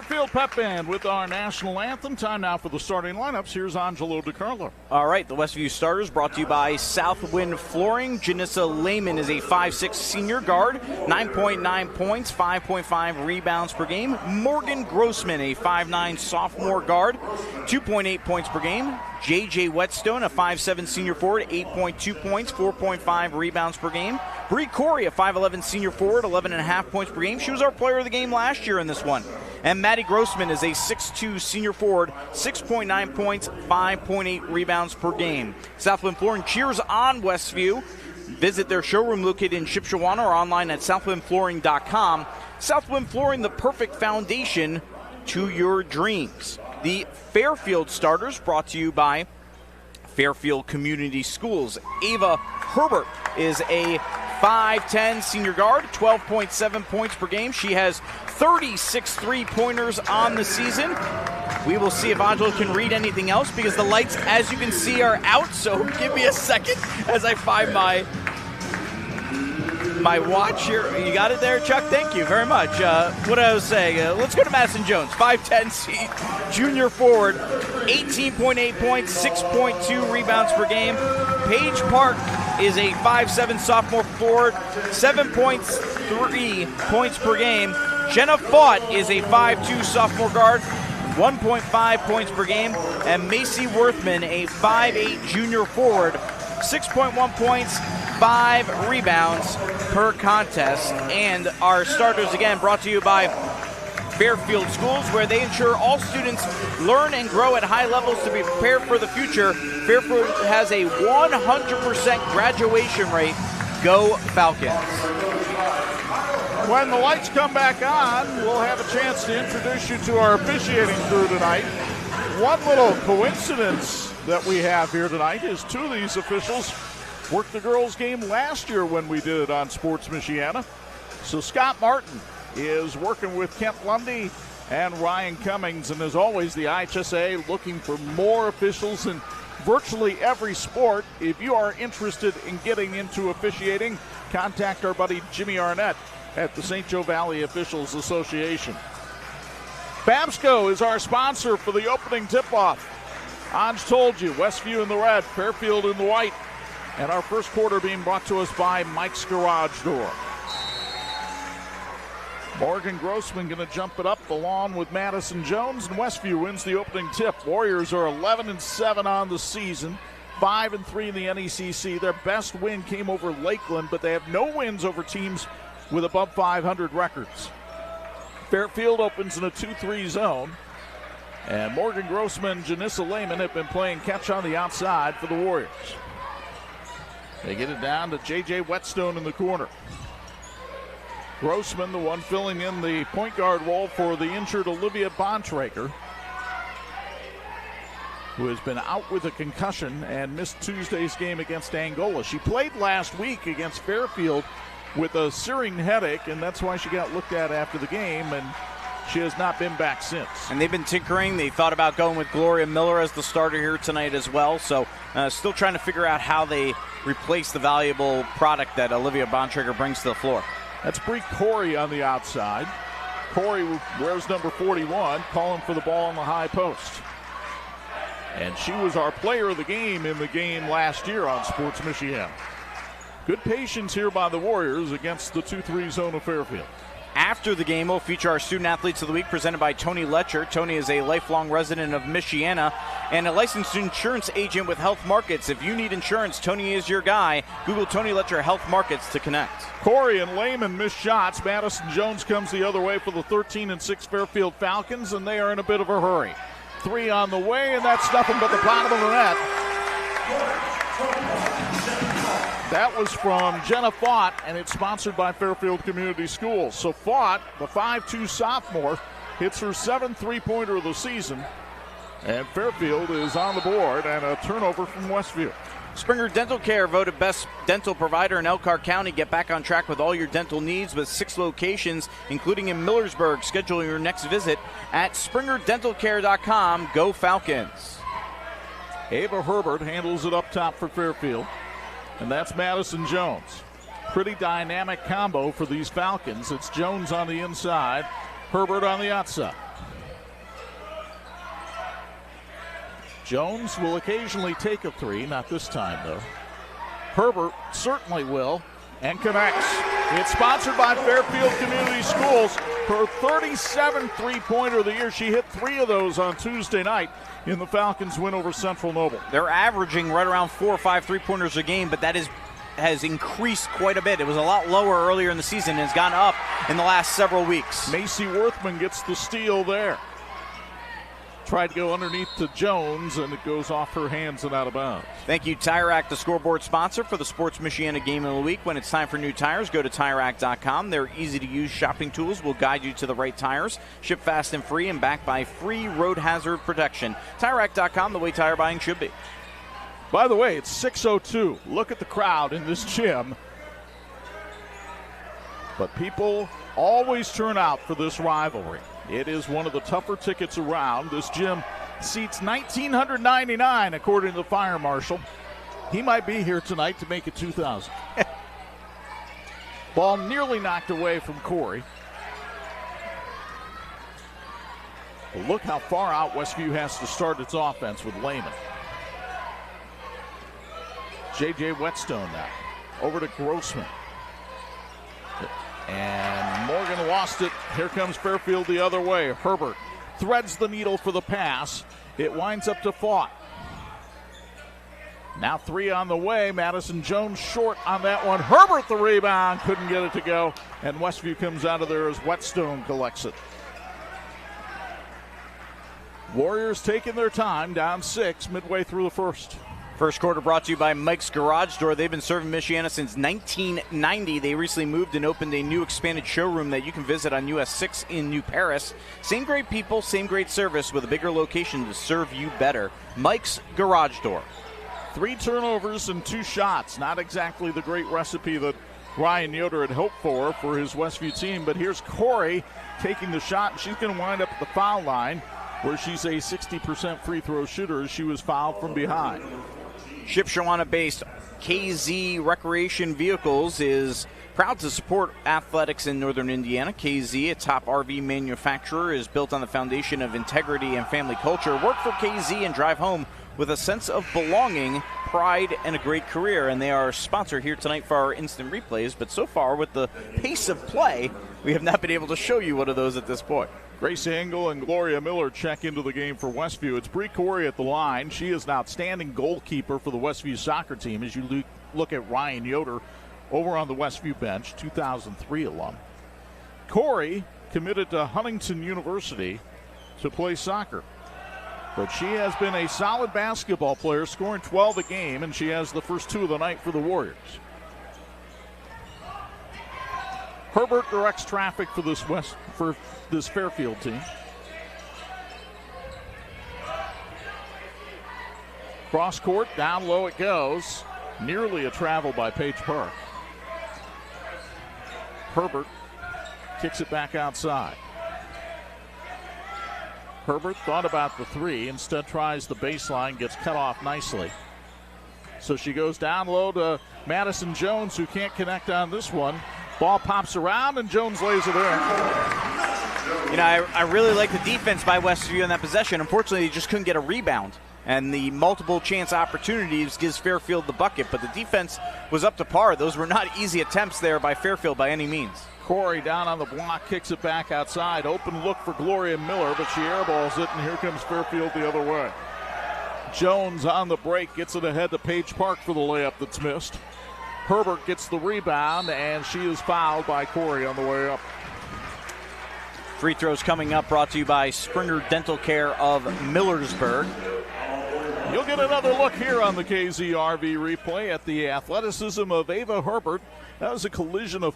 Fairfield Pep Band with our national anthem. Time now for the starting lineups. Here's Angelo DeCarlo. All right, the Westview starters brought to you by Southwind Flooring. Janissa Lehman is a 5'6" senior guard, 9.9 points, 5.5 rebounds per game. Morgan Grossman, a 5'9" sophomore guard, 2.8 points per game. J.J. Whetstone, a 5'7" senior forward, 8.2 points, 4.5 rebounds per game. Bree Corey, a 5'11" senior forward, 11.5 points per game. She was our player of the game last year in this one. And Maddie Grossman is a 6'2" senior forward, 6.9 points, 5.8 rebounds per game. Southwind Flooring cheers on Westview. Visit their showroom located in Shipshewana or online at southwindflooring.com. Southwind Flooring, the perfect foundation to your dreams. The Fairfield starters brought to you by Fairfield Community Schools. Ava Herbert is a 5'10" senior guard, 12.7 points per game. She has 36 three-pointers on the season. We will see if Angelo can read anything else because the lights, as you can see, are out. So give me a second as I find my watch here. You got it there, Chuck? Thank you very much. What I was saying, let's go to Madison Jones, 5'10" junior forward, 18.8 points, 6.2 rebounds per game. Paige Park is a 5'7" sophomore forward, 7.3 points per game. Jenna Faught is a 5'2" sophomore guard, 1.5 points per game. And Macy Worthman, a 5'8" junior forward, 6.1 points, 5 rebounds per contest. And our starters, again, brought to you by Fairfield Schools, where they ensure all students learn and grow at high levels to be prepared for the future. Fairfield has a 100% graduation rate. Go Falcons. When the lights come back on, we'll have a chance to introduce you to our officiating crew tonight. One little coincidence that we have here tonight is two of these officials worked the girls' game last year when we did it on Sports Michiana. So Scott Martin is working with Kent Lundy and Ryan Cummings, and as always, the IHSA looking for more officials in virtually every sport. If you are interested in getting into officiating, contact our buddy Jimmy Arnett at the St. Joe Valley Officials Association. Babsco is our sponsor for the opening tip-off. Anj told you, Westview in the red, Fairfield in the white. And our first quarter being brought to us by Mike's Garage Door. Morgan Grossman going to jump it up along with Madison Jones, and Westview wins the opening tip. Warriors are 11-7 on the season, 5-3 in the NECC. Their best win came over Lakeland, but they have no wins over teams with above 500 records. Fairfield opens in a 2-3 zone, and Morgan Grossman and Janissa Lehman have been playing catch on the outside for the Warriors. They get it down to J.J. Whetstone in the corner. Grossman, the one filling in the point guard role for the injured Olivia Bontrager, who has been out with a concussion and missed Tuesday's game against Angola. She played last week against Fairfield with a searing headache, and that's why she got looked at after the game, and she has not been back since. And they've been tinkering. They thought about going with Gloria Miller as the starter here tonight as well. So still trying to figure out how they replace the valuable product that Olivia Bontrager brings to the floor. That's Bree Corey on the outside. Corey wears number 41, calling for the ball on the high post. And she was our player of the game in the game last year on Sports Michiana. Good patience here by the Warriors against the 2-3 zone of Fairfield. After the game, we'll feature our Student Athletes of the Week presented by Tony Letcher. Tony is a lifelong resident of Michiana and a licensed insurance agent with Health Markets. If you need insurance, Tony is your guy. Google Tony Letcher Health Markets to connect. Corey and Lehman miss shots. Madison Jones comes the other way for the 13-6 Fairfield Falcons, and they are in a bit of a hurry. 3 on the way, and that's nothing but the bottom of the net. That was from Jenna Faught, and it's sponsored by Fairfield Community Schools. So Faught, the 5'2 sophomore, hits her 7th three-pointer of the season. And Fairfield is on the board, and a turnover from Westview. Springer Dental Care voted best dental provider in Elkhart County. Get back on track with all your dental needs with 6 locations, including in Millersburg. Schedule your next visit at springerdentalcare.com. Go Falcons. Ava Herbert handles it up top for Fairfield. And that's Madison Jones. Pretty dynamic combo for these Falcons. It's Jones on the inside, Herbert on the outside. Jones will occasionally take a three, not this time though. Herbert certainly will, and connects. It's sponsored by Fairfield Community Schools. Her 37th three-pointer of the year. She hit 3 of those on Tuesday night in the Falcons' win over Central Noble. They're averaging right around 4 or 5 three-pointers a game, but that has increased quite a bit. It was a lot lower earlier in the season and has gone up in the last several weeks. Macy Worthman gets the steal there. Tried to go underneath to Jones, and it goes off her hands and out of bounds. Thank you, Tire Rack, the scoreboard sponsor for the Sports Michiana Game of the Week. When it's time for new tires, go to TireRack.com. Their easy-to-use shopping tools will guide you to the right tires. Ship fast and free and backed by free road hazard protection. TireRack.com, the way tire buying should be. By the way, it's 6:02. Look at the crowd in this gym. But people always turn out for this rivalry. It is one of the tougher tickets around. This gym seats 1,999, according to the fire marshal. He might be here tonight to make it 2,000. Ball nearly knocked away from Corey. But look how far out Westview has to start its offense with Lehman. J.J. Whetstone now. Over to Grossman. And Morgan lost it. Here comes Fairfield the other way. Herbert threads the needle for the pass. It winds up to Fought. Now 3 on the way. Madison Jones short on that one. Herbert the rebound. Couldn't get it to go. And Westview comes out of there as Whetstone collects it. Warriors taking their time, down 6 midway through the first. First quarter brought to you by Mike's Garage Door. They've been serving Michiana since 1990. They recently moved and opened a new expanded showroom that you can visit on US 6 in New Paris. Same great people, same great service with a bigger location to serve you better. Mike's Garage Door. 3 turnovers and 2 shots. Not exactly the great recipe that Ryan Yoder had hoped for his Westview team. But here's Corey taking the shot. She's going to wind up at the foul line where she's a 60% free throw shooter as she was fouled from behind. Shipshawana-based KZ Recreation Vehicles is proud to support athletics in northern Indiana. KZ, a top RV manufacturer, is built on the foundation of integrity and family culture. Work for KZ and drive home with a sense of belonging, pride, and a great career. And they are a sponsor here tonight for our instant replays. But so far, with the pace of play, we have not been able to show you one of those at this point. Grace Engel and Gloria Miller check into the game for Westview. It's Bree Corey at the line. She is an outstanding goalkeeper for the Westview soccer team. As you look at Ryan Yoder over on the Westview bench, 2003 alum. Corey committed to Huntington University to play soccer. But she has been a solid basketball player, scoring 12 a game, and she has the first 2 of the night for the Warriors. Herbert directs traffic for this Fairfield team. Cross court, down low it goes. Nearly a travel by Page Park. Herbert kicks it back outside. Herbert thought about the 3, instead tries the baseline, gets cut off nicely. So she goes down low to Madison Jones, who can't connect on this one. Ball pops around, and Jones lays it in. You know, I really like the defense by Westview on that possession. Unfortunately, they just couldn't get a rebound. And the multiple chance opportunities gives Fairfield the bucket. But the defense was up to par. Those were not easy attempts there by Fairfield by any means. Corey down on the block, kicks it back outside. Open look for Gloria Miller, but she airballs it, and here comes Fairfield the other way. Jones on the break, gets it ahead to Page Park for the layup that's missed. Herbert gets the rebound, and she is fouled by Corey on the way up. Free throws coming up, brought to you by Springer Dental Care of Millersburg. You'll get another look here on the KZRV replay at the athleticism of Ava Herbert. That was a collision of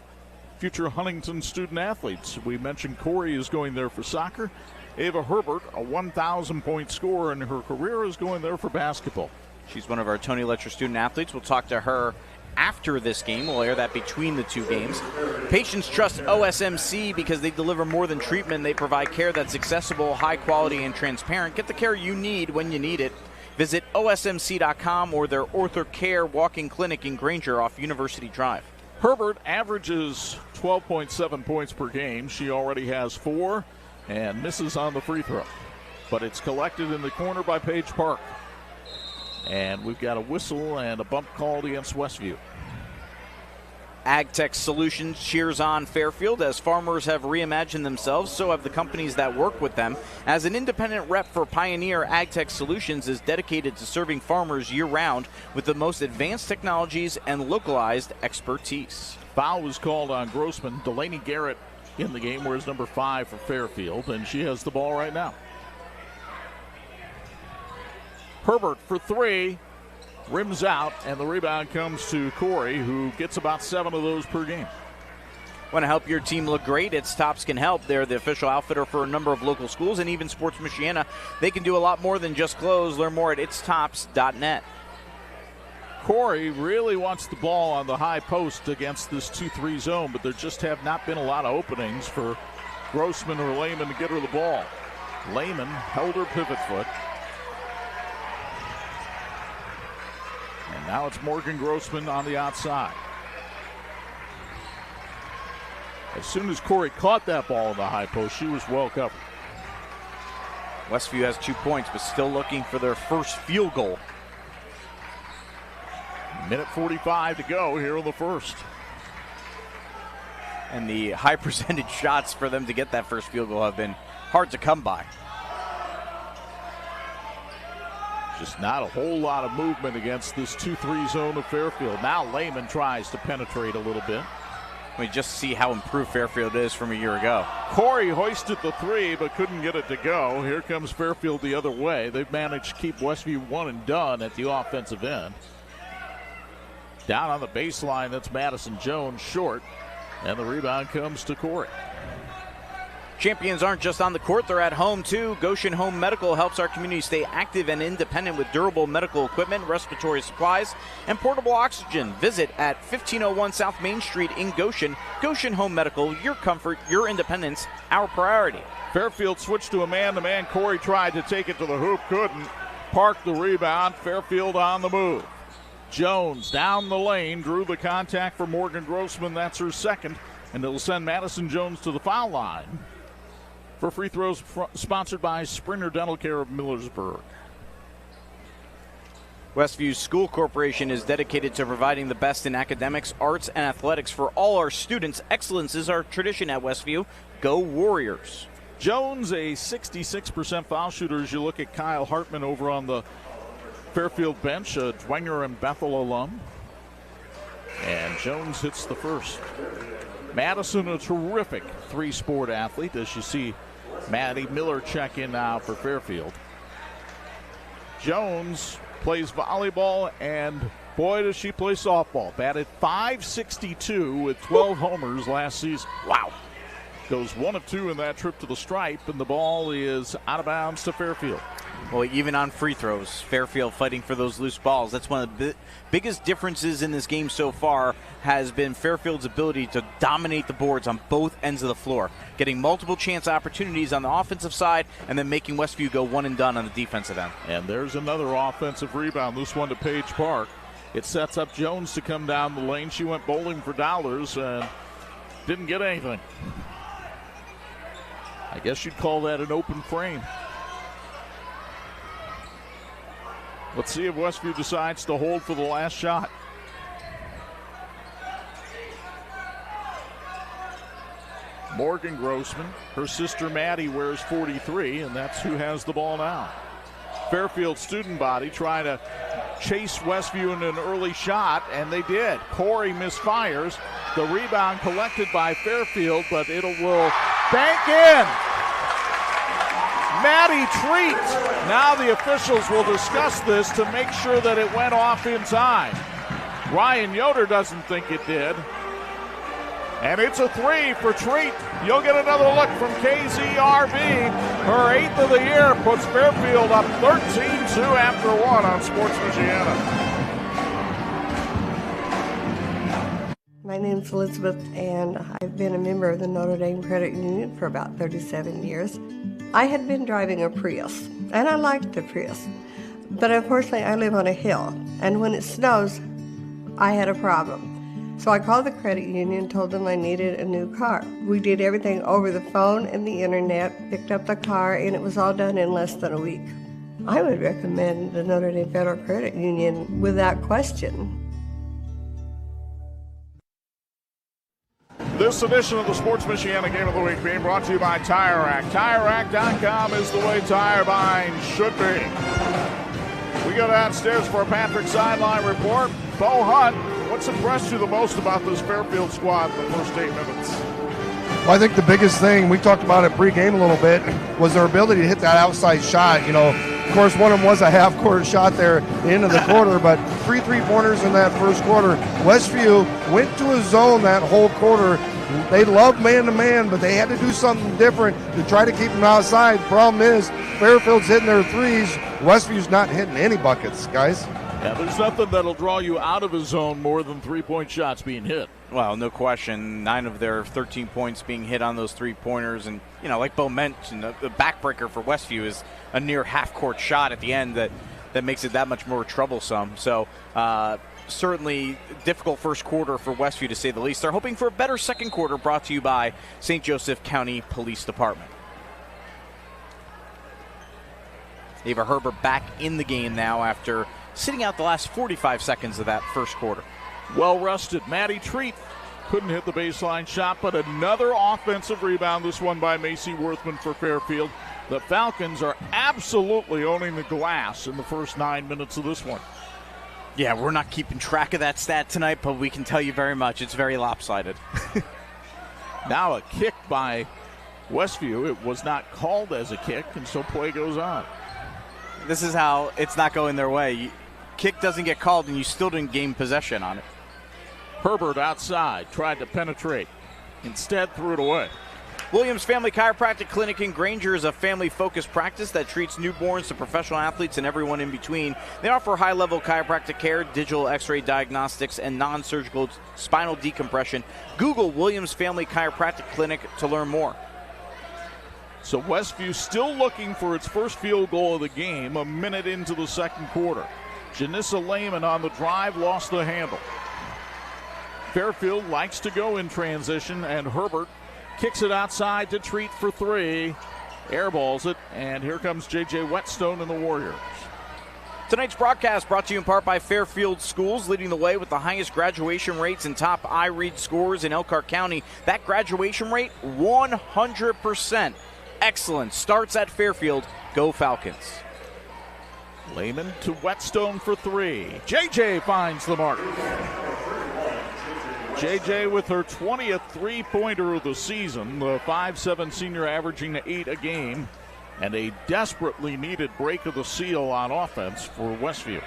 future Huntington student athletes. We mentioned Corey is going there for soccer. Ava Herbert, a 1,000-point scorer in her career, is going there for basketball. She's one of our Tony Letcher student athletes. We'll talk to her after this game. We'll air that between the 2 games. Patients trust OSMC because they deliver more than treatment. They provide care that's accessible, high quality, and transparent. Get the care you need when you need it. Visit OSMC.com or their OrthoCare walk-in clinic in Granger off University Drive. Herbert averages 12.7 points per game. She already has 4 and misses on the free throw. But it's collected in the corner by Page Park. And we've got a whistle and a bump called against Westview. AgTech Solutions cheers on Fairfield. As farmers have reimagined themselves, so have the companies that work with them. As an independent rep for Pioneer, AgTech Solutions is dedicated to serving farmers year-round with the most advanced technologies and localized expertise. Foul was called on Grossman. Delaney Garrett in the game, wears number 5 for Fairfield, and she has the ball right now. Herbert for 3. Rims out, and the rebound comes to Corey, who gets about 7 of those per game. Want to help your team look great? It's Tops Can Help. They're the official outfitter for a number of local schools and even Sports Michiana. They can do a lot more than just clothes. Learn more at itstops.net. Corey really wants the ball on the high post against this 2-3 zone, but there just have not been a lot of openings for Grossman or Lehman to get her the ball. Lehman held her pivot foot. And now it's Morgan Grossman on the outside. As soon as Corey caught that ball in the high post, she was well covered. Westview has 2 points, but still looking for their first field goal. Minute 45 to go here in the first. And the high percentage shots for them to get that first field goal have been hard to come by. Just not a whole lot of movement against this 2-3 zone of Fairfield. Now Lehman tries to penetrate a little bit. We just see how improved Fairfield is from a year ago. Corey hoisted the 3 but couldn't get it to go. Here comes Fairfield the other way. They've managed to keep Westview one and done at the offensive end. Down on the baseline, that's Madison Jones short. And the rebound comes to Corey. Champions aren't just on the court, they're at home too. Goshen Home Medical helps our community stay active and independent with durable medical equipment, respiratory supplies, and portable oxygen. Visit at 1501 South Main Street in Goshen. Goshen Home Medical, your comfort, your independence, our priority. Fairfield switched to a man-to-man. Corey tried to take it to the hoop, couldn't. Parked the rebound. Fairfield on the move. Jones down the lane, drew the contact for Morgan Grossman. That's her second, and it'll send Madison Jones to the foul line. For free throws sponsored by Springer Dental Care of Millersburg. Westview School Corporation is dedicated to providing the best in academics, arts, and athletics for all our students. Excellence is our tradition at Westview. Go Warriors. Jones, a 66% foul shooter as you look at Kyle Hartman over on the Fairfield bench, a Dwenger and Bethel alum. And Jones hits the first. Madison, a terrific three-sport athlete, as you see Maddie Miller check in now for Fairfield. Jones plays volleyball, and boy, does she play softball. Batted .562 with 12 homers last season. Wow. Goes 1 of 2 in that trip to the stripe, and the ball is out of bounds to Fairfield. Well, even on free throws, Fairfield fighting for those loose balls. That's one of the biggest differences in this game so far has been Fairfield's ability to dominate the boards on both ends of the floor, getting multiple chance opportunities on the offensive side and then making Westview go one and done on the defensive end. And there's another offensive rebound, this one to Paige Park. It sets up Jones to come down the lane. She went bowling for dollars and didn't get anything. I guess you'd call that an open frame. Let's see if Westview decides to hold for the last shot. Morgan Grossman, her sister Maddie wears 43, and that's who has the ball now. Fairfield student body trying to chase Westview in an early shot, and they did. Corey misfires. The rebound collected by Fairfield, but it will bank in. Maddie Treat. Now the officials will discuss this to make sure that it went off inside. Ryan Yoder doesn't think it did. And it's a 3 for Treat. You'll get another look from KZRB. Her 8th of the year puts Fairfield up 13-2 after 1 on Sports Michiana. My name's Elizabeth, and I've been a member of the Notre Dame Credit Union for about 37 years. I had been driving a Prius, and I liked the Prius. But unfortunately, I live on a hill, and when it snows, I had a problem. So I called the credit union and told them I needed a new car. We did everything over the phone and the internet, picked up the car, and it was all done in less than a week. I would recommend the Notre Dame Federal Credit Union without question. This edition of the Sports Michiana Game of the Week being brought to you by Tire Rack. TireRack.com is the way tire buying should be. We go downstairs for a Patrick Sideline report. Bo Hunt, what's impressed you the most about this Fairfield squad in the first 8 minutes? Well, I think the biggest thing, we talked about it pregame a little bit, was their ability to hit that outside shot. You know, of course, one of them was a half-court shot there at the end of the quarter, but 3 3-pointers in that first quarter. Westview went to a zone that whole quarter. They love man-to-man, but they had to do something different to try to keep them outside. Problem is, Fairfield's hitting their threes. Westview's not hitting any buckets, guys. Yeah, there's nothing that'll draw you out of a zone more than 3-point shots being hit. Well, no question. 9 of their 13 points being hit on those 3-pointers. And, you know, like Bo mentioned, the backbreaker for Westview is a near half-court shot at the end that makes it that much more troublesome. So, certainly difficult first quarter for Westview, to say the least. They're hoping for a better second quarter, brought to you by St. Joseph County Police Department. Ava Herbert back in the game now after sitting out the last 45 seconds of that first quarter. Well rested. Maddie Treat couldn't hit the baseline shot, but another offensive rebound, this one by Macy Worthman for Fairfield. The Falcons are absolutely owning the glass in the first 9 minutes of this one. Yeah, we're not keeping track of that stat tonight, but we can tell you very much. It's very lopsided. Now a kick by Westview. It was not called as a kick, and so play goes on. This is how it's not going their way. Kick doesn't get called, and you still didn't gain possession on it. Herbert outside, tried to penetrate. Instead, threw it away. Williams Family Chiropractic Clinic in Granger is a family-focused practice that treats newborns to professional athletes and everyone in between. They offer high-level chiropractic care, digital x-ray diagnostics, and non-surgical spinal decompression. Google Williams Family Chiropractic Clinic to learn more. So Westview still looking for its first field goal of the game, a minute into the second quarter. Janissa Lehman on the drive, lost the handle. Fairfield likes to go in transition, and Herbert kicks it outside to Treat for three. Airballs it, and here comes J.J. Whetstone and the Warriors. Tonight's broadcast brought to you in part by Fairfield Schools, leading the way with the highest graduation rates and top iRead scores in Elkhart County. That graduation rate, 100%. Excellent. Starts at Fairfield. Go Falcons. Lehman to Whetstone for three. J.J. finds the mark. J.J. with her 20th three-pointer of the season. The 5'7" senior averaging 8 a game. And a desperately needed break of the seal on offense for Westview.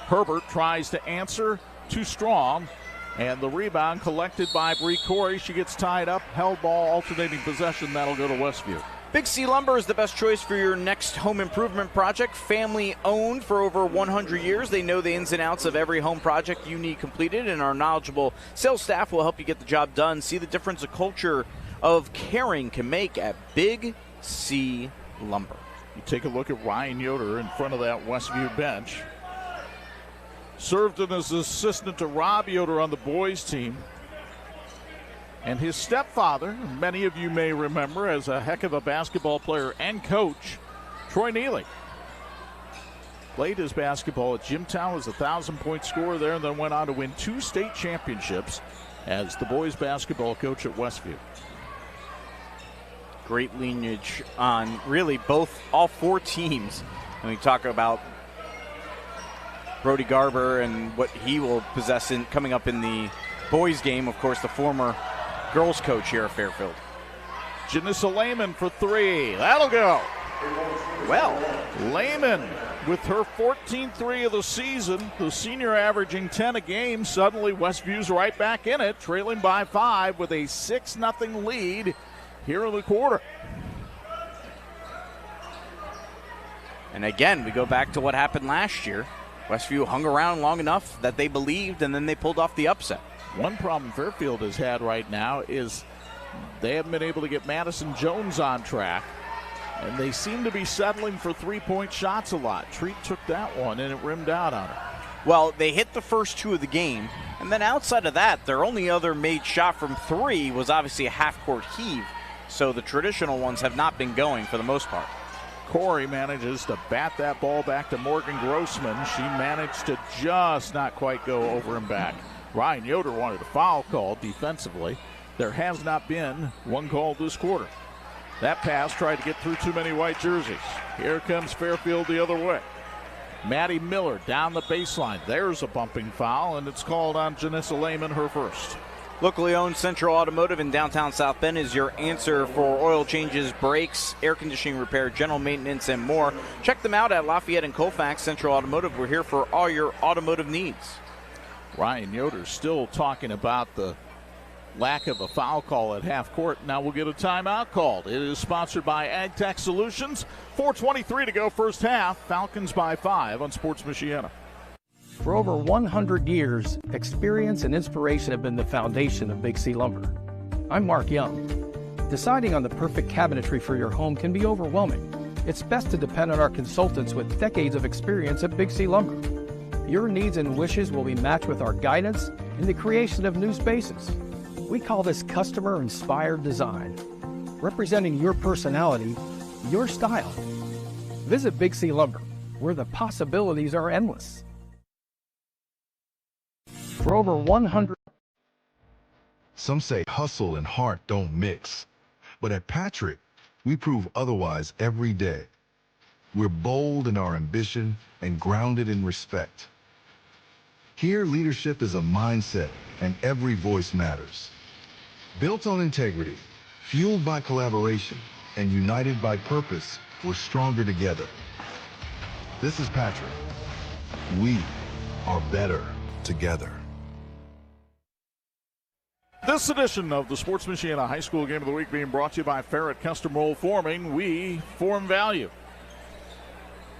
Herbert tries to answer, too strong. And the rebound collected by Bree Corey. She gets tied up, held ball, alternating possession. That'll go to Westview. Big C Lumber is the best choice for your next home improvement project. Family owned for over 100 years. They know the ins and outs of every home project you need completed, and our knowledgeable sales staff will help you get the job done. See the difference a culture of caring can make at Big C Lumber. You take a look at Ryan Yoder in front of that Westview bench. Served as assistant to Rob Yoder on the boys team. And his stepfather, many of you may remember as a heck of a basketball player and coach, Troy Neely. Played his basketball at Jimtown as a 1,000-point scorer there, and then went on to win 2 state championships as the boys basketball coach at Westview. Great lineage on really all 4 teams. When we talk about Brody Garber and what he will possess coming up in the boys game, of course, the former girls coach here at Fairfield. Janissa Lehman for three. That'll go. Well, Lehman with her 14th three of the season, the senior averaging 10 a game. Suddenly Westview's right back in it, trailing by 5 with a 6-0 lead here in the quarter. And again, we go back to what happened last year. Westview hung around long enough that they believed, and then they pulled off the upset. One problem Fairfield has had right now is they haven't been able to get Madison Jones on track, and they seem to be settling for three-point shots a lot. Treat took that one, and it rimmed out on her. Well, they hit the first 2 of the game, and then outside of that, their only other made shot from 3 was obviously a half-court heave, so the traditional ones have not been going for the most part. Corey manages to bat that ball back to Morgan Grossman. She managed to just not quite go over and back. Ryan Yoder wanted a foul call defensively. There has not been one called this quarter. That pass tried to get through too many white jerseys. Here comes Fairfield the other way. Maddie Miller down the baseline. There's a bumping foul, and it's called on Janessa Lehman, her first. Locally owned Central Automotive in downtown South Bend is your answer for oil changes, brakes, air conditioning repair, general maintenance, and more. Check them out at Lafayette and Colfax. Central Automotive, we're here for all your automotive needs. Ryan Yoder still talking about the lack of a foul call at half court. Now we'll get a timeout called. It is sponsored by AgTech Solutions. 4:23 to go first half. Falcons by 5 on Sports Michiana. For over 100 years, experience and inspiration have been the foundation of Big C Lumber. I'm Mark Young. Deciding on the perfect cabinetry for your home can be overwhelming. It's best to depend on our consultants with decades of experience at Big C Lumber. Your needs and wishes will be matched with our guidance in the creation of new spaces. We call this customer-inspired design, representing your personality, your style. Visit Big C Lumber, where the possibilities are endless. For over 100... Some say hustle and heart don't mix. But at Patrick, we prove otherwise every day. We're bold in our ambition and grounded in respect. Here, leadership is a mindset, and every voice matters. Built on integrity, fueled by collaboration, and united by purpose, we're stronger together. This is Patrick. We are better together. This edition of the Sports Michiana High School Game of the Week being brought to you by Ferret Custom Roll Forming. We form value.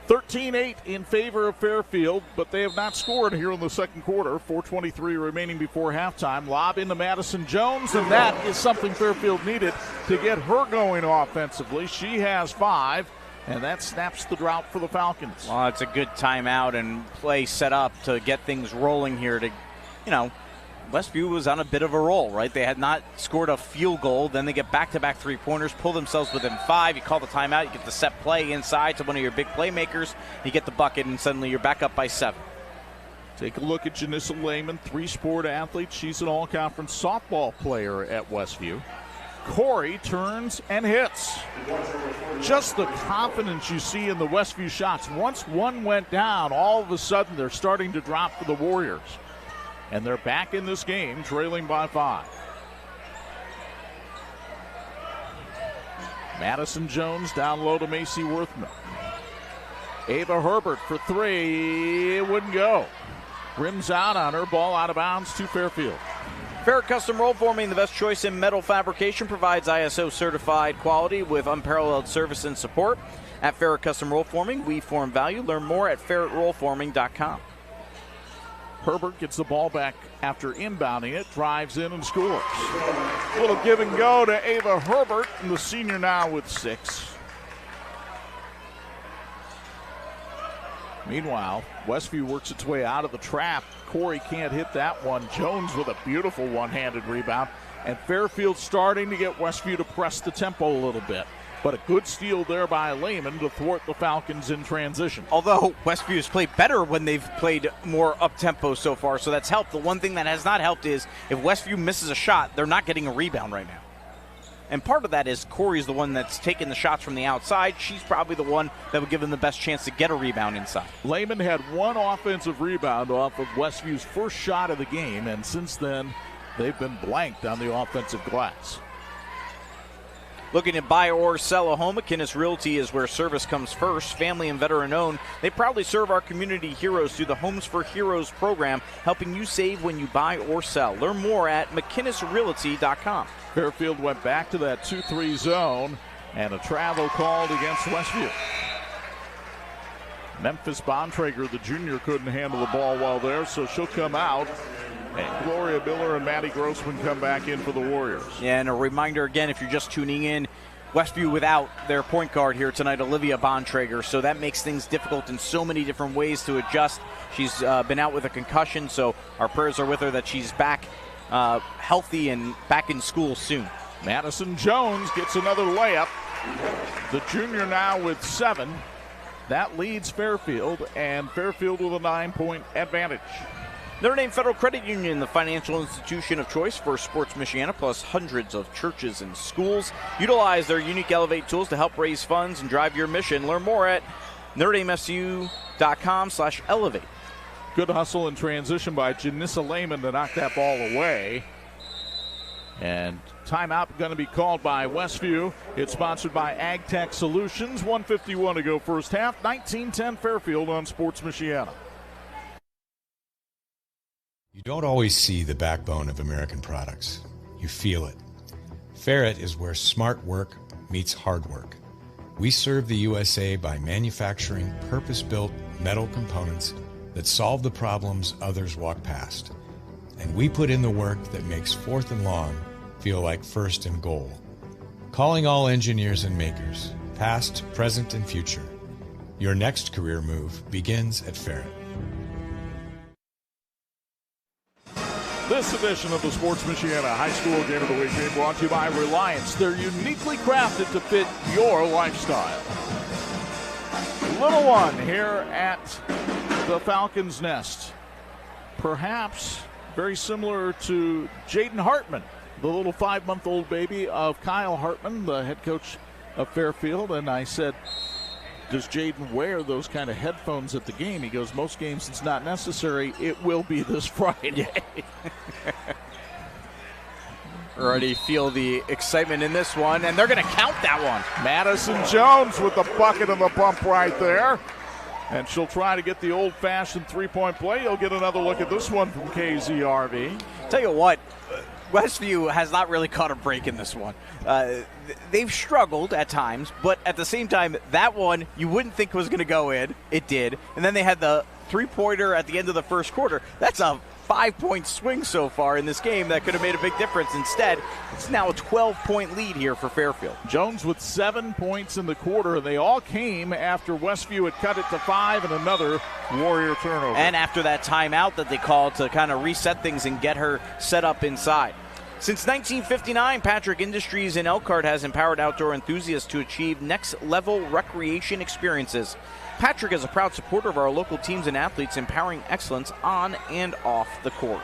13-8 in favor of Fairfield, but they have not scored here in the second quarter. 4:23 remaining before halftime. Lob into Madison Jones, and that is something Fairfield needed to get her going offensively. She has 5, and that snaps the drought for the Falcons. Well, it's a good timeout and play set up to get things rolling here to, Westview was on a bit of a roll, right? They had not scored a field goal. Then they get back-to-back three-pointers, pull themselves within 5. You call the timeout. You get the set play inside to one of your big playmakers. You get the bucket, and suddenly you're back up by 7. Take a look at Janessa Lehman, 3-sport athlete. She's an all-conference softball player at Westview. Corey turns and hits. Just the confidence you see in the Westview shots. Once one went down, all of a sudden they're starting to drop for the Warriors. And they're back in this game, trailing by 5. Madison Jones down low to Macy Worthman. Ava Herbert for 3. It wouldn't go. Rims out on her. Ball out of bounds to Fairfield. Ferret Custom Roll Forming, the best choice in metal fabrication, provides ISO certified quality with unparalleled service and support. At Ferret Custom Roll Forming, we form value. Learn more at ferretrollforming.com. Herbert gets the ball back after inbounding it, drives in and scores. A little give and go to Ava Herbert, and the senior now with 6. Meanwhile, Westview works its way out of the trap. Corey can't hit that one. Jones with a beautiful one-handed rebound. And Fairfield starting to get Westview to press the tempo a little bit. But a good steal there by Lehman to thwart the Falcons in transition. Although Westview has played better when they've played more up-tempo so far, so that's helped. The one thing that has not helped is if Westview misses a shot, they're not getting a rebound right now. And part of that is Corey's the one that's taking the shots from the outside. She's probably the one that would give them the best chance to get a rebound inside. Lehman had one offensive rebound off of Westview's first shot of the game, and since then, they've been blanked on the offensive glass. Looking to buy or sell a home, McKinnis Realty is where service comes first. Family and veteran owned. They proudly serve our community heroes through the Homes for Heroes program, helping you save when you buy or sell. Learn more at McKinnisRealty.com. Fairfield went back to that 2-3 zone, and a travel called against Westview. Memphis Bontrager, the junior, couldn't handle the ball well there, so she'll come out. And Gloria Miller and Maddie Grossman come back in for the Warriors. Yeah, and a reminder again, if you're just tuning in, Westview without their point guard here tonight, Olivia Bontrager, so that makes things difficult in so many different ways to adjust. She's been out with a concussion, so our prayers are with her that she's back healthy and back in school soon. Madison Jones gets another layup. The junior now with 7. That leads Fairfield, and Fairfield with a 9-point advantage. Notre Dame Federal Credit Union, the financial institution of choice for Sports Michiana, plus hundreds of churches and schools. Utilize their unique Elevate tools to help raise funds and drive your mission. Learn more at NotreDameFCU.com/elevate. Good hustle and transition by Janissa Lehman to knock that ball away. And timeout going to be called by Westview. It's sponsored by AgTech Solutions. 1:51 to go first half. 19-10 Fairfield on Sports Michiana. You don't always see the backbone of American products. You feel it. Ferret is where smart work meets hard work. We serve the USA by manufacturing purpose-built metal components that solve the problems others walk past. And we put in the work that makes 4th and Long feel like 1st and Goal. Calling all engineers and makers, past, present, and future. Your next career move begins at Ferret. This edition of the Sports Michiana High School Game of the Week being brought to you by Reliance. They're uniquely crafted to fit your lifestyle. Little one here at the Falcons' Nest. Perhaps very similar to Jaden Hartman, the little 5-month-old baby of Kyle Hartman, the head coach of Fairfield. And I said, does Jaden wear those kind of headphones at the game? He goes, most games it's not necessary. It will be this Friday. Already feel the excitement in this one, and they're going to count that one. Madison Jones with the bucket and the bump right there. And she'll try to get the old-fashioned three-point play. You'll get another look at this one from KZRV. Tell you what, Westview has not really caught a break in this one. They've struggled at times, but at the same time, that one you wouldn't think was going to go in. It did. And then they had the three-pointer at the end of the first quarter. That's a 5-point swing so far in this game that could have made a big difference. Instead, it's now a 12-point lead here for Fairfield. Jones with 7 points in the quarter, and they all came after Westview had cut it to 5 and another Warrior turnover. And after that timeout that they called to kind of reset things and get her set up inside. Since 1959, Patrick Industries in Elkhart has empowered outdoor enthusiasts to achieve next-level recreation experiences. Patrick is a proud supporter of our local teams and athletes, empowering excellence on and off the court.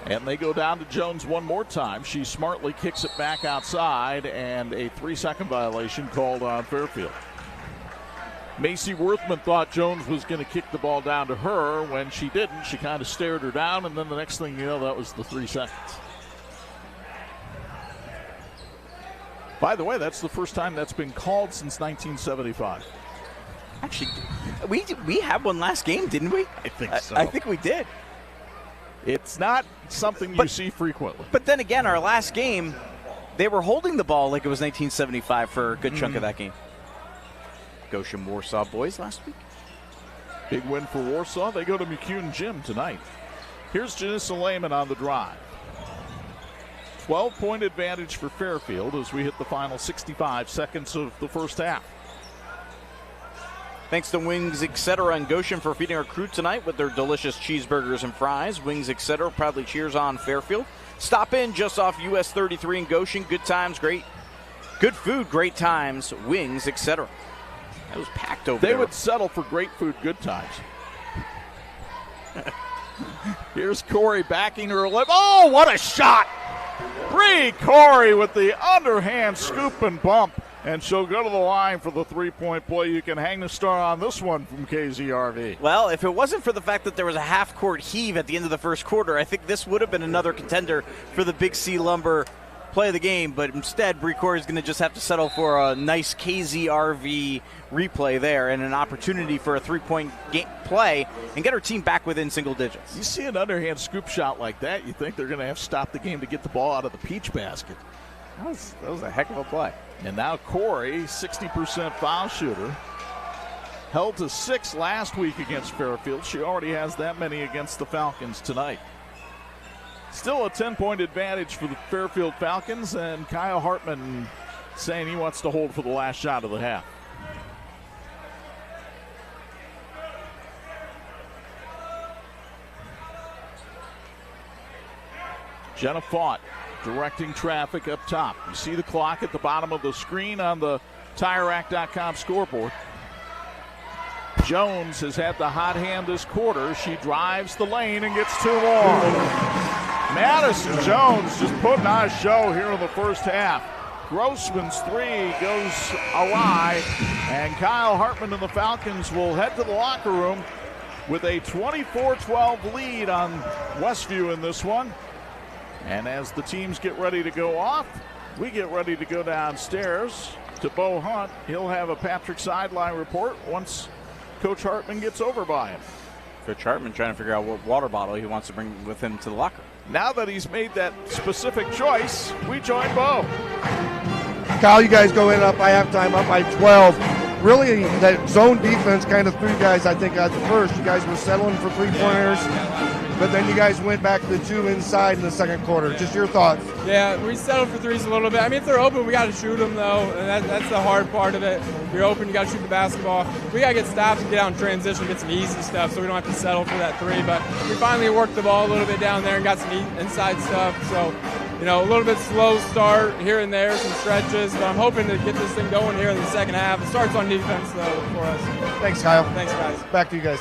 And they go down to Jones one more time. She smartly kicks it back outside, and a 3-second violation called on Fairfield. Macy Worthman thought Jones was going to kick the ball down to her. When she didn't, she kind of stared her down, and then the next thing you know, that was the 3 seconds. By the way, that's the first time that's been called since 1975. Actually, we had one last game, didn't we? I think so. I think we did. It's not something you see frequently. But then again, our last game, they were holding the ball like it was 1975 for a good chunk of that game. Goshen Warsaw boys last week. Big win for Warsaw. They go to McCune Gym tonight. Here's Janissa Lehman on the drive. 12-point advantage for Fairfield as we hit the final 65 seconds of the first half. Thanks to Wings Etc. and Goshen for feeding our crew tonight with their delicious cheeseburgers and fries. Wings Etc. proudly cheers on Fairfield. Stop in just off US 33 in Goshen. Good times, good food, great times. Wings Etc. That was packed over there. They would settle for great food, good times. Here's Corey backing her lip. Oh, what a shot! Bree Corey with the underhand scoop and bump. And she'll go to the line for the three-point play. You can hang the star on this one from KZRV. Well, if it wasn't for the fact that there was a half-court heave at the end of the first quarter, I think this would have been another contender for the Big C Lumber play of the game. But instead, Bree Corey is going to just have to settle for a nice KZRV replay there and an opportunity for a three-point play and get her team back within single digits. You see an underhand scoop shot like that, you think they're going to have to stop the game to get the ball out of the peach basket. That was a heck of a play. And now Corey, 60% foul shooter, held to 6 last week against Fairfield. She already has that many against the Falcons tonight. Still a 10-point advantage for the Fairfield Falcons, and Kyle Hartman saying he wants to hold for the last shot of the half. Jenna Faught directing traffic up top. You see the clock at the bottom of the screen on the TireRack.com scoreboard. Jones has had the hot hand this quarter. She drives the lane and gets 2 more. Madison Jones just putting on a show here in the first half. Grossman's 3 goes awry, and Kyle Hartman and the Falcons will head to the locker room with a 24-12 lead on Westview in this one. And as the teams get ready to go off, we get ready to go downstairs to Bo Hunt. He'll have a Patrick sideline report once Coach Hartman gets over by him. Coach Hartman trying to figure out what water bottle he wants to bring with him to the locker. Now that he's made that specific choice, we join Bo. Kyle, you guys go in up by halftime, up by 12. Really, that zone defense kind of threw you guys, I think, at the first. You guys were settling for 3-pointers, but then you guys went back to the 2 inside in the second quarter. Just your thoughts. Yeah, we settled for threes a little bit. I mean, if they're open, we got to shoot them, though, and that's the hard part of it. If you're open, you got to shoot the basketball. We got to get stops and get out in transition, get some easy stuff, so we don't have to settle for that 3. But we finally worked the ball a little bit down there and got some inside stuff. So, you know, a little bit slow start here and there, some stretches, but I'm hoping to get this thing going here in the second half. It starts on defense, though, for us. Thanks, Kyle. Thanks, guys. Back to you guys.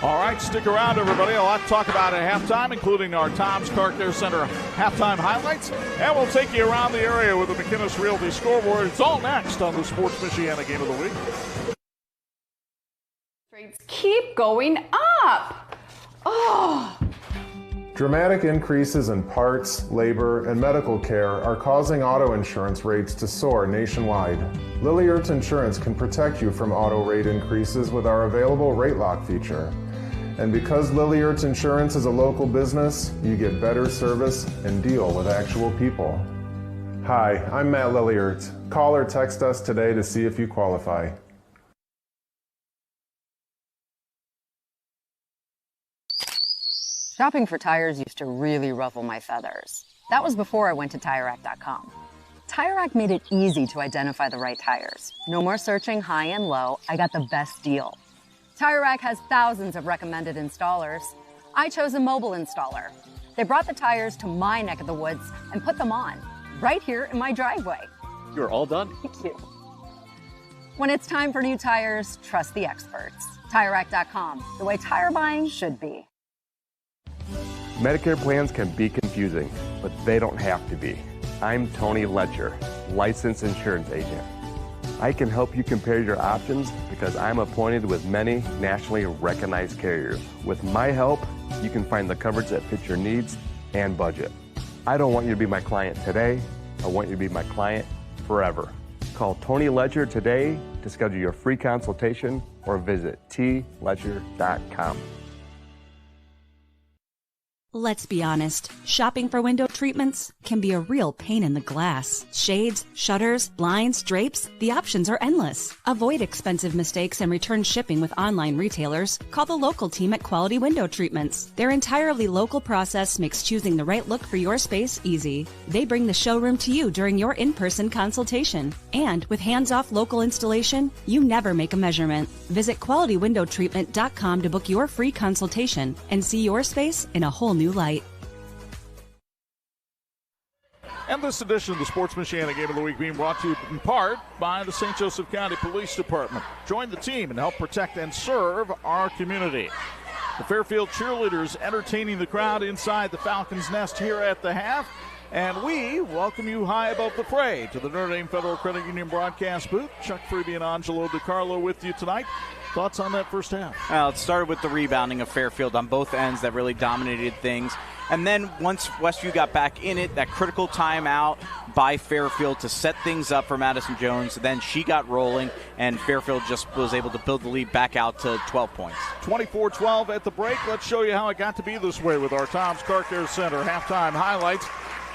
All right, stick around, everybody. A lot to talk about at halftime, including our Tom's Car Care Center halftime highlights. And we'll take you around the area with the McInnes Realty scoreboard. It's all next on the Sports Michiana Game of the Week. Rates keep going up. Oh. Dramatic increases in parts, labor, and medical care are causing auto insurance rates to soar nationwide. Lilliard's Insurance can protect you from auto rate increases with our available rate lock feature. And because Lilliard's Insurance is a local business, you get better service and deal with actual people. Hi, I'm Matt Lilliard. Call or text us today to see if you qualify. Shopping for tires used to really ruffle my feathers. That was before I went to TireRack.com. TireRack made it easy to identify the right tires. No more searching high and low, I got the best deal. TireRack has thousands of recommended installers. I chose a mobile installer. They brought the tires to my neck of the woods and put them on, right here in my driveway. You're all done. Thank you. When it's time for new tires, trust the experts. TireRack.com, the way tire buying should be. Medicare plans can be confusing, but they don't have to be. I'm Tony Ledger, licensed insurance agent. I can help you compare your options because I'm appointed with many nationally recognized carriers. With my help, you can find the coverage that fits your needs and budget. I don't want you to be my client today. I want you to be my client forever. Call Tony Ledger today to schedule your free consultation or visit tledger.com. Let's be honest, shopping for window treatments can be a real pain in the glass. Shades, shutters, blinds, drapes, the options are endless. Avoid expensive mistakes and return shipping with online retailers. Call the local team at Quality Window Treatments. Their entirely local process makes choosing the right look for your space easy. They bring the showroom to you during your in-person consultation. And with hands-off local installation, you never make a measurement. Visit QualityWindowTreatment.com to book your free consultation and see your space in a whole new light. And this edition of the Sports Michiana Game of the Week being brought to you in part by the St. Joseph County Police Department. Join the team and help protect and serve our community. The Fairfield cheerleaders entertaining the crowd inside the Falcons' nest here at the half. And we welcome you high above the fray to the Notre Dame Federal Credit Union broadcast booth. Chuck Freeby and Angelo DiCarlo with you tonight. Thoughts on that first half? Well, it started with the rebounding of Fairfield on both ends that really dominated things. And then once Westview got back in it, that critical timeout by Fairfield to set things up for Madison Jones. Then she got rolling, and Fairfield just was able to build the lead back out to 12 points. 24-12 at the break. Let's show you how it got to be this way with our Tom's Car Care Center halftime highlights.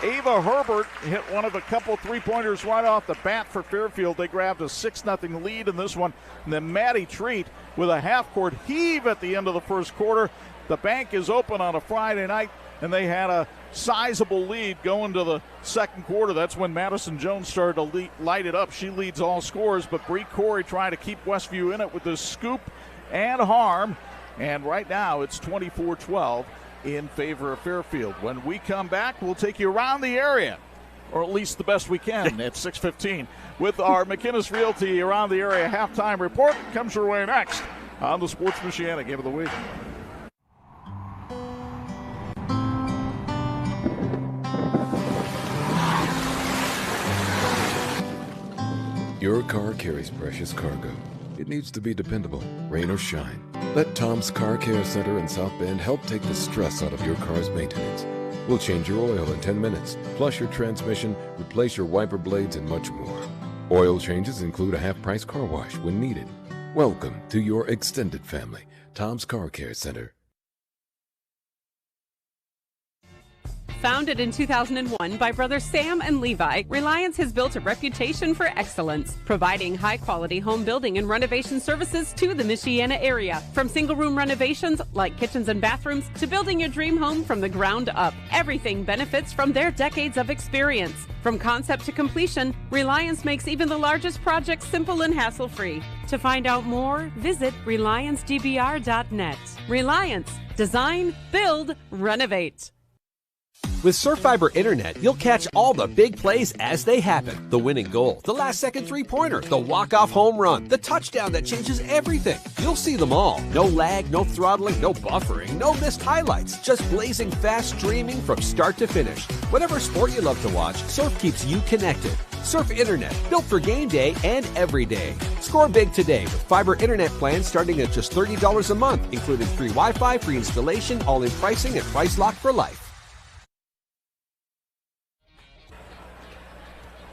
Ava Herbert hit one of a couple three-pointers right off the bat for Fairfield. They grabbed a 6-0 lead in this one. And then Maddie Treat with a half-court heave at the end of the first quarter. The bank is open on a Friday night, and they had a sizable lead going to the second quarter. That's when Madison Jones started to light it up. She leads all scorers, but Bree Corey trying to keep Westview in it with this scoop and harm. And right now it's 24-12. in favor of Fairfield. When we come back, we'll take you around the area, or at least the best we can at 6:15 with our McInnes Realty Around the Area halftime report. Comes your way next on the Sports Michiana Game of the Week. Your car carries precious cargo. It needs to be dependable, rain or shine. Let Tom's Car Care Center in South Bend help take the stress out of your car's maintenance. We'll change your oil in 10 minutes, flush your transmission, replace your wiper blades, and much more. Oil changes include a half-price car wash when needed. Welcome to your extended family, Tom's Car Care Center. Founded in 2001 by brothers Sam and Levi, Reliance has built a reputation for excellence, providing high-quality home building and renovation services to the Michiana area. From single-room renovations like kitchens and bathrooms to building your dream home from the ground up, everything benefits from their decades of experience. From concept to completion, Reliance makes even the largest projects simple and hassle-free. To find out more, visit RelianceDBR.net. Reliance. Design, build, renovate. With SurfFiber Internet, you'll catch all the big plays as they happen. The winning goal, the last-second three-pointer, the walk-off home run, the touchdown that changes everything. You'll see them all. No lag, no throttling, no buffering, no missed highlights. Just blazing fast streaming from start to finish. Whatever sport you love to watch, Surf keeps you connected. Surf Internet, built for game day and every day. Score big today with fiber internet plans starting at just $30 a month, including free Wi-Fi, free installation, all-in pricing, and price lock for life.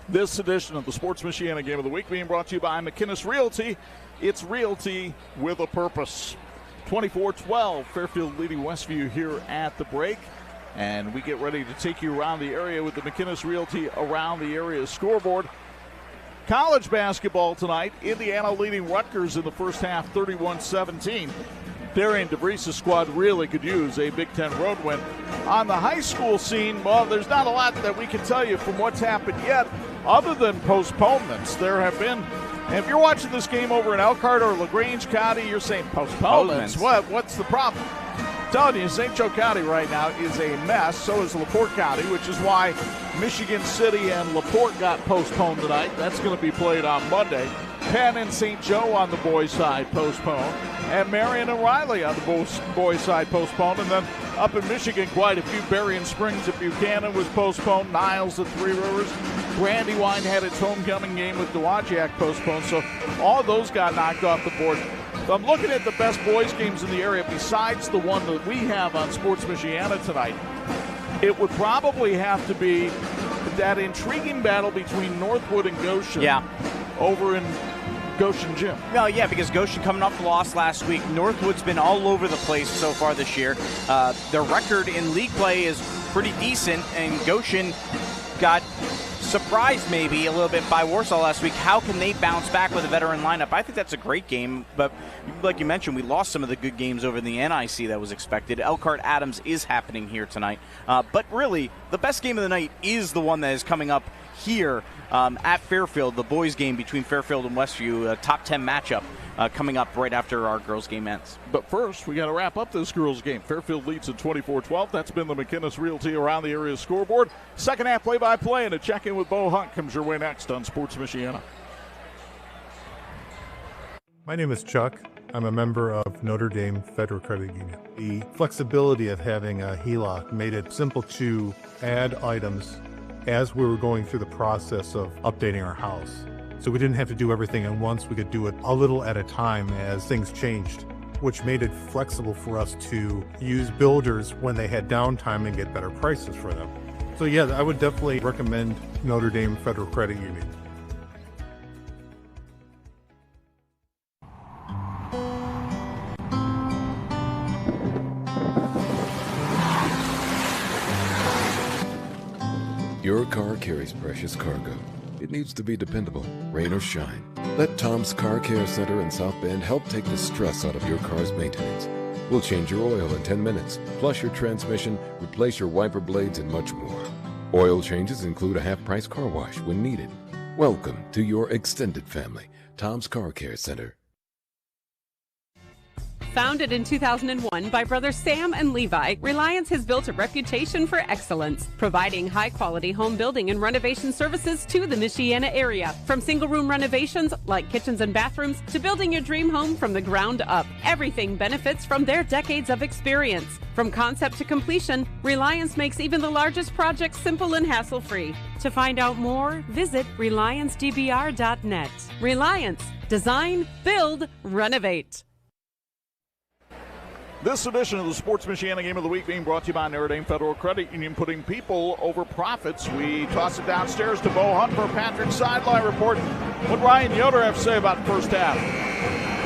This edition of the Sports Michiana Game of the Week being brought to you by McInnes Realty. It's realty with a purpose. 24-12, Fairfield leading Westview here at the break. And we get ready to take you around the area with the McInnes Realty Around the Area scoreboard. College basketball tonight. Indiana leading Rutgers in the first half, 31-17. Darian DeVries' squad really could use a Big Ten road win. On the high school scene, well, there's not a lot that we can tell you from what's happened yet, other than postponements. There have been, and if you're watching this game over in Elkhart or LaGrange County, you're saying postponements. What's the problem? I'm telling you, St. Joe County right now is a mess. So is LaPorte County, which is why Michigan City and LaPorte got postponed tonight. That's going to be played on Monday. Penn and St. Joe on the boys' side postponed. And Marion and Riley on the boys' side postponed. And then up in Michigan, quite a few. Berrien Springs at Buchanan was postponed. Niles at Three Rivers. Brandywine had its homecoming game with Dowagiac postponed. So all of those got knocked off the board. So I'm looking at the best boys' games in the area besides the one that we have on Sports Michiana tonight. It would probably have to be that intriguing battle between Northwood and Goshen. Yeah. Over in Goshen Gym. Well, yeah, because Goshen coming off the loss last week. Northwood's been all over the place so far this year. Their record in league play is pretty decent, and Goshen got surprised maybe a little bit by Warsaw last week. How can they bounce back with a veteran lineup? I think that's a great game, but like you mentioned, we lost some of the good games over in the NIC that was expected. Elkhart Adams is happening here tonight, but really the best game of the night is the one that is coming up here at Fairfield, the boys game between Fairfield and Westview, a top 10 matchup coming up right after our girls game ends. But first, we got to wrap up this girls game. Fairfield leads at 24-12. That's been the McInnes Realty Around the Area scoreboard. Second half play-by-play and a check-in with Bo Hunt comes your way next on Sports Michiana. My name is Chuck. I'm a member of Notre Dame Federal Credit Union. The flexibility of having a HELOC made it simple to add items as we were going through the process of updating our house. So we didn't have to do everything at once. We could do it a little at a time as things changed, which made it flexible for us to use builders when they had downtime and get better prices for them. So yeah, I would definitely recommend Notre Dame Federal Credit Union. Your car carries precious cargo. It needs to be dependable, rain or shine. Let Tom's Car Care Center in South Bend help take the stress out of your car's maintenance. We'll change your oil in 10 minutes, flush your transmission, replace your wiper blades, and much more. Oil changes include a half-price car wash when needed. Welcome to your extended family, Tom's Car Care Center. Founded in 2001 by brothers Sam and Levi, Reliance has built a reputation for excellence, providing high-quality home building and renovation services to the Michiana area. From single-room renovations like kitchens and bathrooms to building your dream home from the ground up, everything benefits from their decades of experience. From concept to completion, Reliance makes even the largest projects simple and hassle-free. To find out more, visit RelianceDBR.net. Reliance. Design, build, renovate. This edition of the Sports Michiana Game of the Week being brought to you by Notre Dame Federal Credit Union, putting people over profits. We toss it downstairs to Bo Hunt for Patrick's sideline report. What Ryan Yoder have to say about the first half?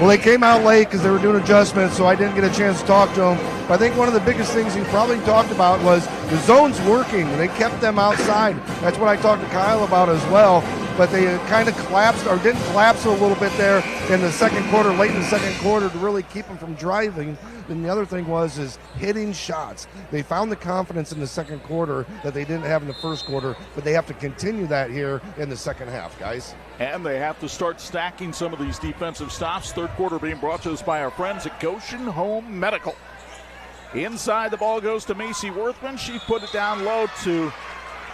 Well, they came out late because they were doing adjustments, so I didn't get a chance to talk to them. But I think one of the biggest things he probably talked about was the zone's working. They kept them outside. That's what I talked to Kyle about as well. But they kind of collapsed, or didn't collapse a little bit there in the second quarter, late in the second quarter, to really keep them from driving. And the other thing was hitting shots. They found the confidence in the second quarter that they didn't have in the first quarter, but they have to continue that here in the second half, guys. And they have to start stacking some of these defensive stops. Third quarter being brought to us by our friends at Goshen Home Medical. Inside, the ball goes to Macy Worthman. She put it down low to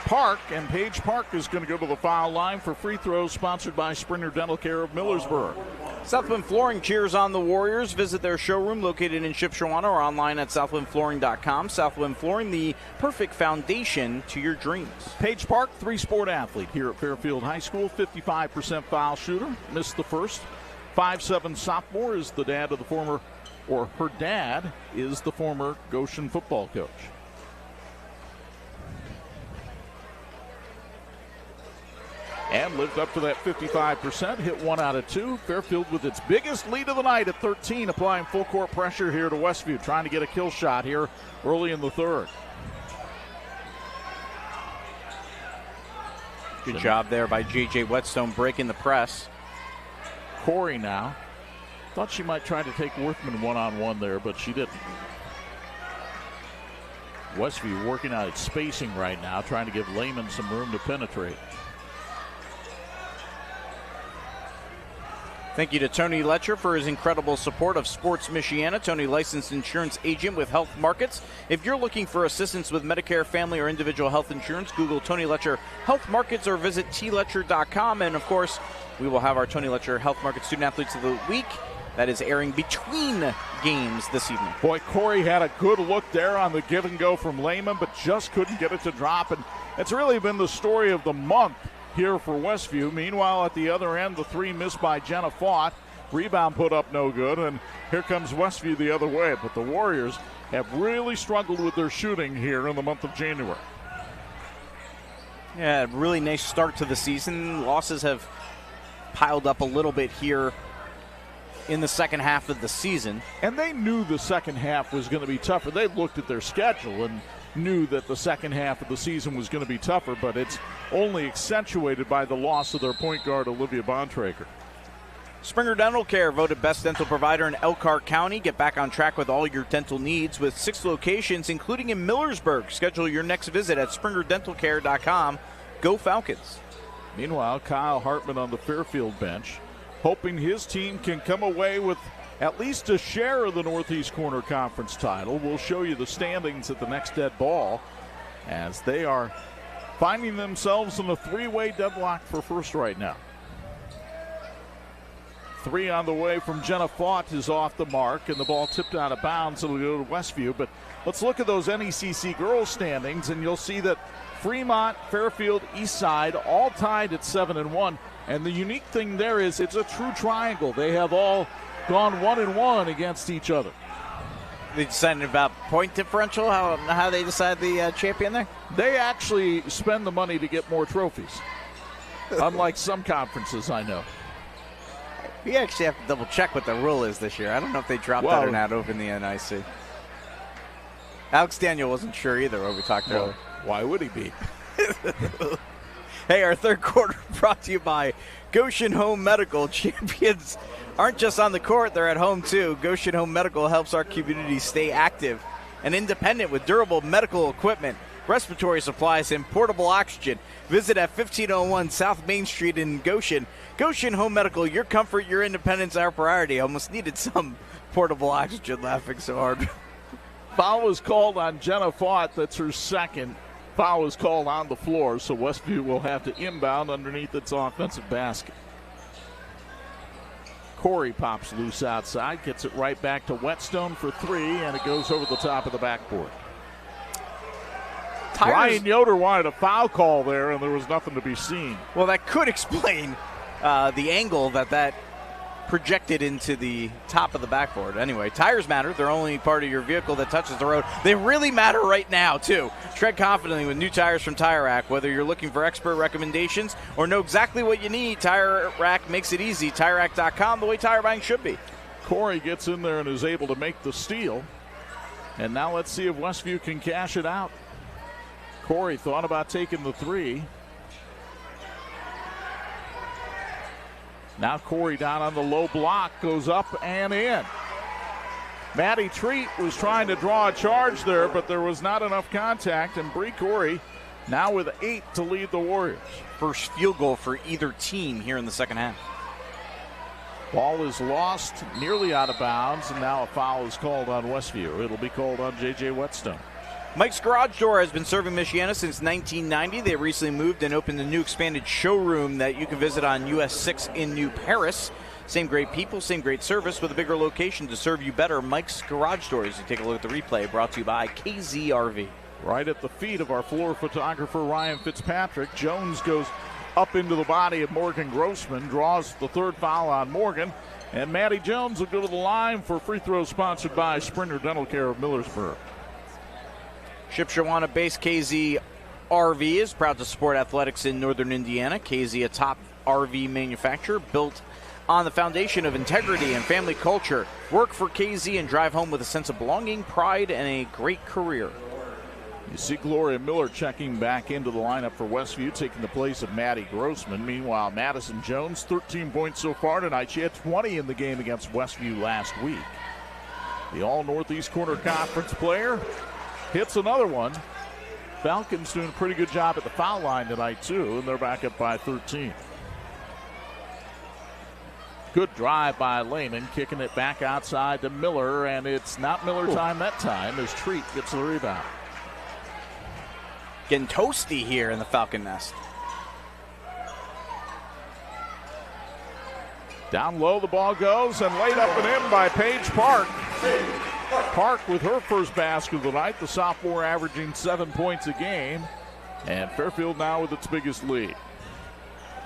Park, and Paige Park is going to go to the foul line for free throws, sponsored by Springer Dental Care of Millersburg. Southwind Flooring cheers on the Warriors. Visit their showroom located in Shipshewana or online at southwindflooring.com. Southwind Flooring, the perfect foundation to your dreams. Paige Park, three-sport athlete here at Fairfield High School, 55% foul shooter, missed the first. 5'7" sophomore, is the dad of the former, or her dad is the former Goshen football coach. And lived up to that 55%, hit 1 out of 2. Fairfield with its biggest lead of the night at 13, applying full court pressure here to Westview, trying to get a kill shot here early in the third. Good job there by J.J. Whetstone breaking the press. Corey now. Thought she might try to take Worthman one-on-one there, but she didn't. Westview working on its spacing right now, trying to give Lehman some room to penetrate. Thank you to Tony Letcher for his incredible support of Sports Michiana. Tony, licensed insurance agent with Health Markets. If you're looking for assistance with Medicare, family, or individual health insurance, Google Tony Letcher Health Markets or visit tletcher.com. And, of course, we will have our Tony Letcher Health Markets Student Athletes of the Week. That is airing between games this evening. Boy, Corey had a good look there on the give and go from Lehman, but just couldn't get it to drop. And it's really been the story of the month here for Westview. Meanwhile, at the other end, the three missed by Jenna Fott. Rebound put up no good, and here comes Westview the other way. But the Warriors have really struggled with their shooting here in the month of January. Yeah, really nice start to the season. Losses have piled up a little bit here in the second half of the season. And they knew the second half was going to be tougher. They looked at their schedule and knew that the second half of the season was going to be tougher, but it's only accentuated by the loss of their point guard, Olivia Bontraker. Springer Dental Care, voted best dental provider in Elkhart County. Get back on track with all your dental needs with 6 locations, including in Millersburg. Schedule your next visit at springerdentalcare.com. Go Falcons. Meanwhile, Kyle Hartman on the Fairfield bench, hoping his team can come away with at least a share of the Northeast Corner Conference title. We'll show you the standings at the next dead ball as they are finding themselves in a three-way deadlock for first right now. 3 on the way from Jenna Fott is off the mark, and the ball tipped out of bounds. It'll go to Westview. But let's look at those NECC girls standings, and you'll see that Fremont, Fairfield, Eastside all tied at 7-1. And the unique thing there is it's a true triangle. They have all gone 1-1 against each other. They decided about point differential, how they decide the champion there? They actually spend the money to get more trophies, unlike some conferences I know. We actually have to double check what the rule is this year. I don't know if they dropped that or not over in the NIC. Alex Daniel wasn't sure either when we talked earlier. Why would he be? Hey, our third quarter brought to you by Goshen Home Medical. Champions aren't just on the court, they're at home too. Goshen Home Medical helps our community stay active and independent with durable medical equipment. respiratory supplies, and portable oxygen. Visit at 1501 South Main Street in Goshen. Goshen Home Medical, your comfort, your independence, our priority. I almost needed some portable oxygen, laughing so hard. Foul was called on Jenna Fott. That's her second. Foul was called on the floor, so Westview will have to inbound underneath its offensive basket. Corey pops loose outside, gets it right back to Whetstone for three, and it goes over the top of the backboard. Ryan Yoder wanted a foul call there, and there was nothing to be seen. Well, that could explain the angle that projected into the top of the backboard. Anyway, tires matter. They're only part of your vehicle that touches the road. They really matter right now, too. Tread confidently with new tires from Tire Rack. Whether you're looking for expert recommendations or know exactly what you need, Tire Rack makes it easy. TireRack.com, the way tire buying should be. Corey gets in there and is able to make the steal. And now let's see if Westview can cash it out. Corey thought about taking the three. Now Corey down on the low block, goes up and in. Maddie Treat was trying to draw a charge there, but there was not enough contact, and Bree Corey now with 8 to lead the Warriors. First field goal for either team here in the second half. Ball is lost, nearly out of bounds, and now a foul is called on Westview. It'll be called on J.J. Whetstone. Mike's Garage Door has been serving Michiana since 1990. They recently moved and opened a new expanded showroom that you can visit on US 6 in New Paris. Same great people, same great service with a bigger location to serve you better. Mike's Garage Doors. You take a look at the replay, brought to you by KZRV. Right at the feet of our floor photographer, Ryan Fitzpatrick. Jones goes up into the body of Morgan Grossman, draws the third foul on Morgan. And Maddie Jones will go to the line for free throw sponsored by Springer Dental Care of Millersburg. Shipshewana-based KZ RV is proud to support athletics in northern Indiana. KZ, a top RV manufacturer built on the foundation of integrity and family culture. Work for KZ and drive home with a sense of belonging, pride, and a great career. You see Gloria Miller checking back into the lineup for Westview, taking the place of Maddie Grossman. Meanwhile, Madison Jones, 13 points so far tonight. She had 20 in the game against Westview last week. The All-Northeast Corner Conference player hits another one. Falcons doing a pretty good job at the foul line tonight, too, and they're back up by 13. Good drive by Lehman, kicking it back outside to Miller, and it's not Miller time that time as Treat gets the rebound. Getting toasty here in the Falcon nest. Down low the ball goes, and laid up and in by Paige Park. Park with her first basket of the night, the sophomore averaging 7 points a game. And Fairfield now with its biggest lead.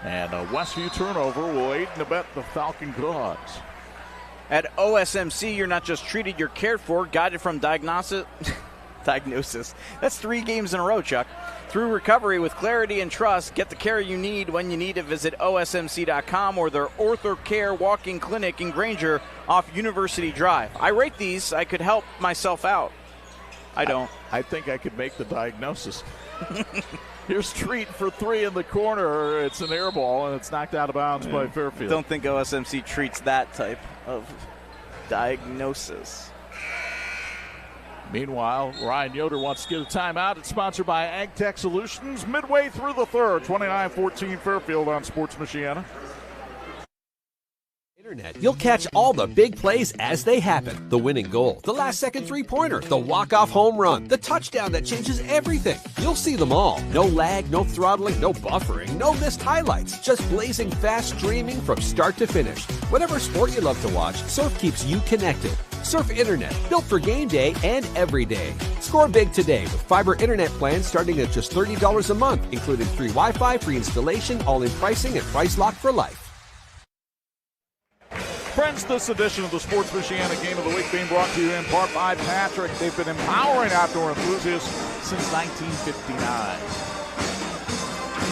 And a Westview turnover will aid and abet the Falcon Dogs. At OSMC, you're not just treated, you're cared for, guided from diagnosis. That's 3 games in a row, Chuck. Through recovery with clarity and trust, get the care you need when you need it. Visit OSMC.com or their OrthoCare walk-in clinic in Granger off University Drive. I rate these. I could help myself out. I don't. I think I could make the diagnosis. Here's Treat for 3 in the corner. It's an air ball, and it's knocked out of bounds by Fairfield. Don't think OSMC treats that type of diagnosis. Meanwhile, Ryan Yoder wants to get a timeout. It's sponsored by AgTech Solutions. Midway through the third, 29-14 Fairfield on Sports Michiana. You'll catch all the big plays as they happen. The winning goal, the last-second three-pointer, the walk-off home run, the touchdown that changes everything. You'll see them all. No lag, no throttling, no buffering, no missed highlights. Just blazing fast streaming from start to finish. Whatever sport you love to watch, Surf keeps you connected. Surf Internet, built for game day and every day. Score big today with fiber internet plans starting at just $30 a month, including free Wi-Fi, free installation, all-in pricing, and price lock for life. Friends, this edition of the Sports Michiana Game of the Week being brought to you in part by Patrick. They've been empowering outdoor enthusiasts since 1959.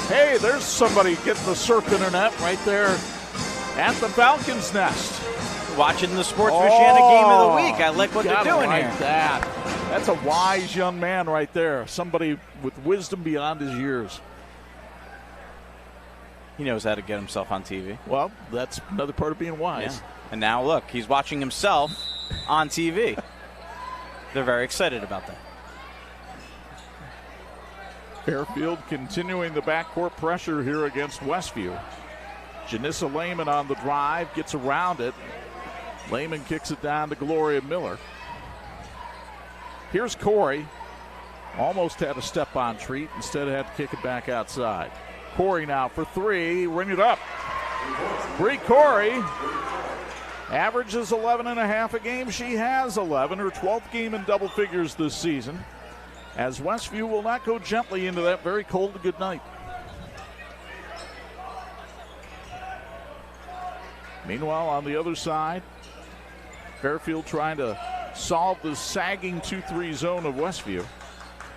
Hey, there's somebody getting the surf internet right there at the Falcons' nest. Watching the Sports Michiana Game of the Week. I like what they're doing like here. That's a wise young man right there. Somebody with wisdom beyond his years. He knows how to get himself on TV. Well, that's another part of being wise. Yeah. And now, look, he's watching himself on TV. They're very excited about that. Fairfield continuing the backcourt pressure here against Westview. Janissa Lehman on the drive, gets around it. Lehman kicks it down to Gloria Miller. Here's Corey. Almost had a step-on treat. Instead had to kick it back outside. Corey now for three. Ring it up. Bree Corey averages 11.5 a game. She has 11, her 12th game in double figures this season, as Westview will not go gently into that very cold good night. Meanwhile, on the other side, Fairfield trying to solve the sagging 2-3 zone of Westview.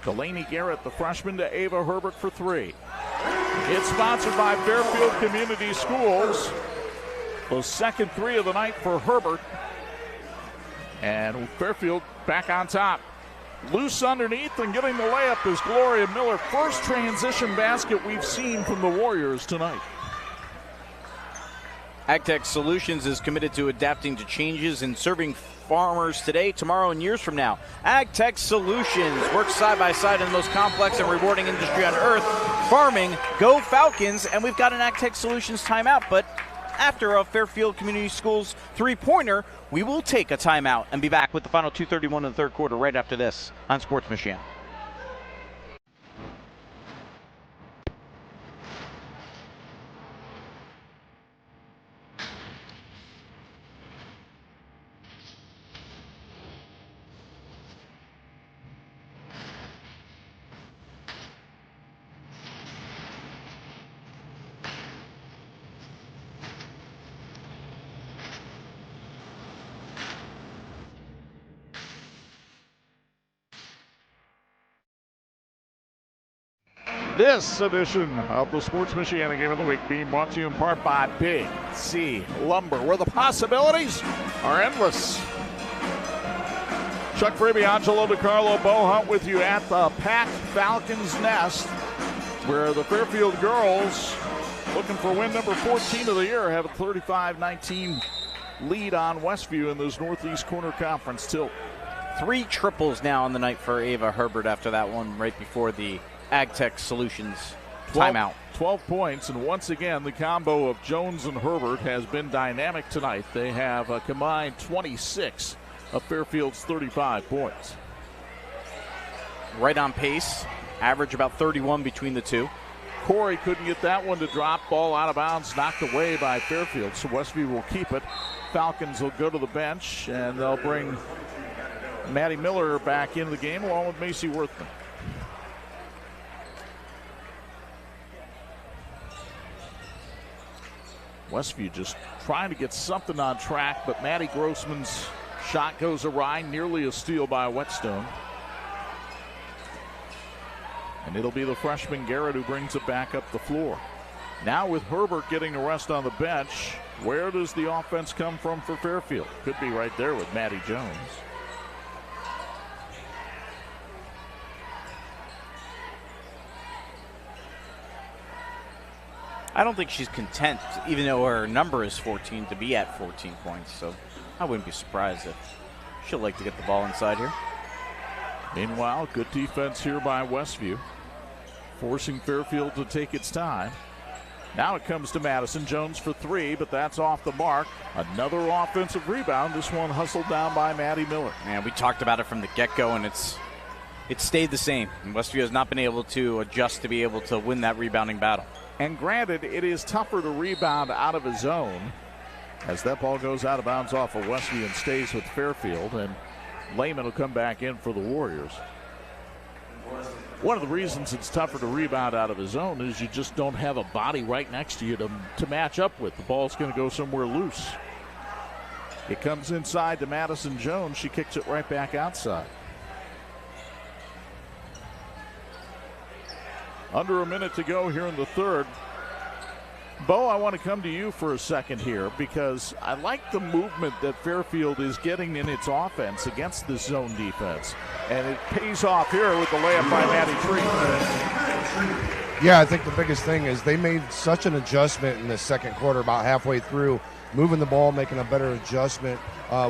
Delaney Garrett, the freshman, to Ava Herbert for three. It's sponsored by Fairfield Community Schools. The second three of the night for Herbert. And Fairfield back on top. Loose underneath and getting the layup is Gloria Miller. First transition basket we've seen from the Warriors tonight. AgTech Solutions is committed to adapting to changes in serving farmers today, tomorrow, and years from now. AgTech Solutions works side by side in the most complex and rewarding industry on earth, farming. Go Falcons! And we've got an AgTech Solutions timeout, but after a Fairfield Community Schools three-pointer, we will take a timeout and be back with the final 2:31 in the third quarter right after this on Sports Michigan. This edition of the Sports Michigan Game of the Week being brought to you in part by Big C Lumber, where the possibilities are endless. Chuck Fraby, Angelo DiCarlo, Bo Hunt with you at the packed Falcons Nest, where the Fairfield girls, looking for win number 14 of the year, have a 35-19 lead on Westview in this Northeast Corner Conference tilt. 3 triples now on the night for Ava Herbert after that one right before the AgTech Solutions timeout. 12 points, and once again, the combo of Jones and Herbert has been dynamic tonight. They have a combined 26 of Fairfield's 35 points. Right on pace, average about 31 between the two. Corey couldn't get that one to drop. Ball out of bounds, knocked away by Fairfield, so Westview will keep it. Falcons will go to the bench, and they'll bring Maddie Miller back into the game along with Macy Worthman. Westview just trying to get something on track, but Maddie Grossman's shot goes awry, nearly a steal by Whetstone. And it'll be the freshman Garrett who brings it back up the floor. Now with Herbert getting a rest on the bench, where does the offense come from for Fairfield? Could be right there with Maddie Jones. I don't think she's content, even though her number is 14, to be at 14 points. So I wouldn't be surprised if she'll like to get the ball inside here. Meanwhile, good defense here by Westview, forcing Fairfield to take its time. Now it comes to Madison Jones for three, but that's off the mark. Another offensive rebound. This one hustled down by Maddie Miller. And we talked about it from the get-go, and it stayed the same. And Westview has not been able to adjust to be able to win that rebounding battle. And granted, it is tougher to rebound out of a zone as that ball goes out of bounds off of Westview and stays with Fairfield, and Lehman will come back in for the Warriors. One of the reasons it's tougher to rebound out of a zone is you just don't have a body right next to you to match up with. The ball's going to go somewhere loose. It comes inside to Madison Jones. She kicks it right back outside. Under a minute to go here in the third. Bo, I want to come to you for a second here because I like the movement that Fairfield is getting in its offense against this zone defense. And it pays off here with the layup by Maddie Tree. Yeah, I think the biggest thing is they made such an adjustment in the second quarter, about halfway through, moving the ball, making a better adjustment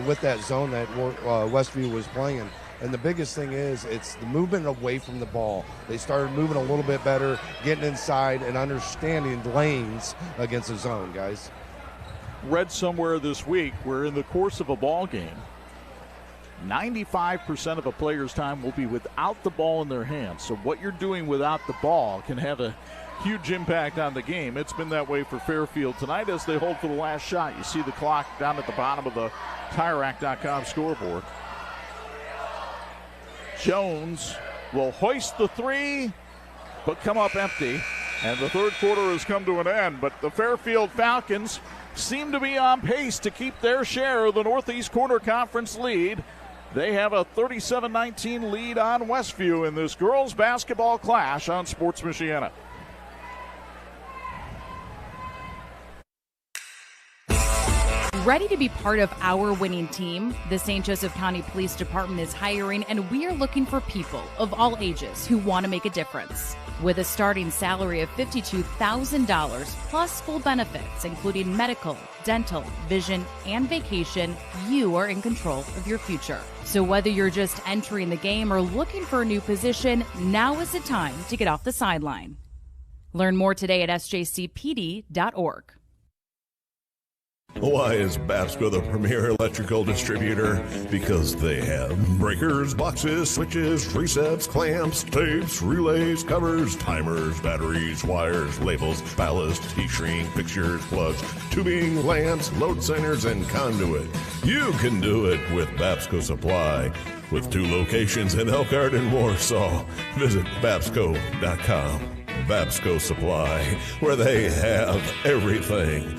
with that zone that Westview was playing in. And the biggest thing is it's the movement away from the ball. They started moving a little bit better, getting inside and understanding lanes against the zone, guys. Read somewhere this week where in the course of a ball game, 95% of a player's time will be without the ball in their hands. So what you're doing without the ball can have a huge impact on the game. It's been that way for Fairfield tonight as they hold for the last shot. You see the clock down at the bottom of the TireRack.com scoreboard. Jones will hoist the three, but come up empty. And the third quarter has come to an end. But the Fairfield Falcons seem to be on pace to keep their share of the Northeast Corner Conference lead. They have a 37-19 lead on Westview in this girls basketball clash on Sports Michiana. Ready to be part of our winning team? The St. Joseph County Police Department is hiring, and we are looking for people of all ages who want to make a difference. With a starting salary of $52,000 plus full benefits, including medical, dental, vision, and vacation, you are in control of your future. So whether you're just entering the game or looking for a new position, now is the time to get off the sideline. Learn more today at sjcpd.org. Why is Babsco the premier electrical distributor? Because they have breakers, boxes, switches, resets, clamps, tapes, relays, covers, timers, batteries, wires, labels, ballast, heat-shrink, fixtures, plugs, tubing, lamps, load centers, and conduit. You can do it with Babsco Supply. With 2 locations in Elkhart and Warsaw. Visit Babsco.com. Babsco Supply, where they have everything.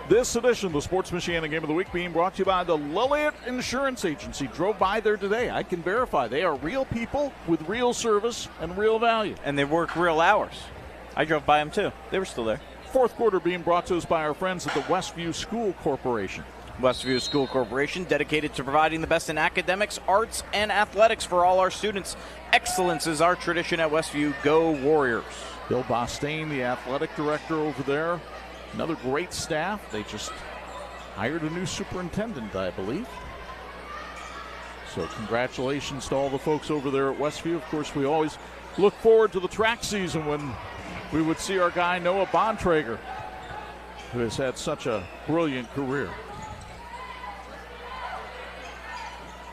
This edition of the Sports Michiana Game of the Week being brought to you by the Lilliot Insurance Agency. Drove by there today. I can verify they are real people with real service and real value. And they work real hours. I drove by them too. They were still there. Fourth quarter being brought to us by our friends at the Westview School Corporation. Westview School Corporation, dedicated to providing the best in academics, arts, and athletics for all our students. Excellence is our tradition at Westview. Go Warriors. Bill Bostaine, the athletic director over there. Another great staff. They just hired a new superintendent, I believe. So congratulations to all the folks over there at Westview. Of course, we always look forward to the track season when we would see our guy Noah Bontrager, who has had such a brilliant career.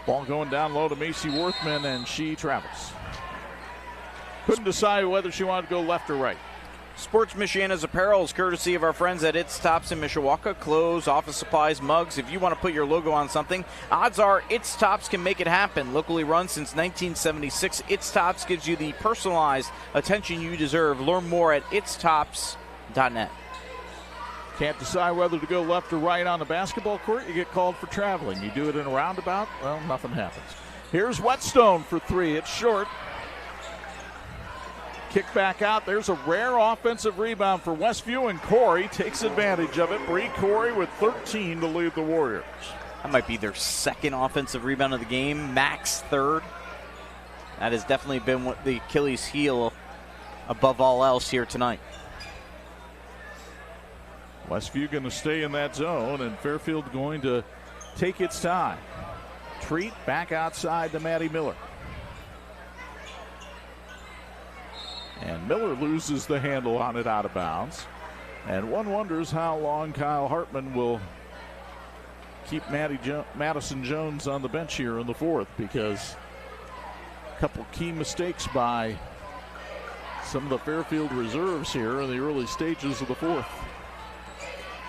Ball going down low to Macy Worthman, and she travels. Couldn't decide whether she wanted to go left or right. Sports Michiana's apparel is courtesy of our friends at It's Tops in Mishawaka. Clothes, office supplies, mugs. If you want to put your logo on something, odds are It's Tops can make it happen. Locally run since 1976, It's Tops gives you the personalized attention you deserve. Learn more at itstops.net. Can't decide whether to go left or right on the basketball court, you get called for traveling. You do it in a roundabout, well, nothing happens. Here's Whetstone for 3. It's short. Kick back out. There's a rare offensive rebound for Westview, and Corey takes advantage of it. Bree Corey with 13 to lead the Warriors. That might be their second offensive rebound of the game. Max third. That has definitely been what the Achilles heel above all else here tonight. Westview going to stay in that zone, and Fairfield going to take its time. Treat back outside to Maddie Miller. And Miller loses the handle on it out of bounds. And one wonders how long Kyle Hartman will keep Madison Jones on the bench here in the fourth, because a couple key mistakes by some of the Fairfield reserves here in the early stages of the fourth.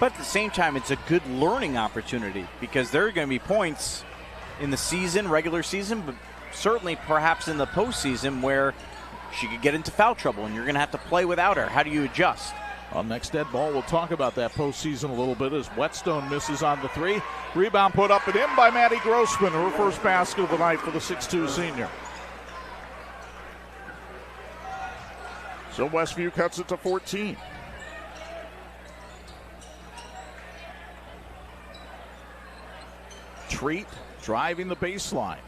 But at the same time, it's a good learning opportunity, because there are going to be points in the season, regular season, but certainly perhaps in the postseason where she could get into foul trouble and you're going to have to play without her. How do you adjust? On next dead ball, we'll talk about that postseason a little bit as Whetstone misses on the 3. Rebound put up and in by Maddie Grossman, her first basket of the night for the 6'2 senior. So Westview cuts it to 14. Treat driving the baseline.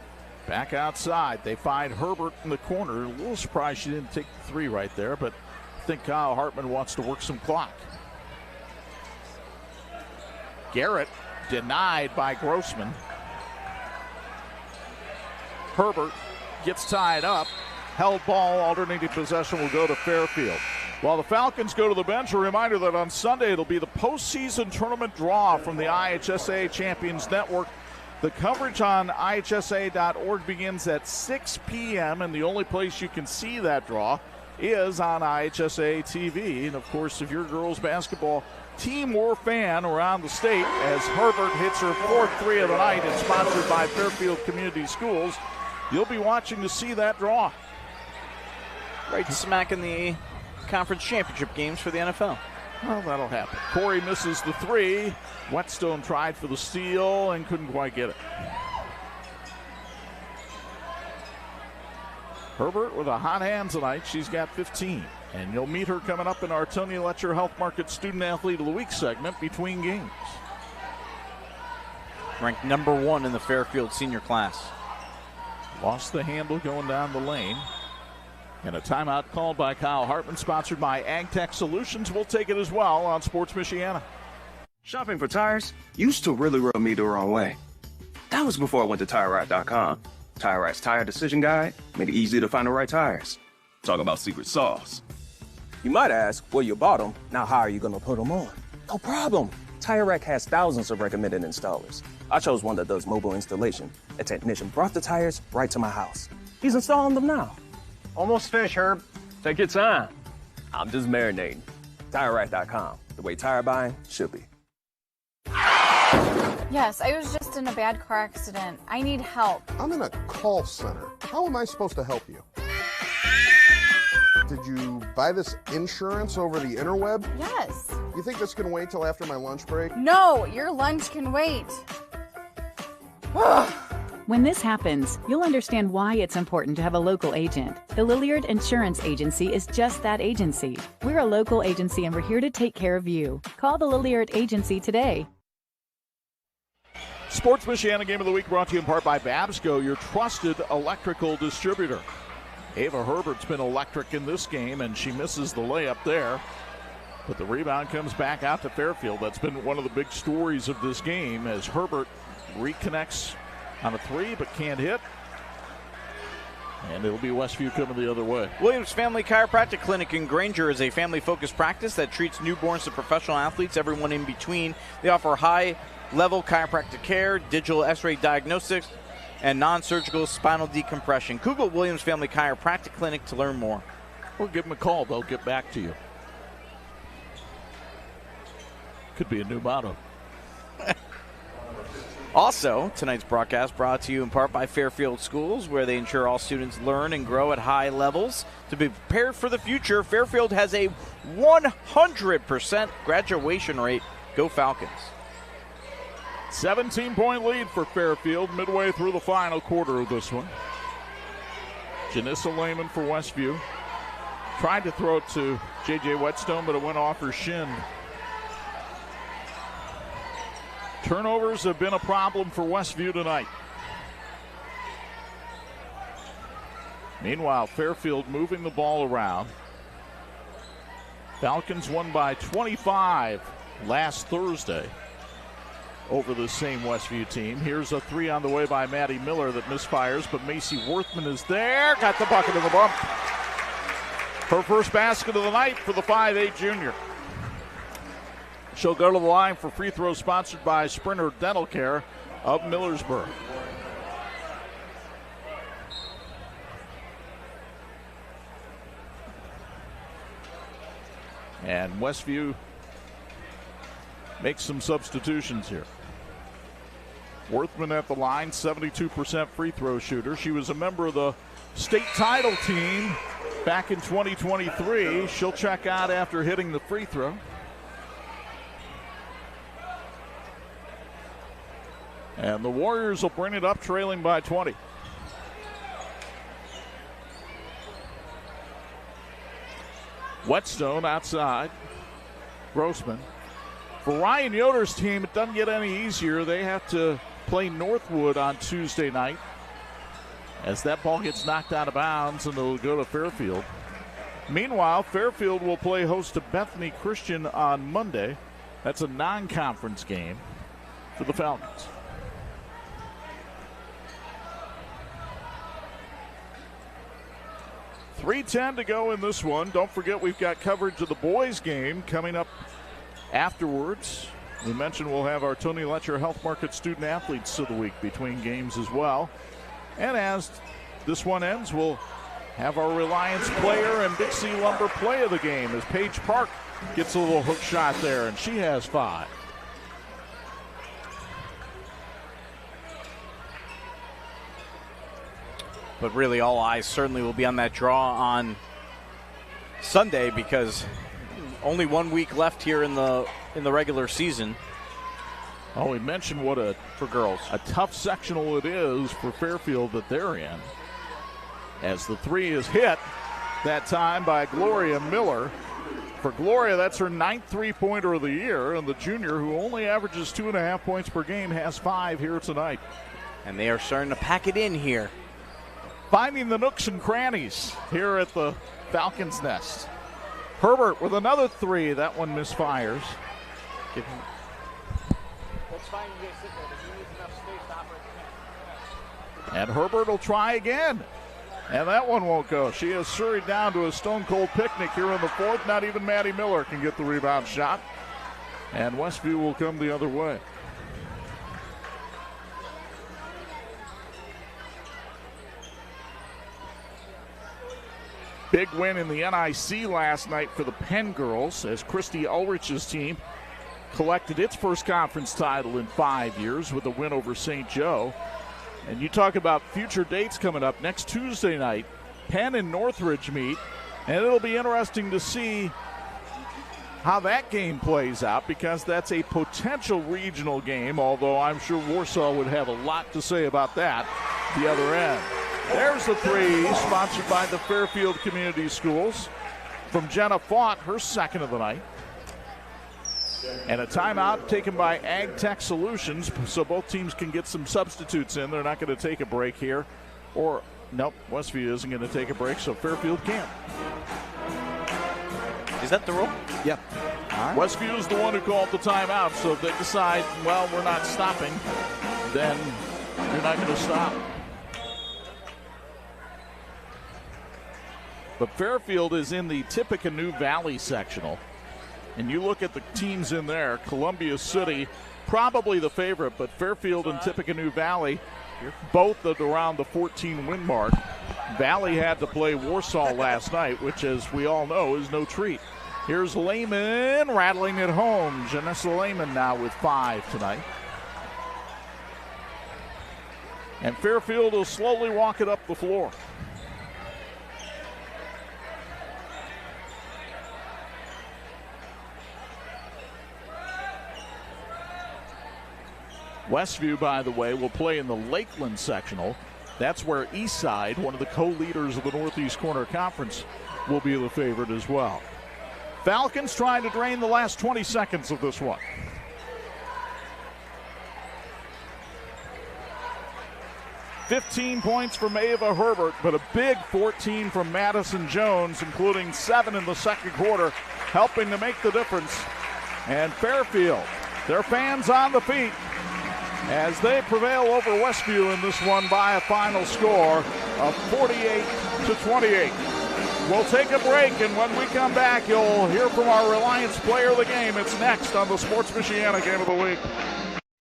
Back outside, they find Herbert in the corner. A little surprised she didn't take the 3 right there, but I think Kyle Hartman wants to work some clock. Garrett denied by Grossman. Herbert gets tied up. Held ball, alternating possession will go to Fairfield. While the Falcons go to the bench, a reminder that on Sunday it'll be the postseason tournament draw from the IHSA Champions Network. The coverage on IHSA.org begins at 6 p.m., and the only place you can see that draw is on IHSA-TV. And, of course, if you're a girls basketball team or fan around the state, as Herbert hits her fourth three of the night and sponsored by Fairfield Community Schools, you'll be watching to see that draw. Right smack in the conference championship games for the NFL. Well, that'll happen. Corey misses the three. Whetstone tried for the steal and couldn't quite get it. Herbert with a hot hand tonight. She's got 15. And you'll meet her coming up in our Tony Letcher Health Market Student Athlete of the Week segment between games. Ranked number 1 in the Fairfield senior class. Lost the handle going down the lane. And a timeout called by Kyle Hartman, sponsored by AgTech Solutions. We'll take it as well on Sports Michiana. Shopping for tires used to really rub me the wrong way. That was before I went to TireRack.com. TireRack's tire decision guide made it easy to find the right tires. Talk about secret sauce. You might ask, well, you bought them. Now how are you going to put them on? No problem. TireRack has thousands of recommended installers. I chose one that does mobile installation. A technician brought the tires right to my house. He's installing them now. Almost finished, Herb. Take your time. I'm just marinating. TireRack.com, the way tire buying should be. Yes, I was just in a bad car accident. I need help. I'm in a call center. How am I supposed to help you? Did you buy this insurance over the interweb? Yes. You think this can wait till after my lunch break? No, your lunch can wait. When this happens, you'll understand why it's important to have a local agent. The Lilliard Insurance Agency is just that agency. We're a local agency and we're here to take care of you. Call the Lilliard Agency today. Sports Michiana Game of the Week brought to you in part by Babsco, your trusted electrical distributor. Ava Herbert's been electric in this game, and she misses the layup there. But the rebound comes back out to Fairfield. That's been one of the big stories of this game as Herbert reconnects on a three but can't hit. And it'll be Westview coming the other way. Williams Family Chiropractic Clinic in Granger is a family-focused practice that treats newborns to professional athletes, everyone in between. They offer high-level chiropractic care, digital x-ray diagnostics, and non-surgical spinal decompression. Google Williams Family Chiropractic Clinic to learn more. Or give them a call. They'll get back to you. Could be a new motto. Also, tonight's broadcast brought to you in part by Fairfield Schools, where they ensure all students learn and grow at high levels. To be prepared for the future, Fairfield has a 100% graduation rate. Go Falcons. 17-point lead for Fairfield midway through the final quarter of this one. Janissa Lehman for Westview. Tried to throw it to J.J. Whetstone, but it went off her shin. Turnovers have been a problem for Westview tonight. Meanwhile, Fairfield moving the ball around. Falcons won by 25 last Thursday over the same Westview team. Here's a three on the way by Maddie Miller that misfires, but Macy Worthman is there. Got the bucket in the bump. Her first basket of the night for the 5'8 junior. She'll go to the line for free throws sponsored by Sprinter Dental Care of Millersburg. And Westview makes some substitutions here. Worthman at the line, 72% free throw shooter. She was a member of the state title team back in 2023. She'll check out after hitting the free throw. And the Warriors will bring it up, trailing by 20. Whetstone outside. Grossman. For Ryan Yoder's team, it doesn't get any easier. They have to play Northwood on Tuesday night as that ball gets knocked out of bounds and it'll go to Fairfield. Meanwhile, Fairfield will play host to Bethany Christian on Monday. That's a non-conference game for the Falcons. 3:10 to go in this one. Don't forget we've got coverage of the boys game coming up afterwards. We mentioned we'll have our Tony Letcher Health Market Student Athletes of the Week between games as well. And as this one ends, we'll have our Reliance player and Dixie Lumber play of the game as Paige Park gets a little hook shot there, and she has 5. But really, all eyes certainly will be on that draw on Sunday because only 1 week left here in the regular season. Oh, we mentioned what for girls a tough sectional it is for Fairfield that they're in. As the 3 is hit that time by Gloria Miller. For Gloria, that's her 9th three-pointer of the year, and the junior, who only averages 2.5 points per game, has 5 here tonight. And they are starting to pack it in here. Finding the nooks and crannies here at the Falcons' nest. Herbert with another 3. That one misfires. That's fine. You guys sit there, but you need enough space to operate the camera. And Herbert will try again. And that one won't go. She has scurried down to a stone-cold picnic here in the 4th. Not even Maddie Miller can get the rebound shot. And Westview will come the other way. Big win in the NIC last night for the Penn girls as Christy Ulrich's team collected its first conference title in 5 years with a win over St. Joe. And you talk about future dates coming up. Next Tuesday night, Penn and Northridge meet, and it'll be interesting to see how that game plays out because that's a potential regional game, although I'm sure Warsaw would have a lot to say about that the other end. There's the 3, sponsored by the Fairfield Community Schools from Jenna Faught, her 2nd of the night. And a timeout taken by Ag Tech Solutions, so both teams can get some substitutes in. They're not going to take a break here. Or, nope, Westview isn't going to take a break, so Fairfield can't. Is that the rule? Yep. Right. Westview is the one who called the timeout, so if they decide, well, we're not stopping, then you're not going to stop. But Fairfield is in the Tippecanoe Valley sectional. And you look at the teams in there, Columbia City, probably the favorite, but Fairfield and Tippecanoe Valley, both at around the 14-win mark. Valley had to play Warsaw last night, which, as we all know, is no treat. Here's Lehman rattling it home. Janessa Lehman now with 5 tonight. And Fairfield will slowly walk it up the floor. Westview, by the way, will play in the Lakeland sectional. That's where Eastside, one of the co-leaders of the Northeast Corner Conference, will be the favorite as well. Falcons trying to drain the last 20 seconds of this one. "15 points from Ava Herbert, but a big 14 from Madison Jones, including 7 in the second quarter, helping to make the difference. And Fairfield, their fans on the feet, as they prevail over Westview in this one by a final score of 48-28. We'll take a break, and when we come back, you'll hear from our Reliance player of the game. It's next on the Sports Michiana Game of the Week.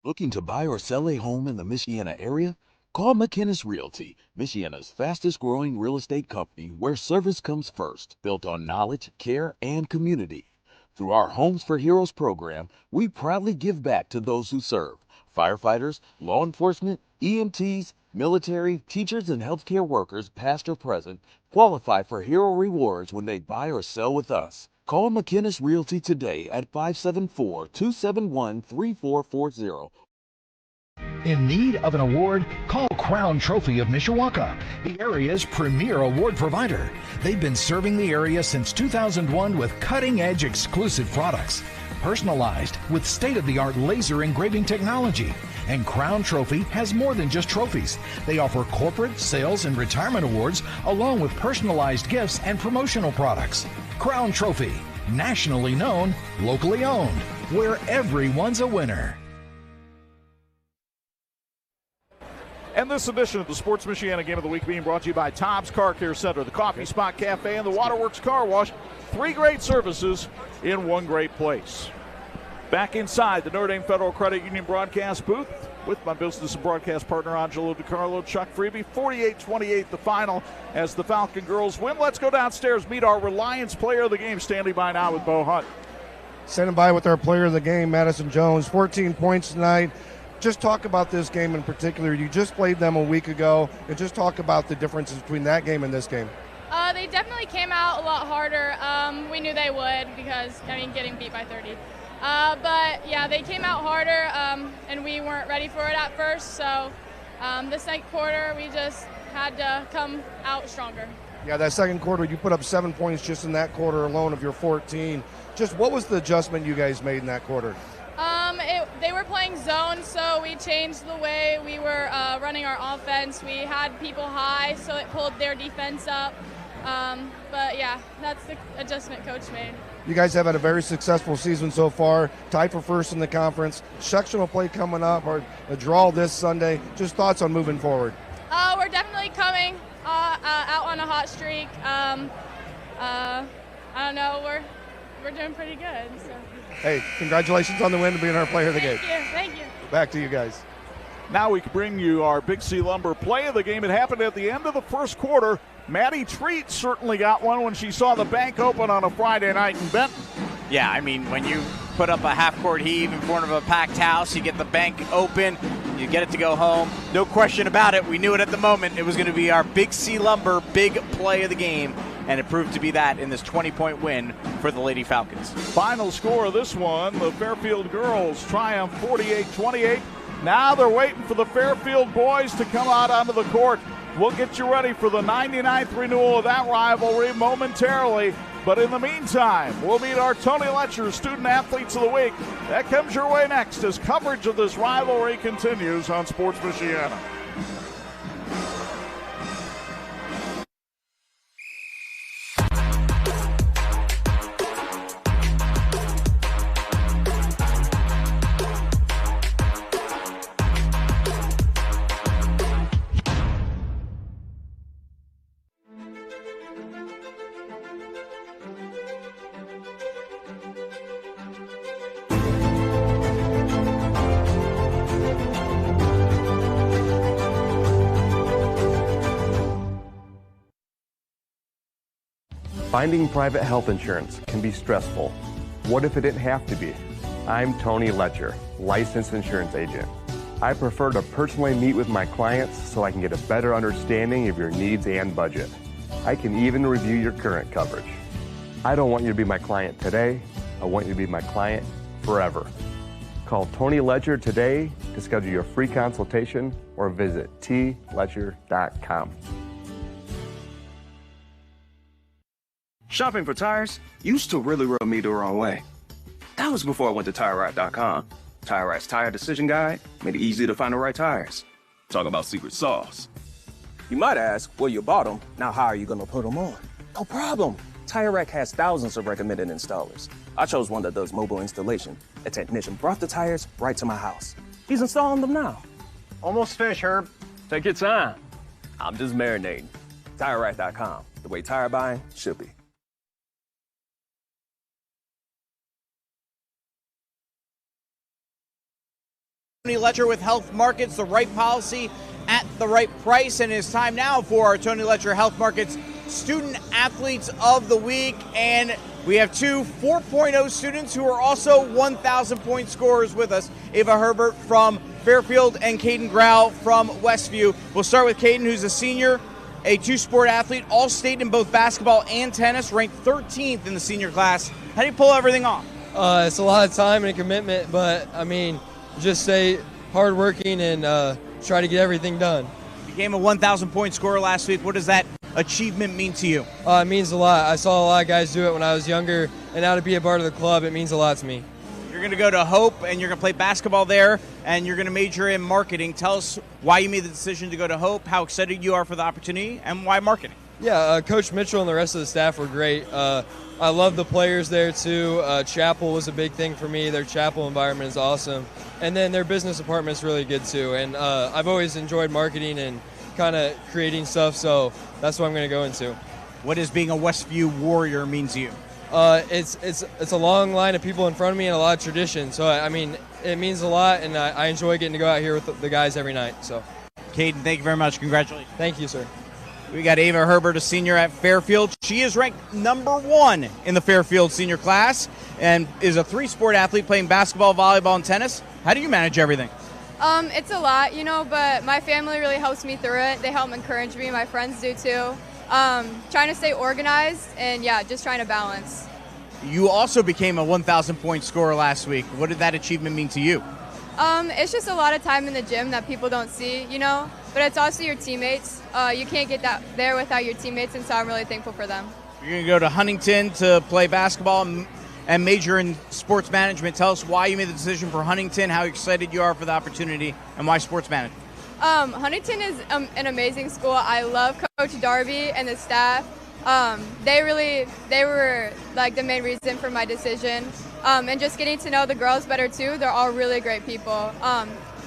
Looking to buy or sell a home in the Michiana area? Call McInnes Realty, Michiana's fastest growing real estate company where service comes first, built on knowledge, care, and community. Through our Homes for Heroes program, we proudly give back to those who serve. Firefighters, law enforcement, EMTs, military, teachers, and healthcare workers, past or present, qualify for hero rewards when they buy or sell with us. Call McInnes Realty today at 574-271-3440. In need of an award? Call Crown Trophy of Mishawaka, the area's premier award provider. They've been serving the area since 2001 with cutting-edge exclusive products. Personalized with state-of-the-art laser engraving technology. And Crown Trophy has more than just trophies. They offer corporate, sales, and retirement awards along with personalized gifts and promotional products. Crown Trophy, nationally known, locally owned, where everyone's a winner. And this edition of the Sports Michiana Game of the Week being brought to you by Tom's Car Care Center, the Coffee Spot Cafe, and the Waterworks Car Wash. 3 great services in one great place. Back inside the Notre Dame Federal Credit Union broadcast booth with my business and broadcast partner, Angelo DiCarlo, Chuck Freeby. 48-28 the final as the Falcon girls win. Let's go downstairs, meet our Reliance player of the game, standing by now with Bo Hunt. Standing by with our player of the game, Madison Jones. 14 points tonight. Just talk about this game in particular. You just played them a week ago, and just talk about the differences between that game and this game. They definitely came out a lot harder. We knew they would because, getting beat by 30. But, yeah, they came out harder, and we weren't ready for it at first. So the second quarter, we just had to come out stronger. Yeah, that second quarter, you put up 7 points just in that quarter alone of your 14. Just what was the adjustment you guys made in that quarter? They were playing zone, so we changed the way we were running our offense. We had people high, so it pulled their defense up. But, yeah, that's the adjustment Coach made. You guys have had a very successful season so far, tied for first in the conference. Sectional play coming up, or a draw this Sunday. Just thoughts on moving forward? We're definitely coming out on a hot streak. I don't know, we're doing pretty good. So. Hey, congratulations on the win and being our player of the game. Thank you. Back to you guys. Now we can bring you our Big C Lumber play of the game. It happened at the end of the first quarter. Maddie Treat certainly got one when she saw the bank open on a Friday night in Benton. Yeah, when you put up a half-court heave in front of a packed house, you get the bank open, you get it to go home. No question about it. We knew it at the moment. It was going to be our Big C Lumber big play of the game, and it proved to be that in this 20-point win for the Lady Falcons. Final score of this one, the Fairfield girls triumph 48-28. Now they're waiting for the Fairfield boys to come out onto the court. We'll get you ready for the 99th renewal of that rivalry momentarily. But in the meantime, we'll meet our Tony Letcher Student Athletes of the Week. That comes your way next as coverage of this rivalry continues on Sports Michiana. Finding private health insurance can be stressful. What if it didn't have to be? I'm Tony Letcher, licensed insurance agent. I prefer to personally meet with my clients so I can get a better understanding of your needs and budget. I can even review your current coverage. I don't want you to be my client today. I want you to be my client forever. Call Tony Letcher today to schedule your free consultation or visit tletcher.com. Shopping for tires used to really rub me the wrong way. That was before I went to TireRack.com. TireRack's tire decision guide made it easy to find the right tires. Talk about secret sauce. You might ask, well, you bought them. Now how are you going to put them on? No problem. TireRack has thousands of recommended installers. I chose one that does mobile installation. A technician brought the tires right to my house. He's installing them now. Almost finished, Herb. Take your time. I'm just marinating. TireRack.com, the way tire buying should be. Tony Letcher with Health Markets, the right policy at the right price. And it's time now for our Tony Letcher Health Markets Student Athletes of the Week. And we have 2 4.0 students who are also 1,000 point scorers with us. Ava Herbert from Fairfield and Caden Grau from Westview. We'll start with Caden, who's a senior, a 2-sport athlete, all-state in both basketball and tennis, ranked 13th in the senior class. How do you pull everything off? It's a lot of time and commitment, but just stay hardworking and try to get everything done. You became a 1,000 point scorer last week. What does that achievement mean to you? It means a lot. I saw a lot of guys do it when I was younger, and now to be a part of the club, it means a lot to me. You're going to go to Hope, and you're going to play basketball there, and you're going to major in marketing. Tell us why you made the decision to go to Hope, how excited you are for the opportunity, and why marketing. Yeah, Coach Mitchell and the rest of the staff were great. I love the players there too. Chapel was a big thing for me. Their chapel environment is awesome. And then their business department is really good too. And I've always enjoyed marketing and kind of creating stuff, so that's what I'm going to go into. What does being a Westview Warrior mean to you? It's a long line of people in front of me and a lot of tradition. So, I mean, it means a lot, and I enjoy getting to go out here with the guys every night. So, Caden, thank you very much. Congratulations. Thank you, sir. We got Ava Herbert, a senior at Fairfield. She is ranked #1 in the Fairfield senior class and is a 3-sport athlete playing basketball, volleyball, and tennis. How do you manage everything? It's a lot, but my family really helps me through it. They help encourage me. My friends do too. Trying to stay organized and, just trying to balance. You also became a 1,000-point scorer last week. What did that achievement mean to you? It's just a lot of time in the gym that people don't see, but it's also your teammates. You can't get that there without your teammates, and so I'm really thankful for them. You're going to go to Huntington to play basketball and major in sports management. Tell us why you made the decision for Huntington, how excited you are for the opportunity, and why sports management. Huntington is an amazing school. I love Coach Darby and the staff. They were like the main reason for my decision. And just getting to know the girls better too. They're all really great people.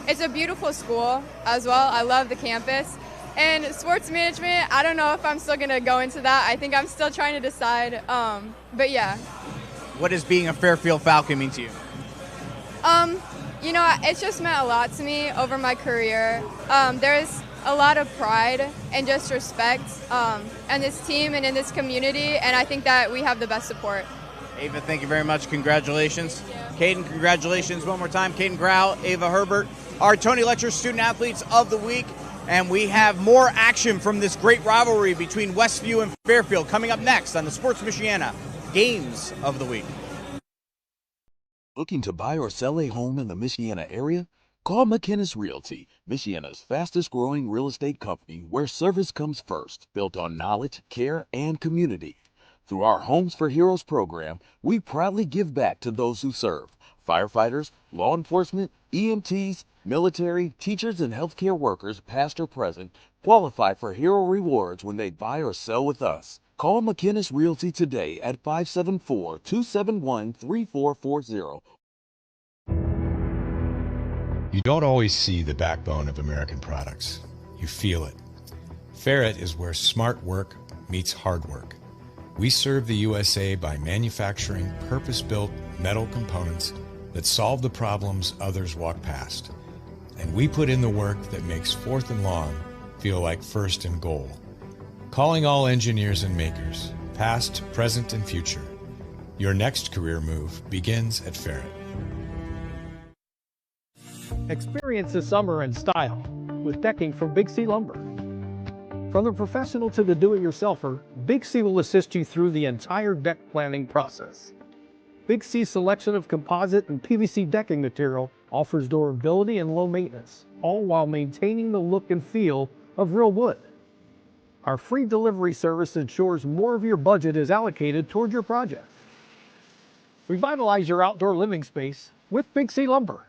It's a beautiful school as well. I love the campus. And sports management, I don't know if I'm still going to go into that. I think I'm still trying to decide. But yeah. What does being a Fairfield Falcon mean to you? It's just meant a lot to me over my career. There's a lot of pride and just respect in this team and in this community, and I think that we have the best support. Ava, thank you very much. Congratulations. Caden, congratulations one more time. Caden Grau, Ava Herbert, our Tony Letcher Student Athletes of the Week. And we have more action from this great rivalry between Westview and Fairfield coming up next on the Sports Michiana Games of the Week. Looking to buy or sell a home in the Michiana area? Call McInnes Realty, Michiana's fastest growing real estate company where service comes first, built on knowledge, care, and community. Through our Homes for Heroes program, we proudly give back to those who serve. Firefighters, law enforcement, EMTs, military, teachers, and healthcare workers, past or present, qualify for hero rewards when they buy or sell with us. Call McInnes Realty today at 574-271-3440. You don't always see the backbone of American products. You feel it. Ferret is where smart work meets hard work. We serve the USA by manufacturing purpose-built metal components that solve the problems others walk past. And we put in the work that makes fourth and long feel like first and goal. Calling all engineers and makers, past, present, and future. Your next career move begins at Ferret. Experience the summer in style with decking from Big C Lumber. From the professional to the do-it-yourselfer, Big C will assist you through the entire deck planning process. Big C's selection of composite and PVC decking material offers durability and low maintenance, all while maintaining the look and feel of real wood. Our free delivery service ensures more of your budget is allocated toward your project. Revitalize your outdoor living space with Big C Lumber.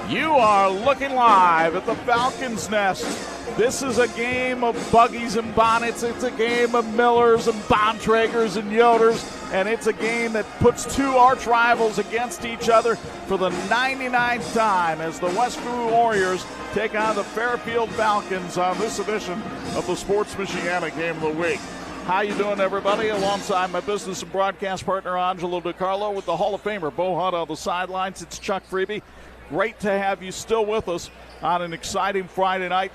You are looking live at the Falcons' Nest. This is a game of buggies and bonnets. It's a game of Millers and Bontraegers and Yoders. And it's a game that puts two arch rivals against each other for the 99th time as the Westview Warriors take on the Fairfield Falcons on this edition of the Sports Michiana Game of the Week. How you doing, everybody? Alongside my business and broadcast partner, Angelo DiCarlo, with the Hall of Famer Bo Hunt on the sidelines. It's Chuck Freeby. Great to have you still with us on an exciting Friday night.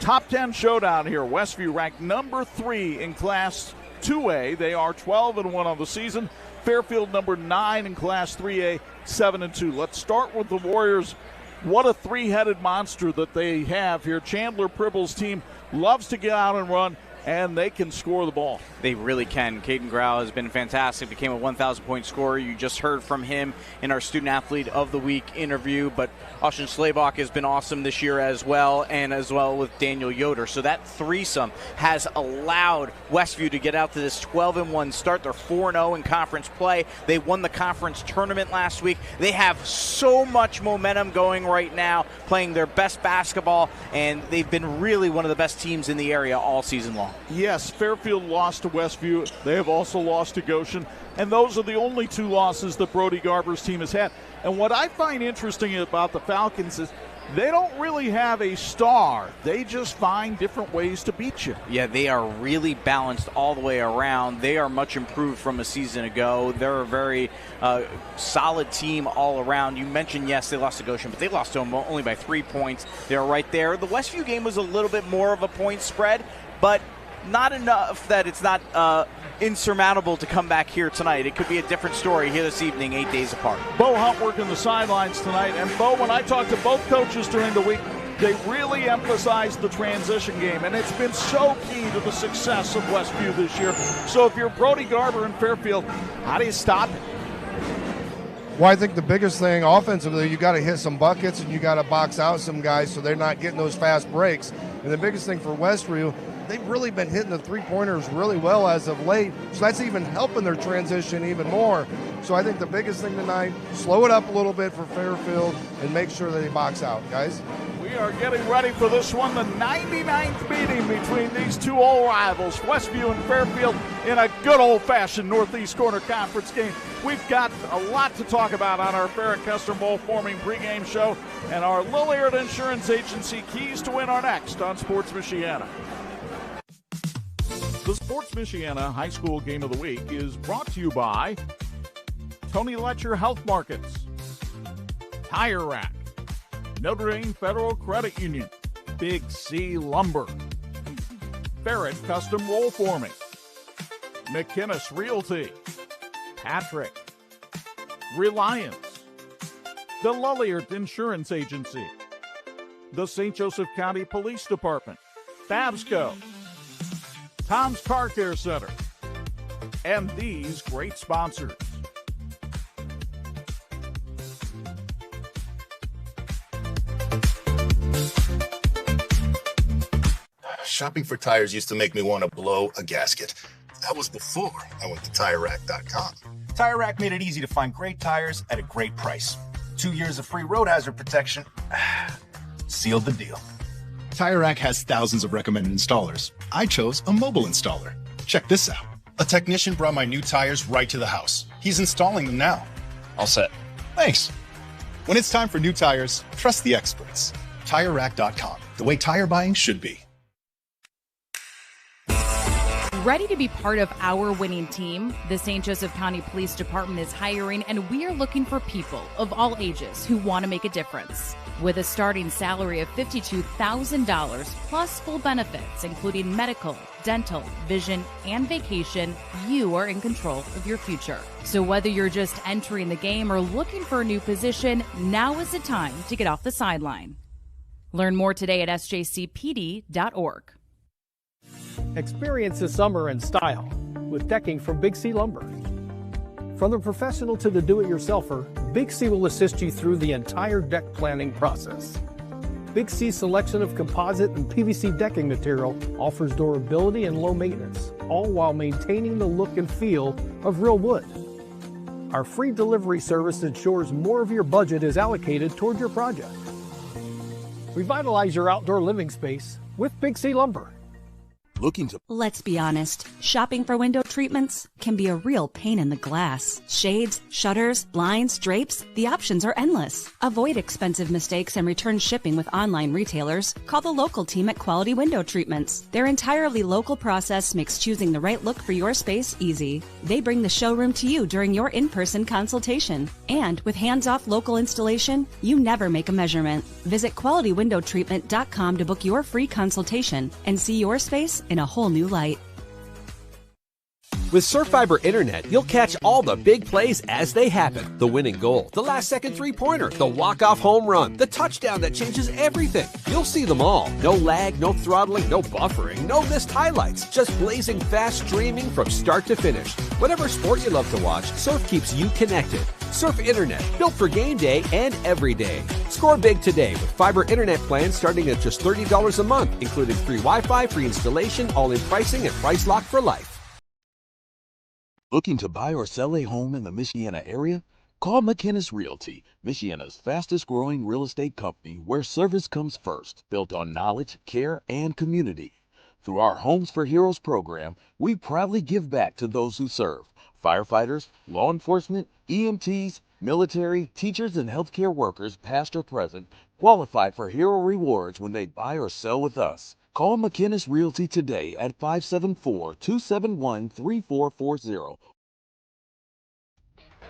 Top 10 showdown here. Westview ranked number 3 in Class 2A. They are 12-1 on the season. Fairfield number 9 in Class 3A, 7-2. Let's start with the Warriors. What a three-headed monster that they have here. Chandler Pribble's team loves to get out and run. and they can score the ball. They really can. Caden Grau has been fantastic. Became a 1,000-point scorer. You just heard from him in our Student Athlete of the Week interview. But Austin Slavok has been awesome this year as well, and as well with Daniel Yoder. So that threesome has allowed Westview to get out to this 12-1 start. They're 4-0 in conference play. They won the conference tournament last week. They have so much momentum going right now, playing their best basketball, and they've been really one of the best teams in the area all season long. Yes, Fairfield lost to Westview. They have also lost to Goshen. And those are the only 2 losses that Brody Garber's team has had. And what I find interesting about the Falcons is they don't really have a star. They just find different ways to beat you. Yeah, they are really balanced all the way around. They are much improved from a season ago. They're a very solid team all around. You mentioned, yes, they lost to Goshen, but they lost to them only by 3 points. They're right there. The Westview game was a little bit more of a point spread, but not enough that it's not insurmountable to come back here tonight. It could be a different story here this evening, 8 days apart. Bo Hunt working the sidelines tonight. And Bo, when I talked to both coaches during the week, they really emphasized the transition game, and it's been so key to the success of Westview this year. So if you're Brody Garber in Fairfield, how do you stop it? Well, I think the biggest thing offensively, you got to hit some buckets and you got to box out some guys so they're not getting those fast breaks. And the biggest thing for Westview, they've really been hitting the three-pointers really well as of late, so that's even helping their transition even more. So I think the biggest thing tonight, slow it up a little bit for Fairfield and make sure that they box out, guys. We are getting ready for this one, the 99th meeting between these 2 old rivals, Westview and Fairfield, in a good old-fashioned Northeast Corner Conference game. We've got a lot to talk about on our Barrett Custom Bowl Forming pregame show, and our Lillard Insurance Agency keys to win are next on Sports Michiana. The Sports Michiana High School Game of the Week is brought to you by Tony Letcher Health Markets, Tire Rack, Notre Dame Federal Credit Union, Big C Lumber, Barrett Custom Roll Forming, McInnes Realty, Patrick, Reliance, the Lillard Insurance Agency, the St. Joseph County Police Department, Babsco, Tom's Car Care Center, and these great sponsors. Shopping for tires used to make me want to blow a gasket. That was before I went to TireRack.com. Tire Rack made it easy to find great tires at a great price. 2 years of free road hazard protection sealed the deal. Tire Rack has thousands of recommended installers. I chose a mobile installer. Check this out. A technician brought my new tires right to the house. He's installing them now. All set. Thanks. When it's time for new tires, trust the experts. TireRack.com, the way tire buying should be. Ready to be part of our winning team? The St. Joseph County Police Department is hiring, and we are looking for people of all ages who want to make a difference. With a starting salary of $52,000 plus full benefits, including medical, dental, vision, and vacation, you are in control of your future. So whether you're just entering the game or looking for a new position, now is the time to get off the sideline. Learn more today at sjcpd.org. Experience the summer in style with decking from Big C Lumber. From the professional to the do-it-yourselfer, Big C will assist you through the entire deck planning process. Big C's selection of composite and PVC decking material offers durability and low maintenance, all while maintaining the look and feel of real wood. Our free delivery service ensures more of your budget is allocated toward your project. Revitalize your outdoor living space with Big C Lumber. Let's be honest, shopping for window treatments can be a real pain in the glass. Shades, shutters, blinds, drapes, the options are endless. Avoid expensive mistakes and return shipping with online retailers. Call the local team at Quality Window Treatments. Their entirely local process makes choosing the right look for your space easy. They bring the showroom to you during your in-person consultation. And with hands-off local installation, you never make a measurement. Visit QualityWindowTreatment.com to book your free consultation and see your space in a whole new light. With SurfFiber Internet, you'll catch all the big plays as they happen. The winning goal, the last-second three-pointer, the walk-off home run, the touchdown that changes everything. You'll see them all. No lag, no throttling, no buffering, no missed highlights. Just blazing fast streaming from start to finish. Whatever sport you love to watch, Surf keeps you connected. Surf Internet, built for game day and every day. Score big today with fiber internet plans starting at just $30 a month, including free Wi-Fi, free installation, all-in pricing, and price lock for life. Looking to buy or sell a home in the Michiana area? Call McInnes Realty, Michiana's fastest growing real estate company where service comes first, built on knowledge, care, and community. Through our Homes for Heroes program, we proudly give back to those who serve. Firefighters, law enforcement, EMTs, military, teachers, and healthcare workers, past or present, qualify for hero rewards when they buy or sell with us. Call McInnes Realty today at 574-271-3440.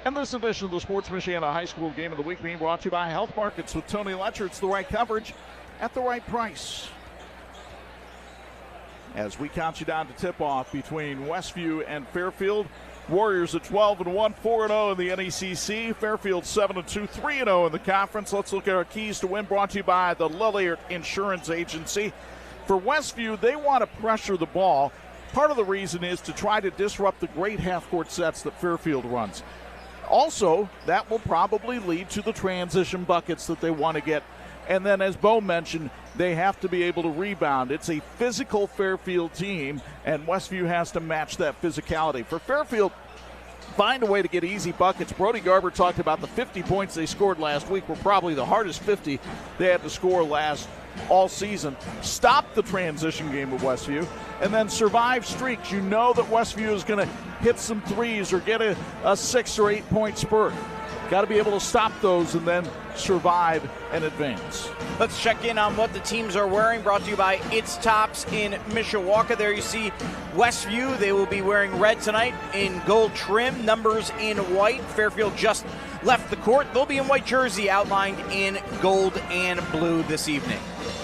And this edition of the Sports Michiana High School Game of the Week being brought to you by Health Markets with Tony Letcher. It's the right coverage at the right price. As we count you down to tip-off between Westview and Fairfield, Warriors at 12-1, 4-0 in the NECC. Fairfield 7-2, 3-0 in the conference. Let's look at our keys to win, brought to you by the Lilliard Insurance Agency. For Westview, they want to pressure the ball. Part of the reason is to try to disrupt the great half-court sets that Fairfield runs. Also, that will probably lead to the transition buckets that they want to get. And then, as Bo mentioned, they have to be able to rebound. It's a physical Fairfield team, and Westview has to match that physicality. For Fairfield, find a way to get easy buckets. Brody Garber talked about the 50 points they scored last week were probably the hardest 50 they had to score all season. Stop the transition game of Westview, and then survive streaks. You know that Westview is going to hit some threes or get a 6 or 8 point spurt. Got to be able to stop those and then survive and advance. Let's check in on what the teams are wearing, brought to you by It's Tops in Mishawaka. There you see Westview. They will be wearing red tonight in gold trim, numbers in white. Fairfield just left the court. They'll be in white jersey, outlined in gold and blue this evening.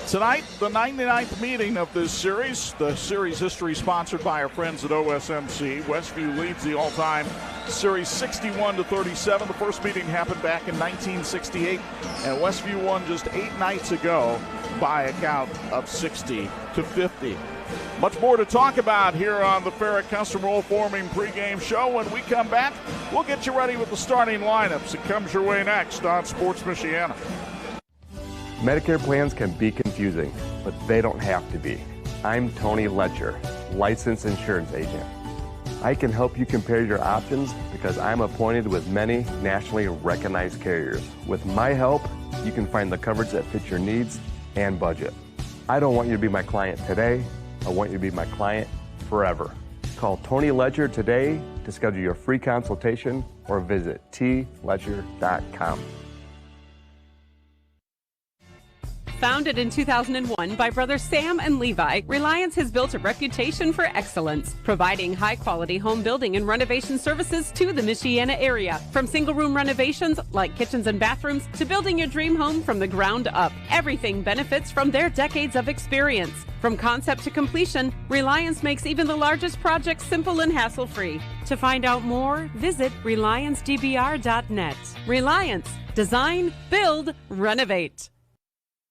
Tonight, the 99th meeting of this series. The series history sponsored by our friends at OSMC. Westview leads the all-time series 61-37. The first meeting happened back in 1968, and Westview won just 8 nights ago by a count of 60-50. Much more to talk about here on the Farrah Custom Roll Forming pregame show. When we come back, we'll get you ready with the starting lineups. It comes your way next on Sports Michiana. Medicare plans can be confusing, but they don't have to be. I'm Tony Letcher, licensed insurance agent. I can help you compare your options because I'm appointed with many nationally recognized carriers. With my help, you can find the coverage that fits your needs and budget. I don't want you to be my client today. I want you to be my client forever. Call Tony Letcher today to schedule your free consultation or visit tletcher.com. Founded in 2001 by brothers Sam and Levi, Reliance has built a reputation for excellence, providing high-quality home building and renovation services to the Michiana area. From single-room renovations like kitchens and bathrooms to building your dream home from the ground up, everything benefits from their decades of experience. From concept to completion, Reliance makes even the largest projects simple and hassle-free. To find out more, visit RelianceDBR.net. Reliance. Design, build, renovate.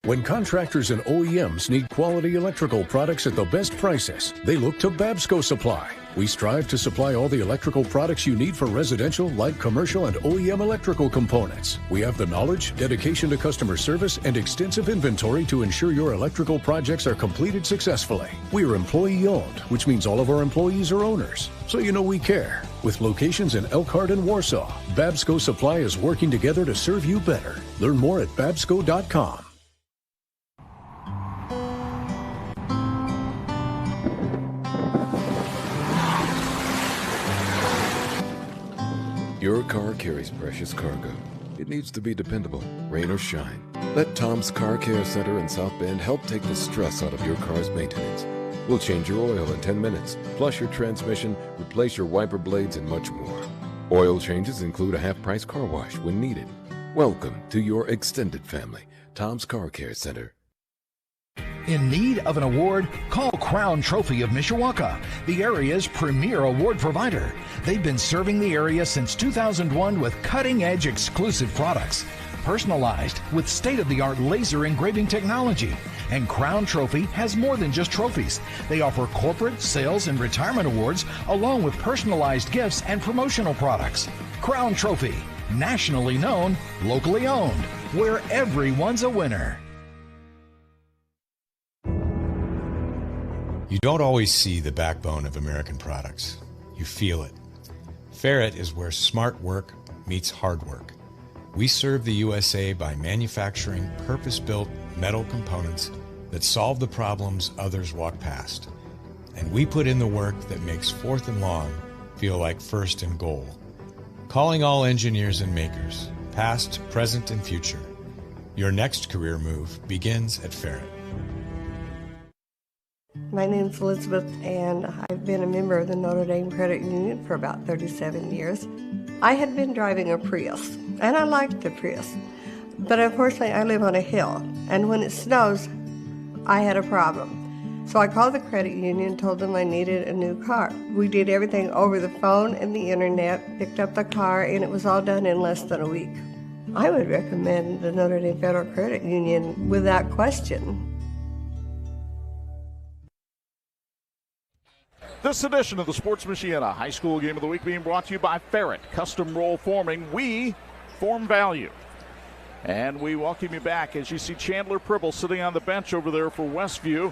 When contractors and OEMs need quality electrical products at the best prices, they look to Babsco Supply. We strive to supply all the electrical products you need for residential, light commercial, and OEM electrical components. We have the knowledge, dedication to customer service, and extensive inventory to ensure your electrical projects are completed successfully. We are employee-owned, which means all of our employees are owners. So you know we care. With locations in Elkhart and Warsaw, Babsco Supply is working together to serve you better. Learn more at babsco.com. Your car carries precious cargo. It needs to be dependable, rain or shine. Let Tom's Car Care Center in South Bend help take the stress out of your car's maintenance. We'll change your oil in 10 minutes, flush your transmission, replace your wiper blades, and much more. Oil changes include a half-price car wash when needed. Welcome to your extended family, Tom's Car Care Center. In need of an award? Call Crown Trophy of Mishawaka, the area's premier award provider. They've been serving the area since 2001 with cutting-edge exclusive products, personalized with state-of-the-art laser engraving technology. And Crown Trophy has more than just trophies. They offer corporate, sales, and retirement awards, along with personalized gifts and promotional products. Crown Trophy, nationally known, locally owned, where everyone's a winner. You don't always see the backbone of American products. You feel it. Ferret is where smart work meets hard work. We serve the USA by manufacturing purpose-built metal components that solve the problems others walk past. And we put in the work that makes fourth and long feel like first and goal. Calling all engineers and makers, past, present, and future. Your next career move begins at Ferret. My name's Elizabeth, and I've been a member of the Notre Dame Credit Union for about 37 years. I had been driving a Prius, and I liked the Prius. But unfortunately, I live on a hill, and when it snows, I had a problem. So I called the credit union and told them I needed a new car. We did everything over the phone and the internet, picked up the car, and it was all done in less than a week. I would recommend the Notre Dame Federal Credit Union without question. This edition of the Sports Michiana High School Game of the Week being brought to you by Ferret Custom Roll Forming. We form value. And we welcome you back as you see Chandler Pribble sitting on the bench over there for Westview.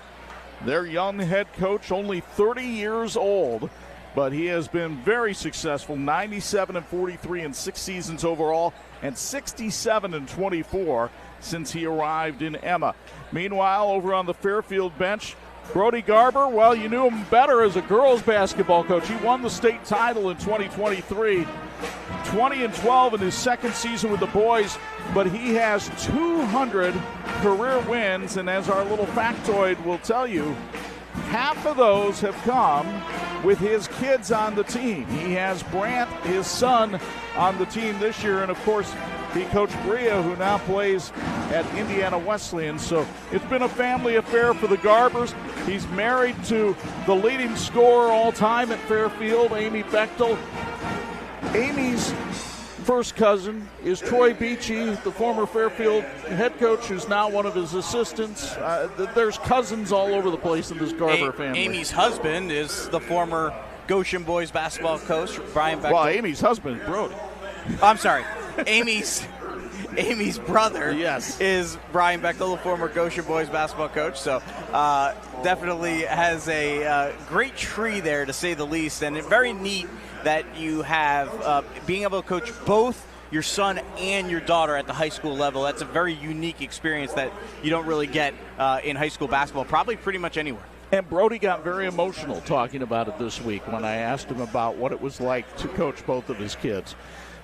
Their young head coach, only 30 years old, but he has been very successful, 97-43 in 6 seasons overall, and 67-24 since he arrived in Emma. Meanwhile, over on the Fairfield bench, Brody Garber, well, you knew him better as a girls basketball coach. He won the state title in 2023, 20-12 in his second season with the boys, but he has 200 career wins, and as our little factoid will tell you, half of those have come with his kids on the team. He has Brant, his son, on the team this year, and of course, he coached Bria, who now plays at Indiana Wesleyan. So it's been a family affair for the Garbers. He's married to the leading scorer all time at Fairfield, Amy Bechtel. Amy's first cousin is Troy Beachy, the former Fairfield head coach, who's now one of his assistants. There's cousins all over the place in this Garber family. Amy's husband is the former Goshen boys basketball coach, Brian Bechtel. Well, Amy's husband is Brody. I'm sorry. Amy's brother is Brian Bechtel, the former Goshen boys basketball coach. So definitely has a great tree there, to say the least. And it's very neat that you have being able to coach both your son and your daughter at the high school level. That's a very unique experience that you don't really get in high school basketball, probably pretty much anywhere. And Brody got very emotional talking about it this week when I asked him about what it was like to coach both of his kids.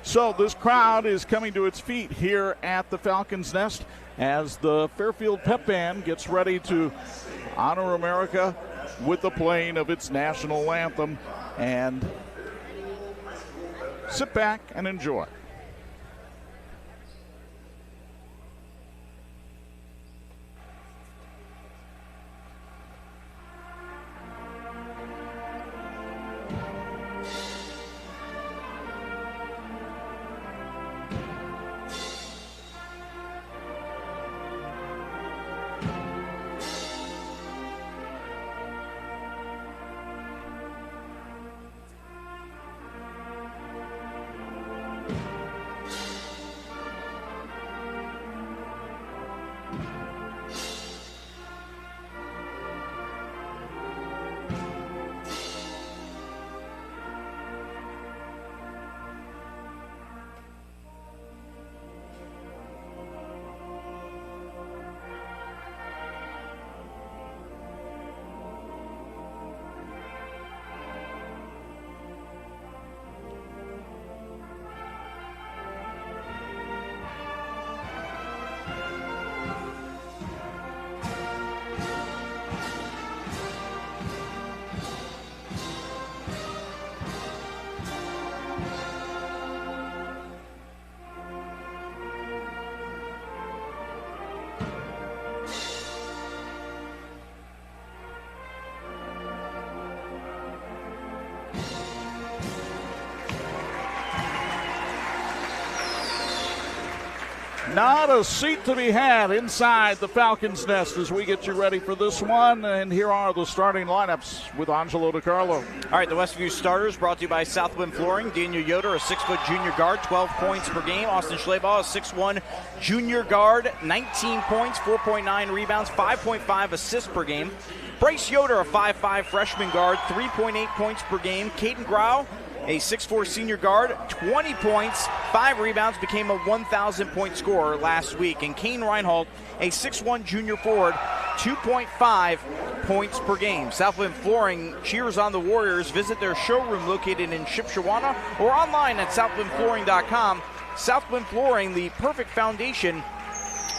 So this crowd is coming to its feet here at the Falcons' Nest as the Fairfield Pep Band gets ready to honor America with the playing of its national anthem. And sit back and enjoy. Not a seat to be had inside the Falcons' nest as we get you ready for this one. And here are the starting lineups with Angelo DiCarlo. All right, the Westview starters brought to you by Southwind Flooring. Daniel Yoder, a 6-foot junior guard, 12 points per game. Austin Schlebaugh, a 6'1 junior guard, 19 points, 4.9 rebounds, 5.5 assists per game. Bryce Yoder, a 5'5 freshman guard, 3.8 points per game. Caden Grau, a 6'4 senior guard, 20 points, 5 rebounds, became a 1,000-point scorer last week. And Kane Reinhold, a 6'1 junior forward, 2.5 points per game. Southwind Flooring cheers on the Warriors. Visit their showroom located in Shipshewana or online at southwindflooring.com. Southwind Flooring, the perfect foundation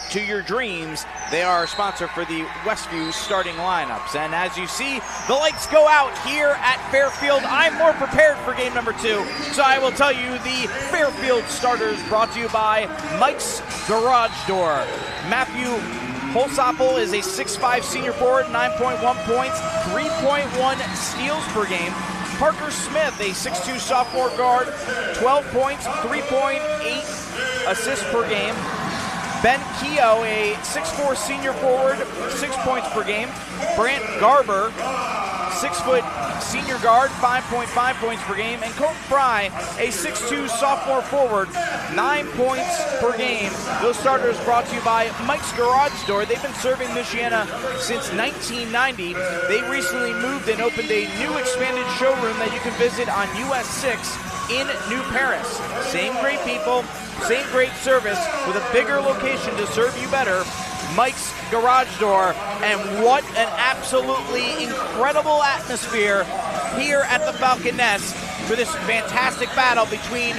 to your dreams. They are a sponsor for the Westview starting lineups. And as you see, the lights go out here at Fairfield. I'm more prepared for game number 2, so I will tell you the Fairfield starters brought to you by Mike's Garage Door. Matthew Holsapple is a 6'5 senior forward, 9.1 points, 3.1 steals per game. Parker Smith, a 6'2 sophomore guard, 12 points, 3.8 assists per game. Ben Keogh, a 6'4 senior forward, 6 points per game. Brant Garber, 6-foot senior guard, 5.5 points per game. And Colton Fry, a 6'2 sophomore forward, 9 points per game. Those starters brought to you by Mike's Garage Door. They've been serving Michiana since 1990. They recently moved and opened a new expanded showroom that you can visit on US 6 in New Paris. Same great people, same great service with a bigger location to serve you better. Mike's Garage Door. And what an absolutely incredible atmosphere here at the Falcon Nest for this fantastic battle between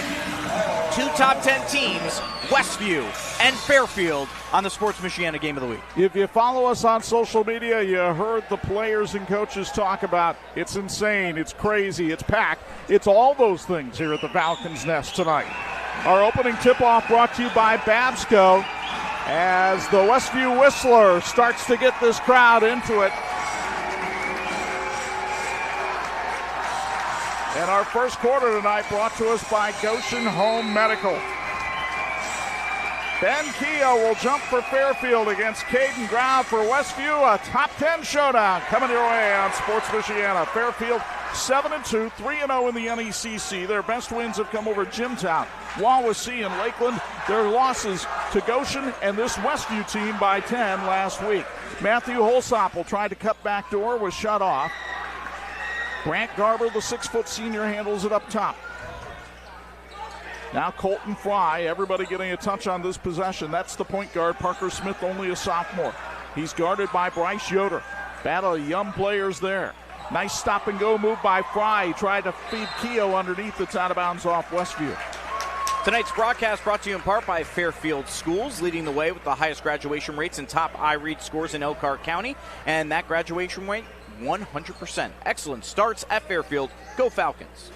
two top 10 teams, Westview and Fairfield, on the Sports Michiana Game of the Week. If you follow us on social media, you heard the players and coaches talk about it's insane, it's crazy, it's packed. It's all those things here at the Falcons' Nest tonight. Our opening tip-off brought to you by Babsco as the Westview Whistler starts to get this crowd into it. And our first quarter tonight brought to us by Goshen Home Medical. Ben Keogh will jump for Fairfield against Caden Grau for Westview. A top 10 showdown coming your way on Sports Michiana. Fairfield 7-2, 3-0 in the NECC. Their best wins have come over Jimtown, Wawasee, and Lakeland. Their losses to Goshen and this Westview team by 10 last week. Matthew Holsapple tried to cut back door, was shut off. Brant Garber, the 6-foot senior, handles it up top. Now Colton Fry, everybody getting a touch on this possession. That's the point guard, Parker Smith, only a sophomore. He's guarded by Bryce Yoder. Battle of young players there. Nice stop-and-go move by Fry. He tried to feed Keogh underneath. It's out of bounds off Westview. Tonight's broadcast brought to you in part by Fairfield Schools, leading the way with the highest graduation rates and top iRead scores in Elkhart County. And that graduation rate, 100%. Excellent starts at Fairfield. Go Falcons.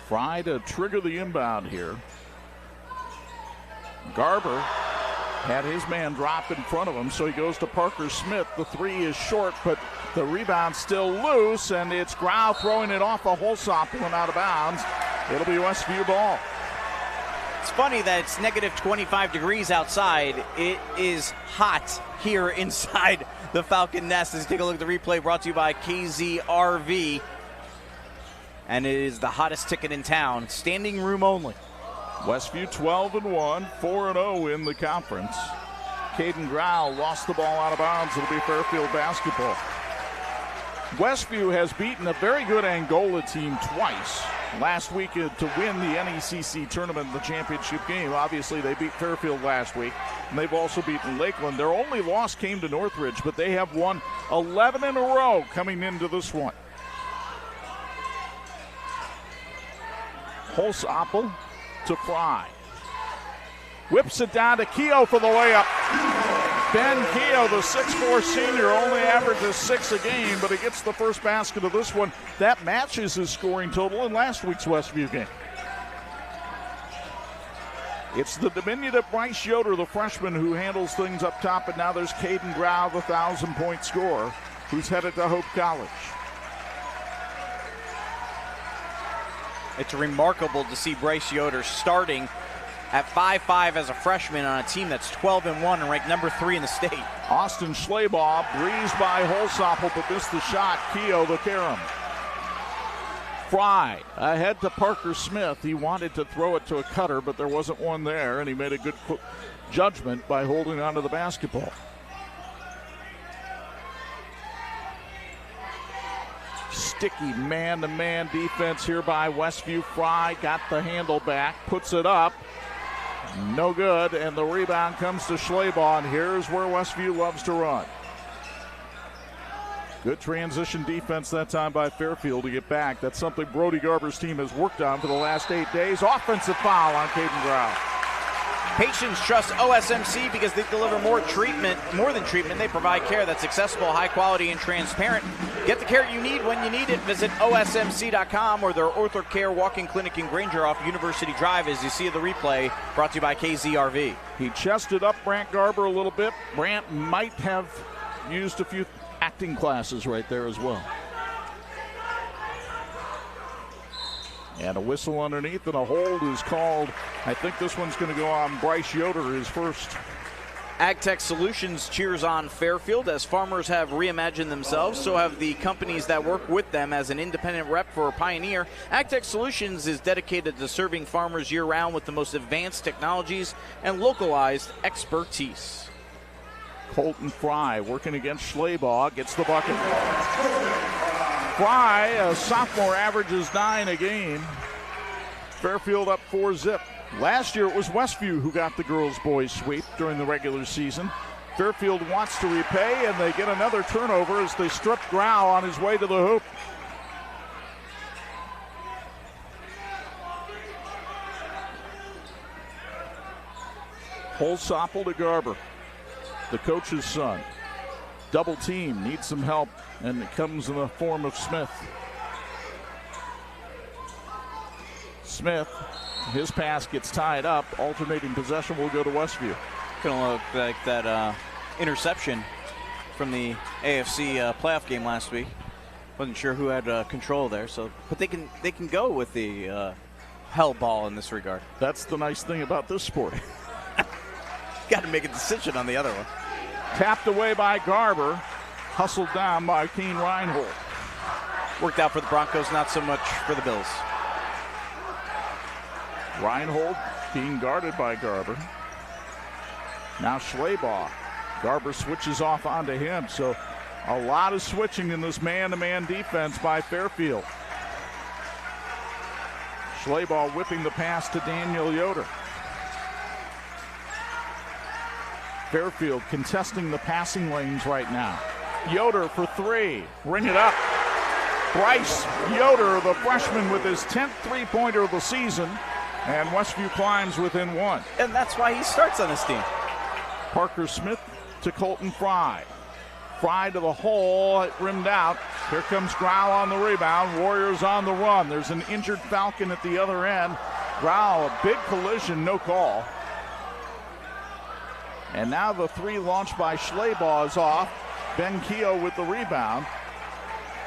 Fry to trigger the inbound here. Garber had his man drop in front of him, so he goes to Parker Smith. The three is short, but the rebound's still loose, and it's Grau throwing it off a Holsapple and out of bounds. It'll be Westview ball. It's funny that it's negative 25 degrees outside. It is hot here inside the Falcon Nest. As you take a look at the replay brought to you by KZRV. And it is the hottest ticket in town. Standing room only. Westview 12-1, 4-0 in the conference. Caden Grau lost the ball out of bounds. It'll be Fairfield basketball. Westview has beaten a very good Angola team twice last week to win the NECC tournament, the championship game. Obviously, they beat Fairfield last week, and they've also beaten Lakeland. Their only loss came to Northridge, but they have won 11 in a row coming into this one. Holsapple to Fry. Whips it down to Keogh for the layup. Ben Keogh, the 6'4 senior, only averages 6 a game, but he gets the first basket of this one. That matches his scoring total in last week's Westview game. It's the diminutive Bryce Yoder, the freshman, who handles things up top, and now there's Caden Grau, the 1,000-point scorer, who's headed to Hope College. It's remarkable to see Bryce Yoder starting at 5'5" as a freshman on a team that's 12-1 and ranked number 3 in the state. Austin Schleybaugh breezed by Holsopple but missed the shot. Keogh the carom. Fry ahead to Parker Smith. He wanted to throw it to a cutter, but there wasn't one there, and he made a good judgment by holding onto the basketball. Sticky man-to-man defense here by Westview. Fry got the handle back, puts it up. No good, and the rebound comes to Schleybaugh, and here's where Westview loves to run. Good transition defense that time by Fairfield to get back. That's something Brody Garber's team has worked on for the last 8 days. Offensive foul on Caden Grau. Patients trust OSMC because they deliver more than treatment. They provide care that's accessible, high quality, and transparent. Get the care you need when you need it. Visit OSMC.com or their OrthoCare walk-in clinic in Granger off University Drive as you see the replay, brought to you by KZRV. He chested up Brant Garber a little bit. Brant might have used a few acting classes right there as well. And a whistle underneath, and a hold is called. I think this one's going to go on Bryce Yoder, his first. AgTech Solutions cheers on Fairfield. As farmers have reimagined themselves, so have the companies that work with them. As an independent rep for Pioneer, AgTech Solutions is dedicated to serving farmers year-round with the most advanced technologies and localized expertise. Colton Fry working against Schleybaugh, gets the bucket. Fry, a sophomore, averages 9 a game. Fairfield up 4-zip. Last year it was Westview who got the girls-boys sweep during the regular season. Fairfield wants to repay, and they get another turnover as they strip Grau on his way to the hoop. Holsopple to Garber, the coach's son. Double team, needs some help, and it comes in the form of Smith. Smith, his pass gets tied up. Alternating possession will go to Westview. Gonna look like that interception from the AFC playoff game last week. Wasn't sure who had control there, but they can go with the hell ball in this regard. That's the nice thing about this sport. Got to make a decision on the other one. Tapped away by Garber, hustled down by Keene Reinhold. Worked out for the Broncos, not so much for the Bills. Reinhold being guarded by Garber. Now Schleybaugh. Garber switches off onto him, so a lot of switching in this man-to-man defense by Fairfield. Schleybaugh whipping the pass to Daniel Yoder. Fairfield contesting the passing lanes right now. Yoder for 3. Ring it up. Bryce Yoder, the freshman, with his 10th three-pointer of the season. And Westview climbs within 1. And that's why he starts on this team. Parker Smith to Colton Fry. Fry to the hole, it rimmed out. Here comes Grau on the rebound. Warriors on the run. There's an injured Falcon at the other end. Grau, a big collision, no call. And now the 3 launched by Schleybaugh is off. Ben Keogh with the rebound.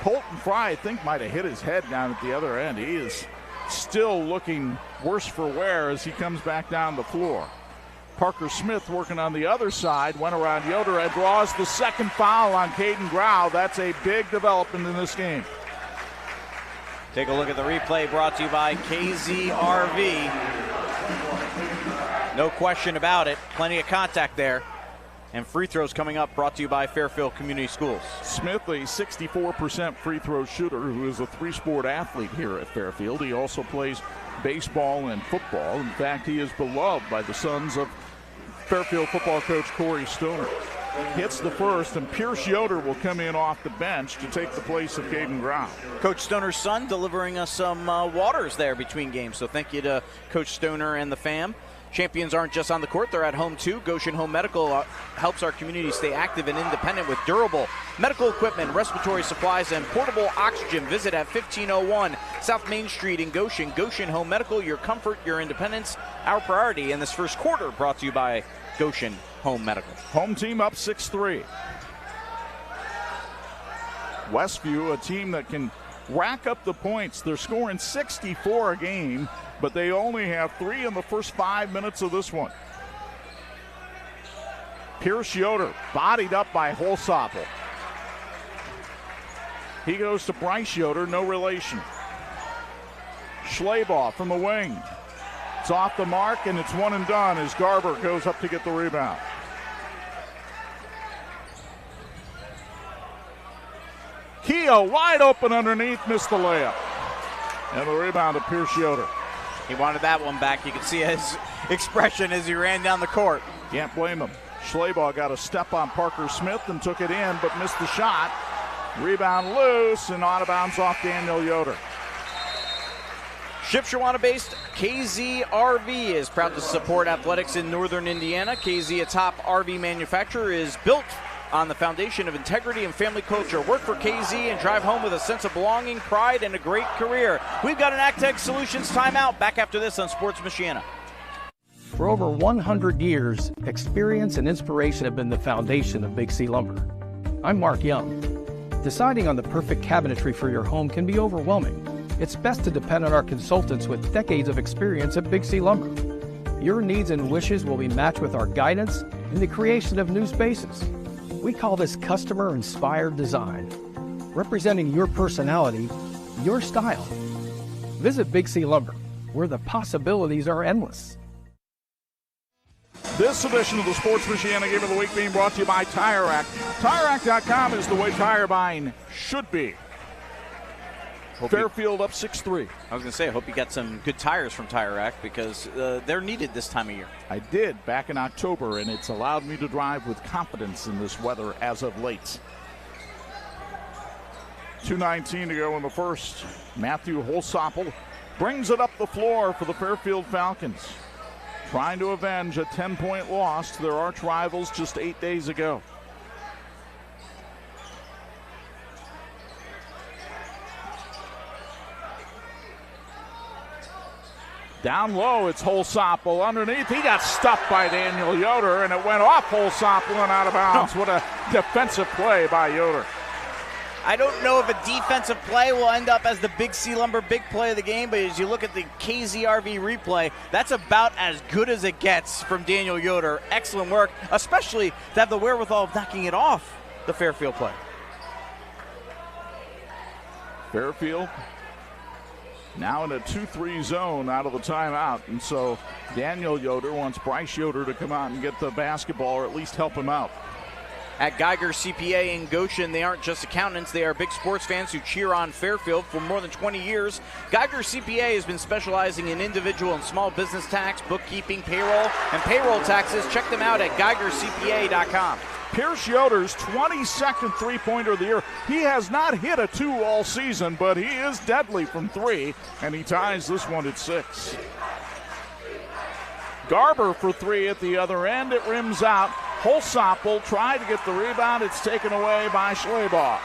Colton Fry, I think, might have hit his head down at the other end. He is still looking worse for wear as he comes back down the floor. Parker Smith working on the other side, went around Yoder and draws the second foul on Caden Grau. That's a big development in this game. Take a look at the replay brought to you by KZRV. No question about it. Plenty of contact there. And free throws coming up, brought to you by Fairfield Community Schools. Smith, a 64% free throw shooter who is a 3-sport athlete here at Fairfield. He also plays baseball and football. In fact, he is beloved by the sons of Fairfield football coach Corey Stoner. Hits the first, and Pierce Yoder will come in off the bench to take the place of Caden Grau. Coach Stoner's son delivering us some waters there between games. So thank you to Coach Stoner and the fam. Champions aren't just on the court, they're at home too. Goshen Home Medical helps our community stay active and independent with durable medical equipment, respiratory supplies, and portable oxygen. Visit at 1501 South Main Street in Goshen. Goshen Home Medical, your comfort, your independence, our priority. In this first quarter, brought to you by Goshen Home Medical. Home team up 6-3. Westview, a team that can rack up the points. They're scoring 64 a game, but they only have 3 in the first 5 minutes of this one. Pierce Yoder bodied up by Holsopple. He goes to Bryce Yoder, no relation. Schleybaugh from the wing. It's off the mark, and it's one and done as Garber goes up to get the rebound. Keogh wide open underneath, missed the layup. And the rebound to Pierce Yoder. He wanted that one back. You could see his expression as he ran down the court. Can't blame him. Schleybaugh got a step on Parker Smith and took it in, but missed the shot. Rebound loose and out of bounds off Daniel Yoder. Shipshewana-based KZ-RV is proud to support athletics in northern Indiana. KZ, a top RV manufacturer, is built on the foundation of integrity and family culture. Work for KZ and drive home with a sense of belonging, pride, and a great career. We've got an AgTech Solutions timeout. Back after this on Sports Michiana. For over 100 years, experience and inspiration have been the foundation of Big C Lumber. I'm Mark Young. Deciding on the perfect cabinetry for your home can be overwhelming. It's best to depend on our consultants with decades of experience at Big C Lumber. Your needs and wishes will be matched with our guidance in the creation of new spaces. We call this customer-inspired design, representing your personality, your style. Visit Big C Lumber, where the possibilities are endless. This edition of the Sports Michiana Game of the Week being brought to you by Tire Rack. TireRack.com is the way tire buying should be. Fairfield up 6-3. I was going to say, I hope you got some good tires from Tire Rack because they're needed this time of year. I did back in October, and it's allowed me to drive with confidence in this weather as of late. 2:19 to go in the first. Matthew Holsopple brings it up the floor for the Fairfield Falcons, trying to avenge a 10-point loss to their arch rivals just 8 days ago. Down low, it's Holsopple underneath. He got stuffed by Daniel Yoder, and it went off Holsopple and out of bounds. What a defensive play by Yoder. I don't know if a defensive play will end up as the Big C Lumber big play of the game, but as you look at the KZ-RV replay, that's about as good as it gets from Daniel Yoder. Excellent work, especially to have the wherewithal of knocking it off the Fairfield play. Fairfield now in a 2-3 zone out of the timeout, and so Daniel Yoder wants Bryce Yoder to come out and get the basketball or at least help him out. At Geiger CPA in Goshen, they aren't just accountants, they are big sports fans who cheer on Fairfield for more than 20 years. Geiger CPA has been specializing in individual and small business tax, bookkeeping, payroll, and payroll taxes. Check them out at GeigerCPA.com. Pierce Yoder's 22nd three-pointer of the year. He has not hit a 2 all season, but he is deadly from 3, and he ties this one at 6. Garber for 3 at the other end. It rims out. Holsopple tried to get the rebound. It's taken away by Schleybaugh.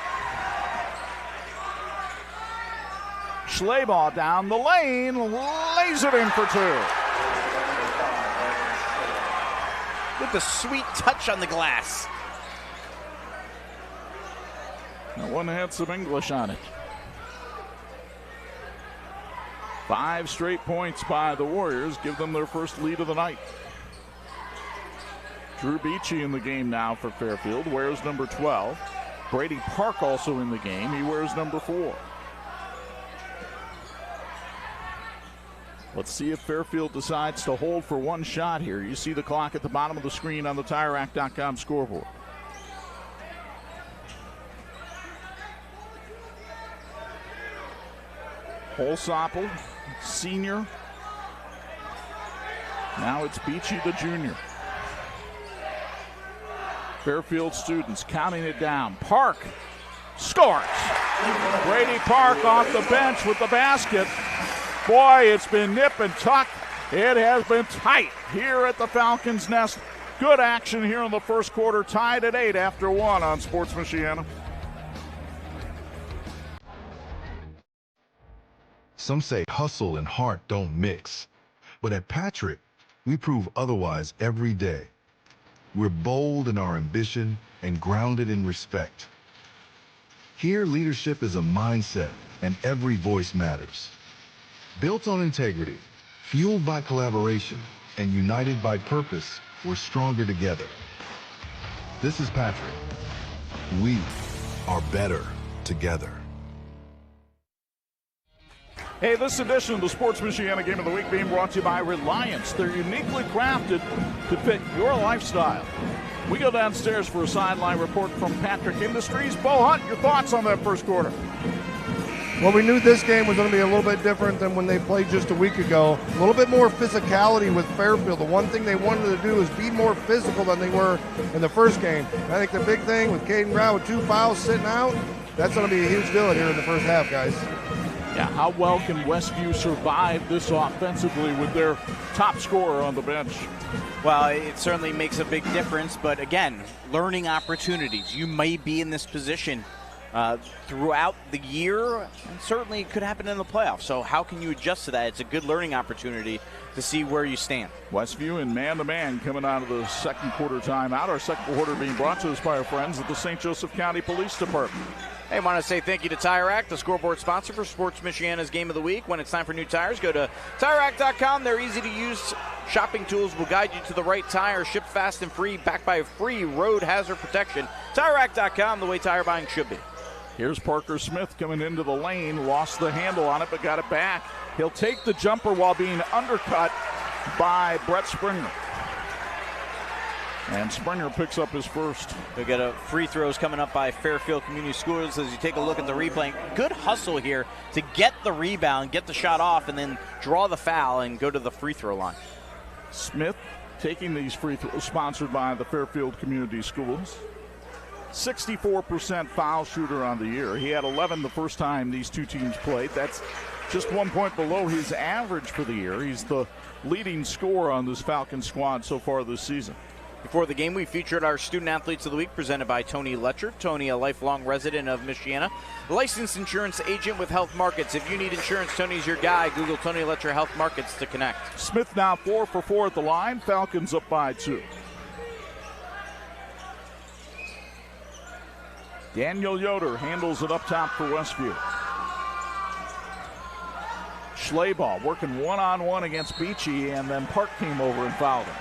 Schleybaugh down the lane, lays it in for 2. With a sweet touch on the glass. That one had some English on it. 5 straight points by the Warriors give them their first lead of the night. Drew Beachy in the game now for Fairfield, wears number 12. Brady Park also in the game. He wears number 4. Let's see if Fairfield decides to hold for one shot here. You see the clock at the bottom of the screen on the TireRack.com scoreboard. Holsopple, senior. Now it's Beachy, the junior. Fairfield students counting it down. Park scores. Brady Park off the bench with the basket. Boy, it's been nip and tuck. It has been tight here at the Falcons' Nest. Good action here in the first quarter. Tied at 8 after 1 on Sports Michiana. Some say hustle and heart don't mix. But at Patrick, we prove otherwise every day. We're bold in our ambition and grounded in respect. Here, leadership is a mindset, and every voice matters. Built on integrity, fueled by collaboration, and united by purpose, we're stronger together. This is Patrick. We are better together. Hey, this edition of the Sports Michiana Game of the Week being brought to you by Reliance. They're uniquely crafted to fit your lifestyle. We go downstairs for a sideline report from Patrick Industries. Bo Hunt, your thoughts on that first quarter? Well, we knew this game was going to be a little bit different than when they played just a week ago. A little bit more physicality with Fairfield. The one thing they wanted to do is be more physical than they were in the first game. I think the big thing with Caden Brown with 2 fouls sitting out, that's going to be a huge deal here in the first half, guys. Yeah, how well can Westview survive this offensively with their top scorer on the bench? Well, it certainly makes a big difference, but again, learning opportunities. You may be in this position throughout the year, and certainly it could happen in the playoffs. So how can you adjust to that? It's a good learning opportunity to see where you stand. Westview in man-to-man coming out of the second quarter timeout. Our second quarter being brought to us by our friends at the St. Joseph County Police Department. Hey, I want to say thank you to Tire Rack, the scoreboard sponsor for Sports Michiana's Game of the Week. When it's time for new tires, go to TireRack.com. Their easy-to-use shopping tools will guide you to the right tire, shipped fast and free, backed by free road hazard protection. TireRack.com, the way tire buying should be. Here's Parker Smith coming into the lane, lost the handle on it, but got it back. He'll take the jumper while being undercut by Brett Springer. And Springer picks up his first. We got a free throws coming up by Fairfield Community Schools as you take a look at the replay. Good hustle here to get the rebound, get the shot off, and then draw the foul and go to the free throw line. Smith taking these free throws, sponsored by the Fairfield Community Schools. 64% foul shooter on the year. He had 11 the first time these two teams played. That's just 1 point below his average for the year. He's the leading scorer on this Falcon squad so far this season. Before the game, we featured our Student Athletes of the Week presented by Tony Letcher. Tony, a lifelong resident of Michiana, licensed insurance agent with Health Markets. If you need insurance, Tony's your guy. Google Tony Letcher Health Markets to connect. Smith now 4 for 4 at the line. Falcons up by 2. Daniel Yoder handles it up top for Westview. Schleybaugh working one-on-one against Beachy, and then Park came over and fouled him.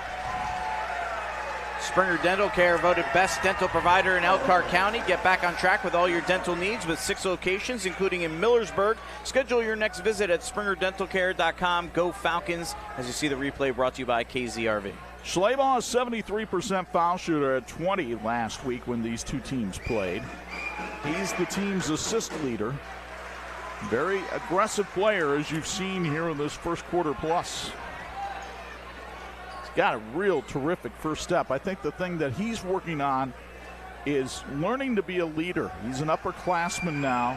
Springer Dental Care voted best dental provider in Elkhart County. Get back on track with all your dental needs with 6 locations, including in Millersburg. Schedule your next visit at springerdentalcare.com. Go Falcons, as you see the replay brought to you by KZRV. Schleybaugh is 73% foul shooter at 20 last week when these two teams played. He's the team's assist leader. Very aggressive player, as you've seen here in this first quarter plus. He's got a real terrific first step. I think the thing that he's working on is learning to be a leader. He's an upperclassman now,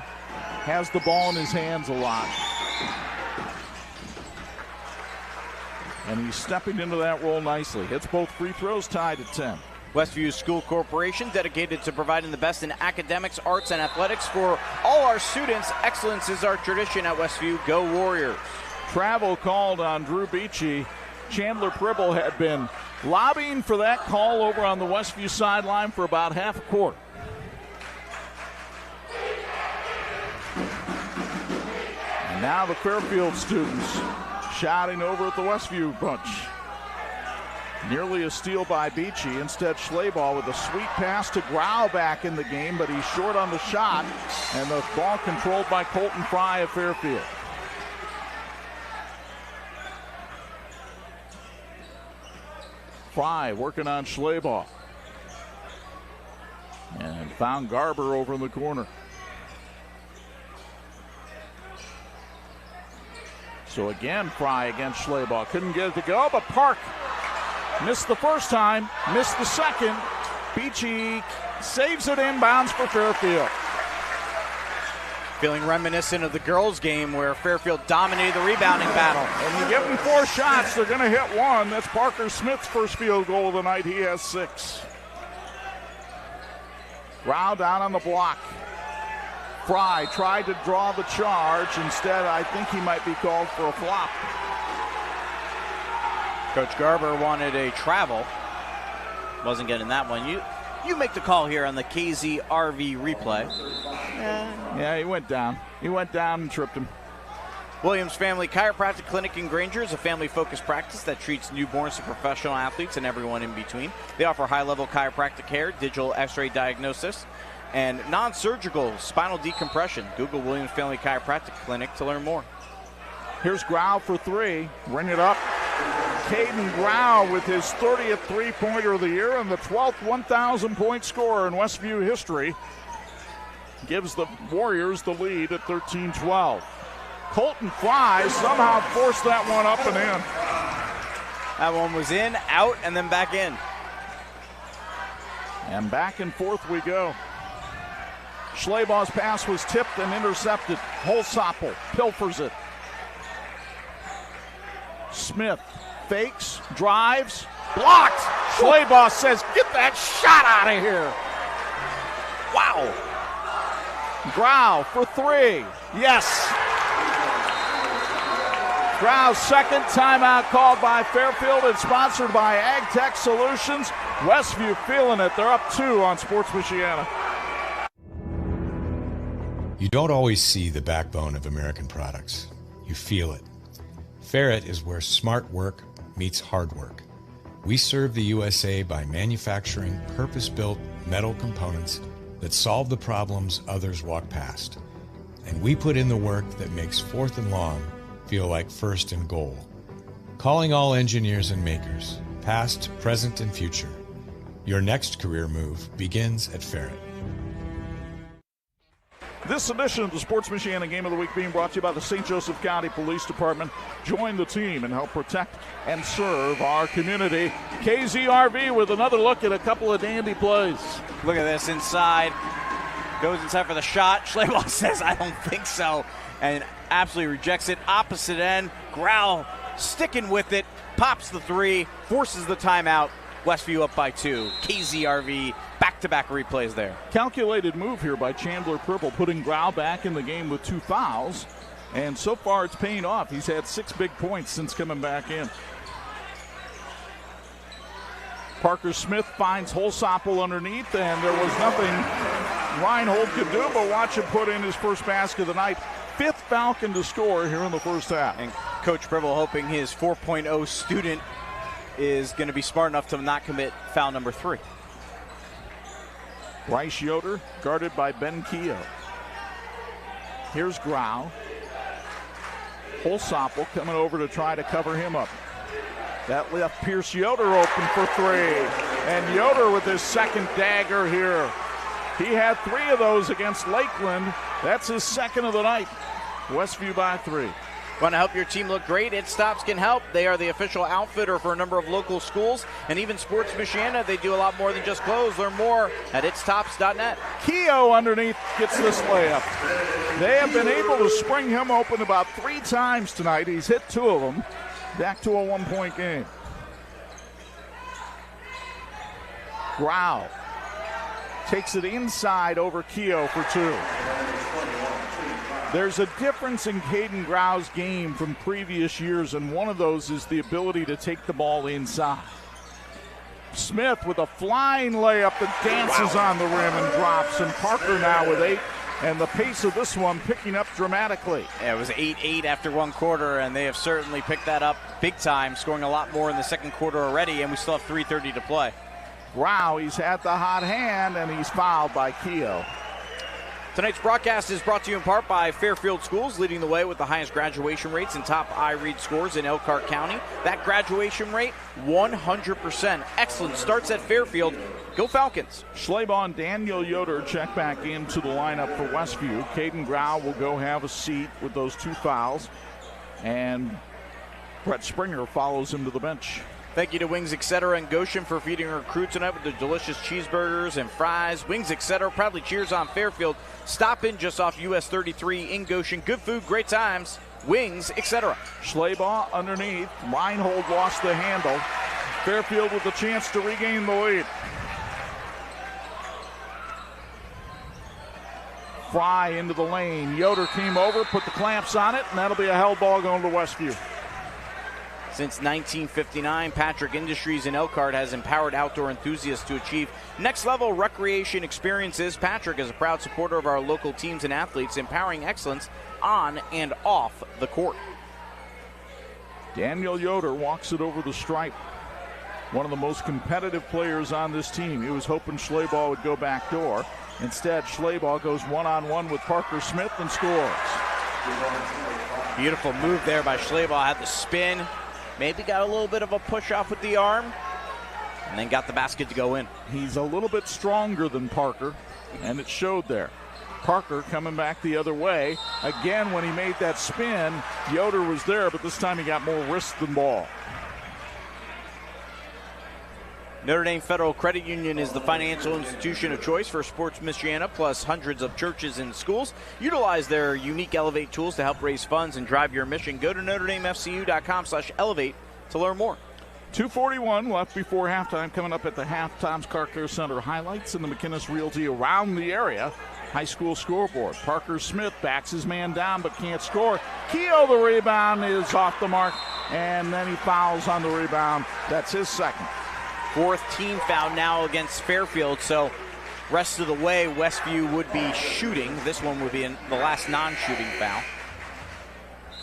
has the ball in his hands a lot. And he's stepping into that role nicely. Hits both free throws, tied at 10. Westview School Corporation, dedicated to providing the best in academics, arts, and athletics for all our students. Excellence is our tradition at Westview. Go Warriors. Travel called on Drew Beachy. Chandler Pribble had been lobbying for that call over on the Westview sideline for about half a quarter. And now the Fairfield students shouting over at the Westview bunch. Nearly a steal by Beachy. Instead, Schleybaugh with a sweet pass to Grau back in the game, but he's short on the shot, and the ball controlled by Colton Fry of Fairfield. Fry working on Schleybaugh. And found Garber over in the corner. So again, Fry against Schleybaugh. Couldn't get it to go, but Park missed the first time, missed the second. Beachy saves it inbounds for Fairfield. Feeling reminiscent of the girls' game where Fairfield dominated the rebounding battle. And you give them 4 shots, they're going to hit one. That's Parker Smith's first field goal of the night. He has 6. Grau down on the block. Fry tried to draw the charge. Instead, I think he might be called for a flop. Coach Garber wanted a travel. Wasn't getting that one. You make the call here on the KZRV replay. Yeah, he went down. He went down and tripped him. Williams Family Chiropractic Clinic in Granger is a family-focused practice that treats newborns to professional athletes and everyone in between. They offer high-level chiropractic care, digital x-ray diagnosis, and non-surgical spinal decompression. Google Williams Family Chiropractic Clinic to learn more. Here's Grau for three. Bring it up. Caden Grau with his 30th three-pointer of the year and the 12th 1,000-point scorer in Westview history. Gives the Warriors the lead at 13-12. Colton Fry somehow forced that one up and in. That one was in, out, and then back in. And back and forth we go. Schlabaugh's pass was tipped and intercepted. Holsapple pilfers it. Smith fakes, drives, blocked. Schlabaugh says, get that shot out of here. Wow. Grau for three. Yes. Grau's second timeout called by Fairfield and sponsored by Ag Tech Solutions. Westview feeling it. They're up 2 on Sports Michiana. You don't always see the backbone of American products. You feel it. Ferret is where smart work meets hard work. We serve the USA by manufacturing purpose-built metal components that solve the problems others walk past. And we put in the work that makes 4th and long feel like 1st and goal. Calling all engineers and makers, past, present, and future. Your next career move begins at Ferret. This edition of the Sports Michiana Game of the Week being brought to you by the St. Joseph County Police Department. Join the team and help protect and serve our community. KZRV with another look at a couple of dandy plays. Look at this inside. Goes inside for the shot. Schlabaugh says, I don't think so. And absolutely rejects it. Opposite end. Grau sticking with it. Pops the three. Forces the timeout. Westview up by 2. KZRV back-to-back replays there. Calculated move here by Chandler Purple, putting Grau back in the game with 2 fouls. And so far it's paying off. He's had 6 big points since coming back in. Parker Smith finds Holsapple underneath, and there was nothing Reinhold could do but watch him put in his first basket of the night. 5th Falcon to score here in the first half. And Coach Pribble hoping his 4.0 student is going to be smart enough to not commit foul number 3. Bryce Yoder guarded by Ben Keogh. Here's Grau. Holsapple coming over to try to cover him up. That left Pierce Yoder open for 3. And Yoder with his second dagger here. He had 3 of those against Lakeland. That's his second of the night. Westview by 3. Want to help your team look great? It Stops can help. They are the official outfitter for a number of local schools and even Sports Michiana. They do a lot more than just clothes. Learn more at itstops.net. Keogh underneath gets this layup. They have been able to spring him open about 3 times tonight. He's hit 2 of them. Back to a 1-point game. Grau takes it inside over Keogh for 2. There's a difference in Caden Grau's game from previous years, and one of those is the ability to take the ball inside. Smith with a flying layup that dances on the rim and drops, and Parker now with 8, and the pace of this one picking up dramatically. Yeah, it was 8-8 after 1 quarter, and they have certainly picked that up big time, scoring a lot more in the second quarter already, and we still have 3:30 to play. Grau, he's had the hot hand, and he's fouled by Keogh. Tonight's broadcast is brought to you in part by Fairfield Schools, leading the way with the highest graduation rates and top iRead scores in Elkhart County. That graduation rate, 100%. Excellent starts at Fairfield. Go Falcons. Schlabaugh and Daniel Yoder check back into the lineup for Westview. Caden Grau will go have a seat with those 2 fouls. And Brett Springer follows him to the bench. Thank you to Wings Etc. and Goshen for feeding our crew tonight with their delicious cheeseburgers and fries. Wings Etc. proudly cheers on Fairfield. Stop in just off US 33 in Goshen. Good food, great times. Wings Etc. Schlabaugh underneath. Reinhold lost the handle. Fairfield with a chance to regain the lead. Fry into the lane. Yoder came over, put the clamps on it, and that'll be a held ball going to Westview. Since 1959, Patrick Industries in Elkhart has empowered outdoor enthusiasts to achieve next-level recreation experiences. Patrick is a proud supporter of our local teams and athletes, empowering excellence on and off the court. Daniel Yoder walks it over the stripe. One of the most competitive players on this team. He was hoping Schleybaugh would go back door. Instead, Schleybaugh goes one-on-one with Parker Smith and scores. Beautiful move there by Schleybaugh. Had the spin. Maybe got a little bit of a push off with the arm. And then got the basket to go in. He's a little bit stronger than Parker, and it showed there. Parker coming back the other way. Again, when he made that spin, Yoder was there, but this time he got more wrist than ball. Notre Dame Federal Credit Union is the financial institution of choice for Sports Michiana, plus hundreds of churches and schools. Utilize their unique Elevate tools to help raise funds and drive your mission. Go to NotreDameFCU.com/elevate to learn more. 2:41 left before halftime. Coming up at the Halftime's Car Care Center, highlights in the McInnes Realty around the area. High school scoreboard. Parker Smith backs his man down but can't score. Keogh, the rebound, is off the mark, and then he fouls on the rebound. That's his second. Fourth team foul now against Fairfield, so rest of the way Westview would be shooting. This one would be the last non-shooting foul.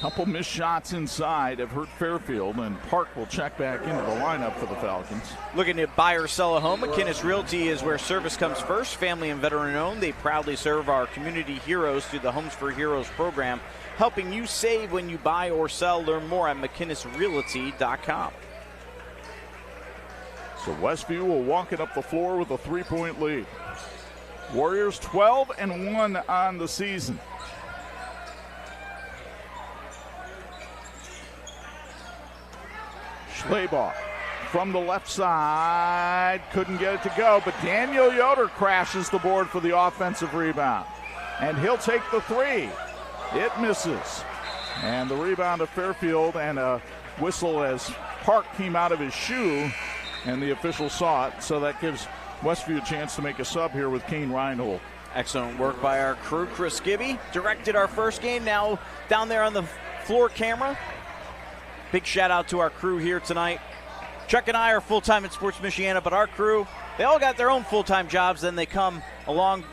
Couple missed shots inside have hurt Fairfield, and Park will check back into the lineup for the Falcons. Looking to buy or sell a home, McInnes Realty is where service comes first. Family and veteran owned. They proudly serve our community heroes through the Homes for Heroes program, helping you save when you buy or sell. Learn more at McInnesRealty.com. So Westview will walk it up the floor with a 3-point lead. Warriors 12-1 on the season. Schleybaugh from the left side, couldn't get it to go, but Daniel Yoder crashes the board for the offensive rebound. And he'll take the three. It misses. And the rebound of Fairfield, and a whistle as Park came out of his shoe, and the official saw it, so that gives Westview a chance to make a sub here with Kane Reinhold. Excellent work by our crew. Chris Gibby directed our first game, now down there on the floor camera. Big shout out to our crew here tonight. Chuck and I are full-time at Sports Michiana, but our crew, they all got their own full-time jobs, then they come along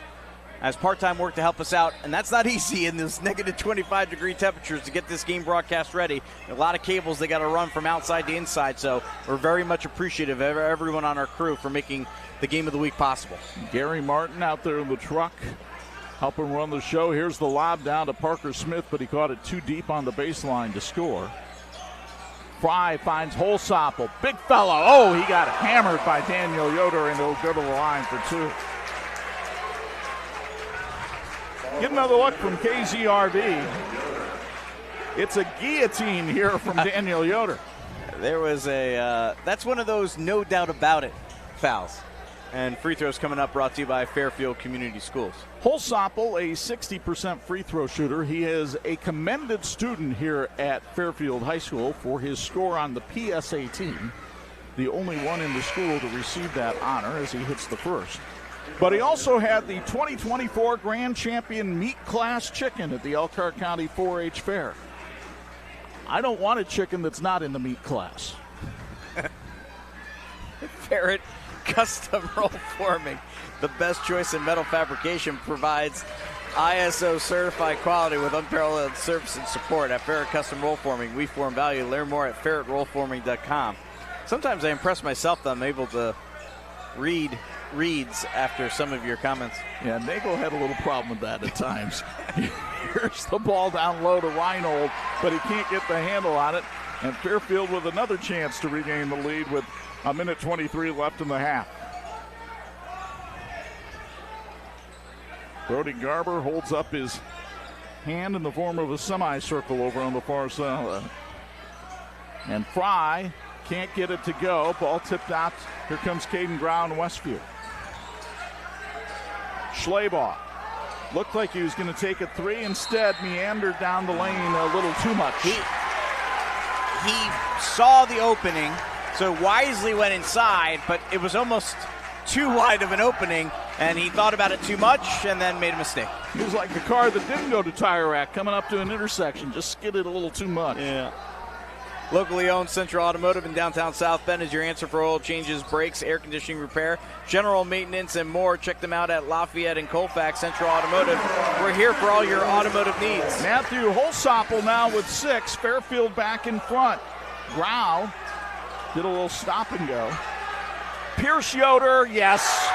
as part-time work to help us out, and that's not easy in those negative 25-degree temperatures to get this game broadcast ready. A lot of cables they got to run from outside to inside, so we're very much appreciative of everyone on our crew for making the game of the week possible. Gary Martin out there in the truck helping run the show. Here's the lob down to Parker Smith, but he caught it too deep on the baseline to score. Fry finds Holsopple. Big fella. Oh, he got hammered by Daniel Yoder, and he'll go to the line for two. Get another look from KZRV. It's a guillotine here from Daniel Yoder. There was that's one of those no doubt about it fouls. And free throws coming up, brought to you by Fairfield Community Schools. Holsopple, a 60% free throw shooter. He is a commended student here at Fairfield High School for his score on the PSA team. The only one in the school to receive that honor as he hits the first. But he also had the 2024 Grand Champion Meat Class Chicken at the Elkhart County 4-H Fair. I don't want a chicken that's not in the meat class. Ferret Custom Roll Forming, the best choice in metal fabrication, provides ISO certified quality with unparalleled service and support. At Ferret Custom Roll Forming, we form value. Learn more at ferretrollforming.com. Sometimes I impress myself that I'm able to read reads after some of your comments. Yeah, Nagel had a little problem with that at times. Here's the ball down low to Reinhold, but he can't get the handle on it. And Fairfield with another chance to regain the lead with a minute 23 left in the half. Brody Garber holds up his hand in the form of a semicircle over on the far side. And Fry can't get it to go. Ball tipped out. Here comes Caden Brown, Westview. Schleybaugh looked like he was going to take a three. Instead, meandered down the lane a little too much. He saw the opening, so wisely went inside, but it was almost too wide of an opening, and he thought about it too much and then made a mistake. He was like the car that didn't go to tire rack coming up to an intersection, just skidded a little too much. Yeah. Locally owned Central Automotive in downtown South Bend is your answer for oil changes, brakes, air conditioning repair, general maintenance, and more. Check them out at Lafayette and Colfax. Central Automotive. We're here for all your automotive needs. Matthew Holsoppel now with 6. Fairfield back in front. Grau did a little stop and go. Pierce Yoder, yes.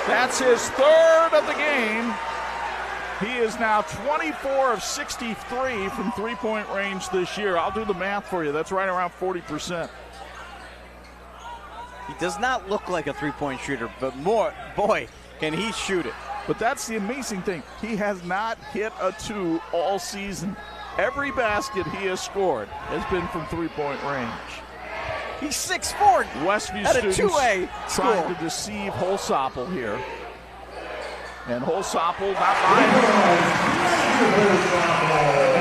That's his 3rd of the game. He is now 24 of 63 from three-point range this year. I'll do the math for you. That's right around 40%. He does not look like a three-point shooter, but boy, can he shoot it. But that's the amazing thing. He has not hit a 2 all season. Every basket he has scored has been from three-point range. He's 6'4". Westview at a students two-way trying to deceive Holsoppel here. And Holsoppel not buying it.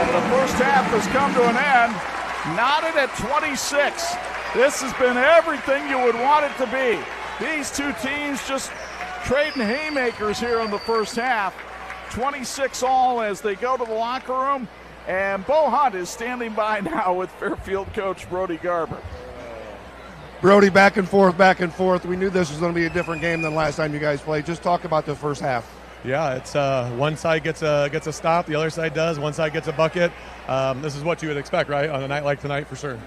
And the first half has come to an end. Knotted at 26. This has been everything you would want it to be. These two teams just trading haymakers here in the first half. 26 all as they go to the locker room. And Bo Hunt is standing by now with Fairfield coach Brody Garber. Brody, back and forth. We knew this was going to be a different game than last time you guys played. Just talk about the first half. Yeah, it's one side gets a stop, the other side does. One side gets a bucket. This is what you would expect, right, on a night like tonight for sure.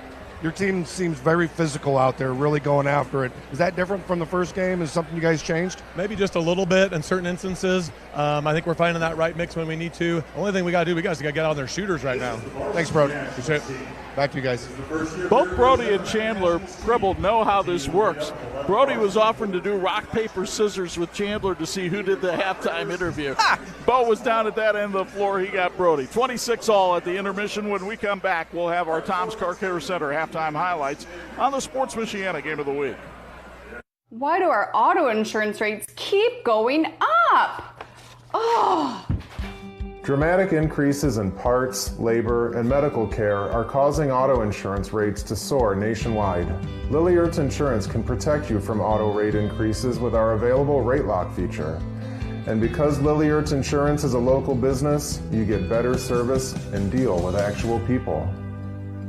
Your team seems very physical out there, really going after it. Is that different from the first game? Is something you guys changed? Maybe just a little bit in certain instances. I think we're finding that right mix when we need to. The only thing we got to do, we got to get out on their shooters right now. Thanks, Brody. Appreciate it. Back to you guys. Both Brody and Chandler Cribble know how this works. Brody was offering to do rock, paper, scissors with Chandler to see who did the halftime interview. Bo was down at that end of the floor. He got Brody. 26 all at the intermission. When we come back, we'll have our Tom's Car Care Center halftime highlights on the Sports Michiana Game of the Week. Why do our auto insurance rates keep going up? Oh. Dramatic increases in parts, labor, and medical care are causing auto insurance rates to soar nationwide. Lilliard's Insurance can protect you from auto rate increases with our available rate lock feature. And because Lilliard's Insurance is a local business, you get better service and deal with actual people.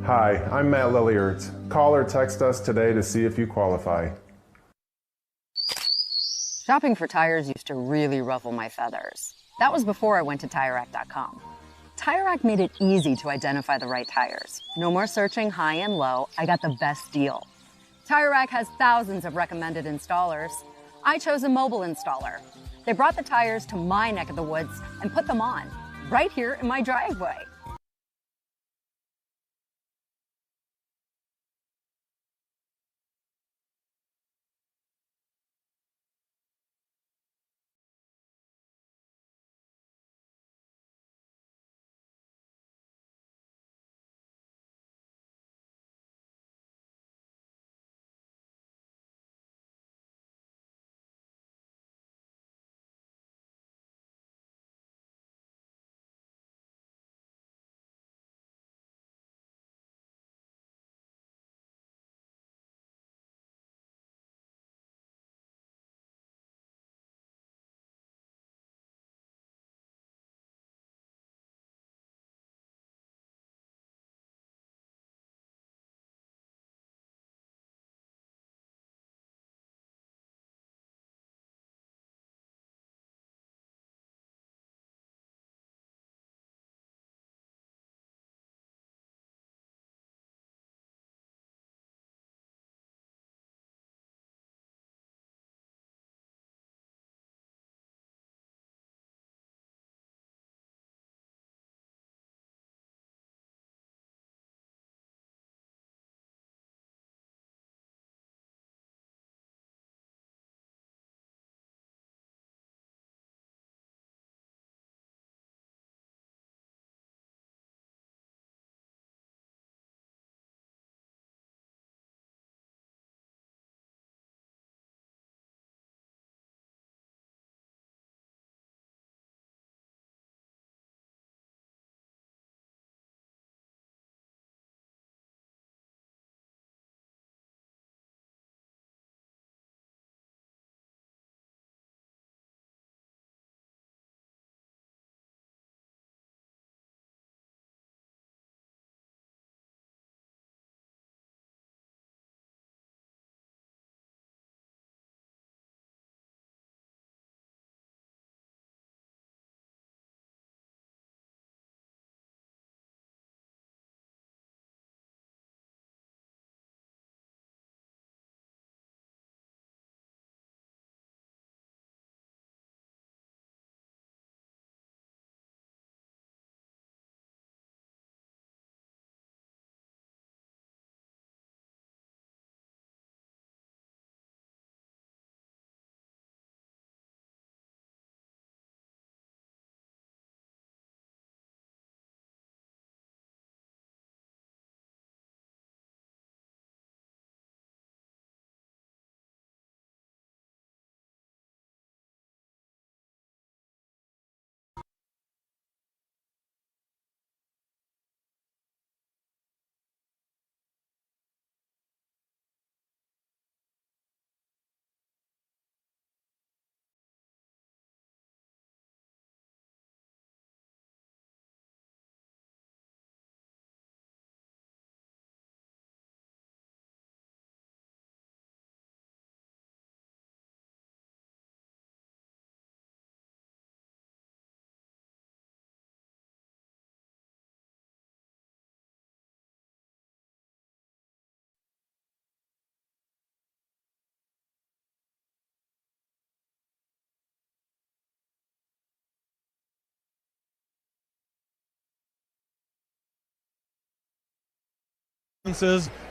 Hi, I'm Matt Lilliard. Call or text us today to see if you qualify. Shopping for tires used to really ruffle my feathers. That was before I went to TireRack.com. TireRack made it easy to identify the right tires. No more searching high and low. I got the best deal. TireRack has thousands of recommended installers. I chose a mobile installer. They brought the tires to my neck of the woods and put them on, right here in my driveway.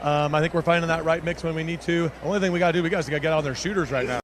I think we're finding that right mix when we need to. The only thing we got to do, we got to get on their shooters right now.